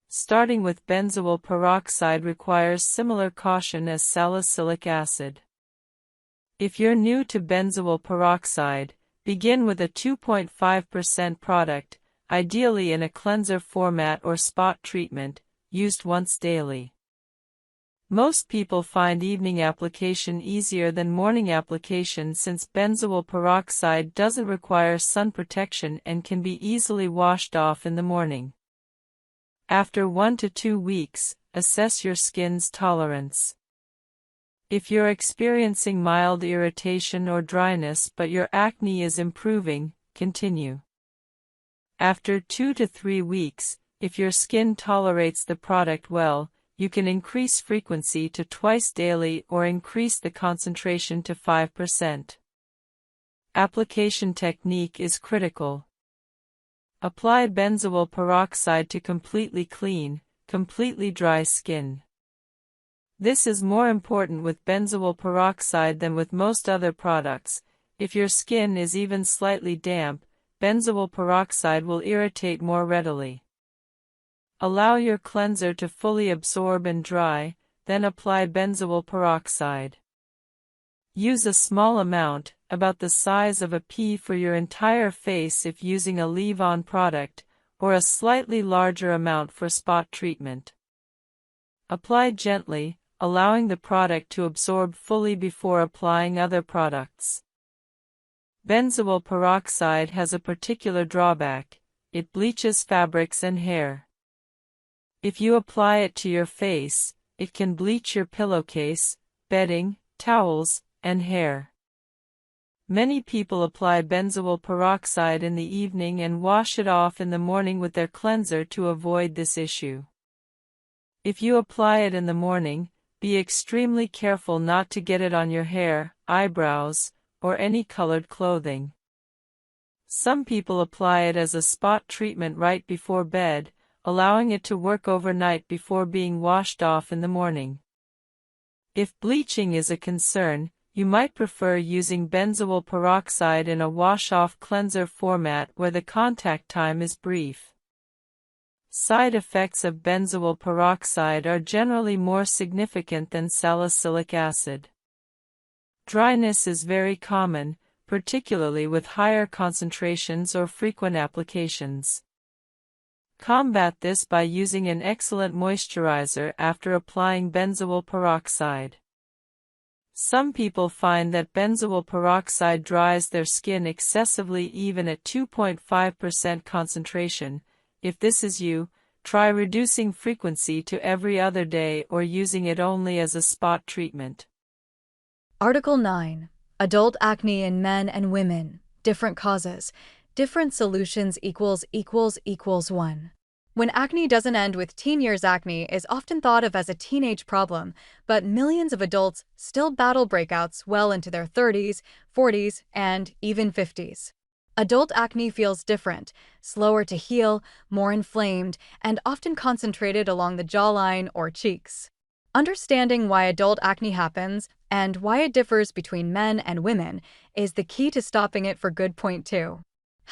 Starting with benzoyl peroxide requires similar caution as salicylic acid. If you're new to benzoyl peroxide, begin with a 2.5% product, ideally in a cleanser format or spot treatment, used once daily. Most people find evening application easier than morning application since benzoyl peroxide doesn't require sun protection and can be easily washed off in the morning. After 1 to 2 weeks, assess your skin's tolerance. If you're experiencing mild irritation or dryness but your acne is improving, continue. After 2 to 3 weeks, if your skin tolerates the product well, you can increase frequency to twice daily or increase the concentration to 5%. Application technique is critical. Apply benzoyl peroxide to completely clean, completely dry skin. This is more important with benzoyl peroxide than with most other products. If your skin is even slightly damp, benzoyl peroxide will irritate more readily. Allow your cleanser to fully absorb and dry, then apply benzoyl peroxide. Use a small amount, about the size of a pea for your entire face if using a leave-on product, or a slightly larger amount for spot treatment. Apply gently, allowing the product to absorb fully before applying other products. Benzoyl peroxide has a particular drawback: it bleaches fabrics and hair. If you apply it to your face, it can bleach your pillowcase, bedding, towels, and hair. Many people apply benzoyl peroxide in the evening and wash it off in the morning with their cleanser to avoid this issue. If you apply it in the morning, be extremely careful not to get it on your hair, eyebrows, or any colored clothing. Some people apply it as a spot treatment right before bed, allowing it to work overnight before being washed off in the morning. If bleaching is a concern, you might prefer using benzoyl peroxide in a wash-off cleanser format where the contact time is brief. Side effects of benzoyl peroxide are generally more significant than salicylic acid. Dryness is very common, particularly with higher concentrations or frequent applications. Combat this by using an excellent moisturizer after applying benzoyl peroxide. Some people find that benzoyl peroxide dries their skin excessively even at 2.5% concentration. If this is you, try reducing frequency to every other day or using it only as a spot treatment. Article 9. Adult acne in men and women. Different causes. Different solutions == 1. When acne doesn't end with teen years, acne is often thought of as a teenage problem, but millions of adults still battle breakouts well into their 30s, 40s, and even 50s. Adult acne feels different, slower to heal, more inflamed, and often concentrated along the jawline or cheeks. Understanding why adult acne happens and why it differs between men and women is the key to stopping it for good. Point 2.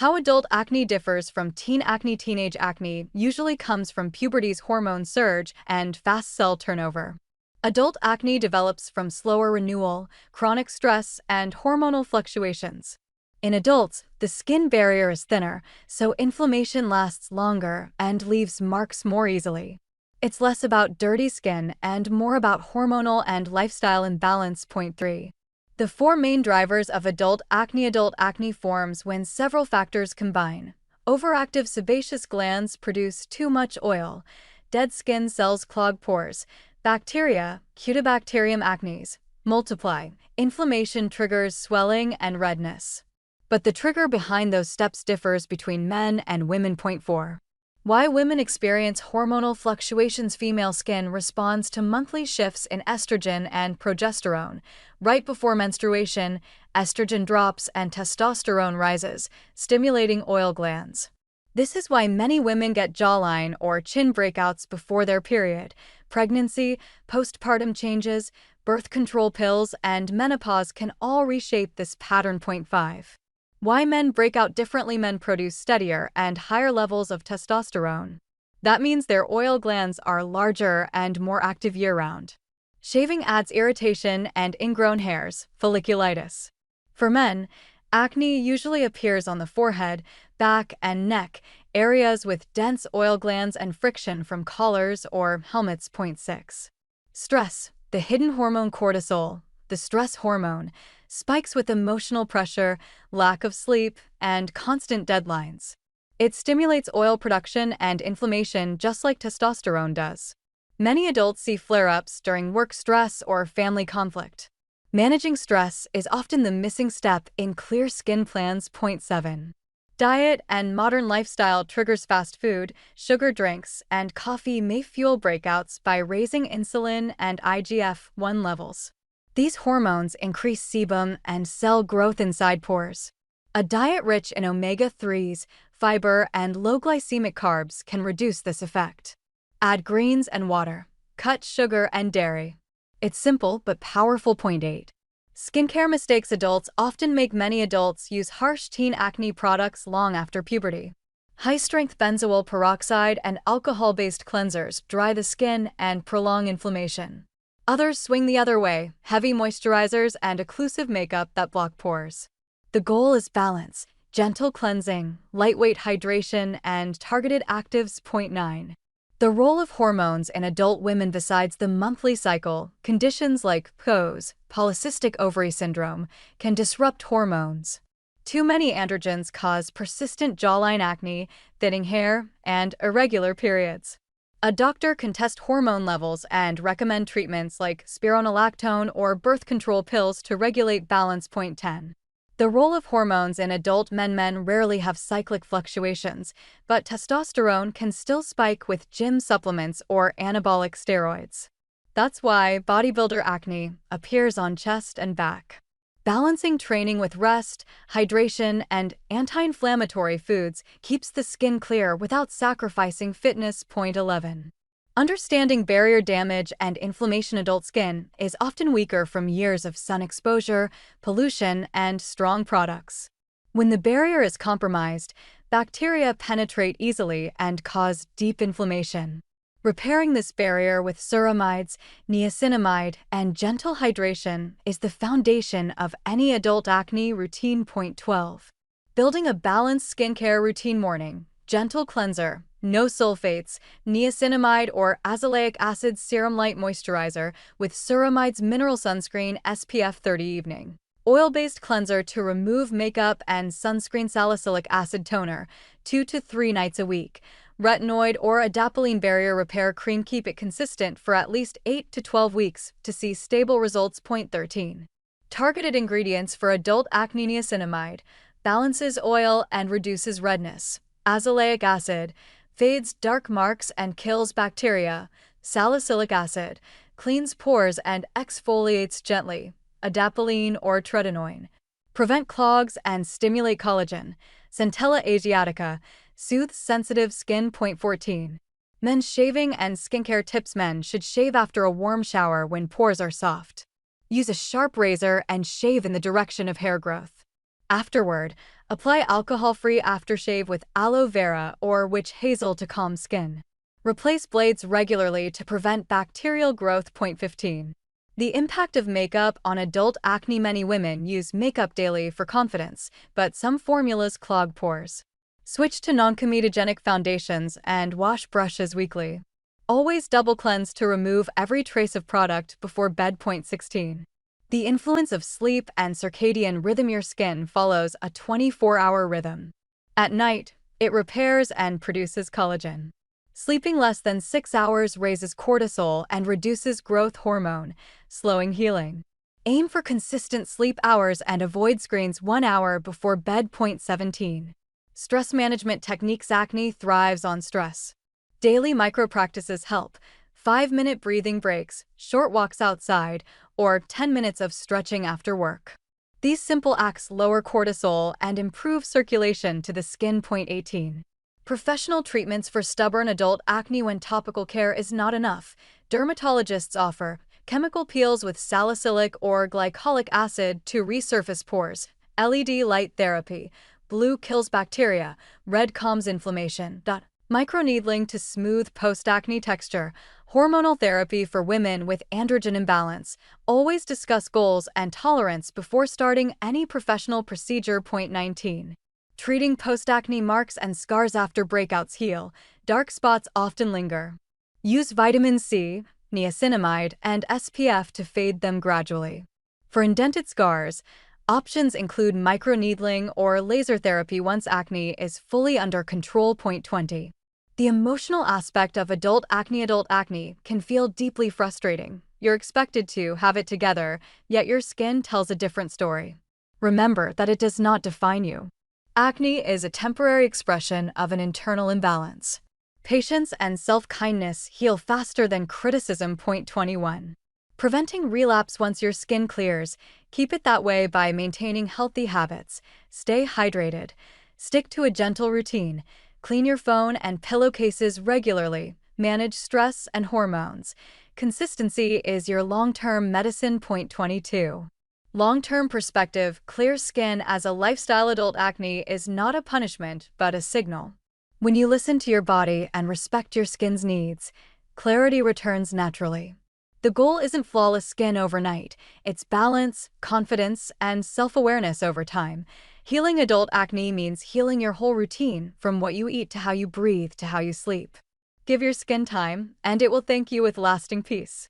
How adult acne differs from teen acne. Teenage acne usually comes from puberty's hormone surge and fast cell turnover. Adult acne develops from slower renewal, chronic stress, and hormonal fluctuations. In adults, the skin barrier is thinner, so inflammation lasts longer and leaves marks more easily. It's less about dirty skin and more about hormonal and lifestyle imbalance. Point 3. The 4 main drivers of adult acne forms when several factors combine. Overactive sebaceous glands produce too much oil. Dead skin cells clog pores. Bacteria, Cutibacterium acnes, multiply. Inflammation triggers swelling and redness. But the trigger behind those steps differs between men and women. Point 4. Why women experience hormonal fluctuations. Female skin responds to monthly shifts in estrogen and progesterone. Right before menstruation, estrogen drops and testosterone rises, stimulating oil glands. This is why many women get jawline or chin breakouts before their period. Pregnancy, postpartum changes, birth control pills, and menopause can all reshape this pattern. Point 5. Why men break out differently. Men produce steadier and higher levels of testosterone. That means their oil glands are larger and more active year-round. Shaving adds irritation and ingrown hairs, folliculitis. For men, acne usually appears on the forehead, back, and neck, areas with dense oil glands and friction from collars or helmets. Point 6. Stress, the hidden hormone cortisol, the stress hormone, spikes with emotional pressure, lack of sleep, and constant deadlines. It stimulates oil production and inflammation just like testosterone does. Many adults see flare-ups during work stress or family conflict. Managing stress is often the missing step in clear skin plans. Point 7. Diet and modern lifestyle triggers. Fast food, sugar drinks, and coffee may fuel breakouts by raising insulin and IGF-1 levels. These hormones increase sebum and cell growth inside pores. A diet rich in omega-3s, fiber, and low glycemic carbs can reduce this effect. Add greens and water. Cut sugar and dairy. It's simple but powerful. Point 8. Skincare mistakes. Adults often make. Many adults use harsh teen acne products long after puberty. High-strength benzoyl peroxide and alcohol-based cleansers dry the skin and prolong inflammation. Others swing the other way, heavy moisturizers and occlusive makeup that block pores. The goal is balance, gentle cleansing, lightweight hydration, and targeted actives. Point 9. The role of hormones in adult women. Besides the monthly cycle, conditions like PCOS, polycystic ovary syndrome, can disrupt hormones. Too many androgens cause persistent jawline acne, thinning hair, and irregular periods. A doctor can test hormone levels and recommend treatments like spironolactone or birth control pills to regulate balance. Point 10. The role of hormones in adult men. Men rarely have cyclic fluctuations, but testosterone can still spike with gym supplements or anabolic steroids. That's why bodybuilder acne appears on chest and back. Balancing training with rest, hydration, and anti-inflammatory foods keeps the skin clear without sacrificing fitness. Point 11. Understanding barrier damage and inflammation. Adult skin is often weaker from years of sun exposure, pollution, and strong products. When the barrier is compromised, bacteria penetrate easily and cause deep inflammation. Repairing this barrier with ceramides, niacinamide, and gentle hydration is the foundation of any adult acne routine. Point 12. Building a balanced skincare routine. Morning, gentle cleanser, no sulfates, niacinamide or azelaic acid serum light moisturizer with ceramides mineral sunscreen SPF 30. Evening, oil-based cleanser to remove makeup and sunscreen salicylic acid toner 2 to 3 nights a week. Retinoid or adapalene barrier repair cream. Keep it consistent for at least 8 to 12 weeks to see stable results. Point 13. Targeted ingredients for adult acne. Niacinamide balances oil and reduces redness. Azelaic acid fades dark marks and kills bacteria. Salicylic acid cleans pores and exfoliates gently. Adapalene or tretinoin prevent clogs and stimulate collagen. Centella asiatica soothes sensitive skin. Point 14. Men's shaving and skincare tips. Men should shave after a warm shower when pores are soft. Use a sharp razor and shave in the direction of hair growth. Afterward, apply alcohol-free aftershave with aloe vera or witch hazel to calm skin. Replace blades regularly to prevent bacterial growth. Point 15. The impact of makeup on adult acne. Many women use makeup daily for confidence, but some formulas clog pores. Switch to non-comedogenic foundations and wash brushes weekly. Always double cleanse to remove every trace of product before bed. Point 16. The influence of sleep and circadian rhythm. Your skin follows a 24-hour rhythm. At night, it repairs and produces collagen. Sleeping less than 6 hours raises cortisol and reduces growth hormone, slowing healing. Aim for consistent sleep hours and avoid screens 1 hour before bed. 17. Stress management techniques. Acne thrives on stress. Daily micro-practices help. 5-minute breathing breaks, short walks outside, or 10 minutes of stretching after work. These simple acts lower cortisol and improve circulation to the skin. 18. Professional treatments for stubborn adult acne. When topical care is not enough, dermatologists offer chemical peels with salicylic or glycolic acid to resurface pores, LED light therapy, blue kills bacteria, red calms inflammation. Microneedling to smooth post-acne texture, hormonal therapy for women with androgen imbalance. Always discuss goals and tolerance before starting any professional procedure. 19. Treating post-acne marks and scars. After breakouts heal, dark spots often linger. Use vitamin C, niacinamide, and SPF to fade them gradually. For indented scars, options include microneedling or laser therapy once acne is fully under control. 20. The emotional aspect of adult acne. Adult acne can feel deeply frustrating. You're expected to have it together, yet your skin tells a different story. Remember that it does not define you. Acne is a temporary expression of an internal imbalance. Patience and self-kindness heal faster than criticism. 21. Preventing relapse. Once your skin clears, keep it that way by maintaining healthy habits. Stay hydrated. Stick to a gentle routine. Clean your phone and pillowcases regularly. Manage stress and hormones. Consistency is your long-term medicine. 22. Long-term perspective. Clear skin as a lifestyle. Adult acne is not a punishment, but a signal. When you listen to your body and respect your skin's needs, clarity returns naturally. The goal isn't flawless skin overnight. It's balance, confidence, and self-awareness over time. Healing adult acne means healing your whole routine, from what you eat to how you breathe to how you sleep. Give your skin time, and it will thank you with lasting peace.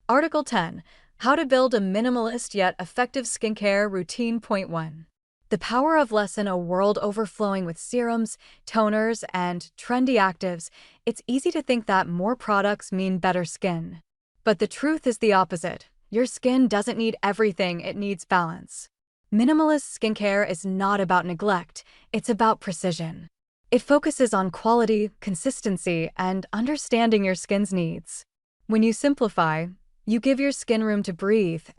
Article 10. How to build a minimalist yet effective skincare routine. 1. The power of less in a world overflowing with serums, toners, and trendy actives. It's easy to think that more products mean better skin. But the truth is the opposite. Your skin doesn't need everything, it needs balance. Minimalist skincare is not about neglect, it's about precision. It focuses on quality, consistency, and understanding your skin's needs. When you simplify, you give your skin room to breathe and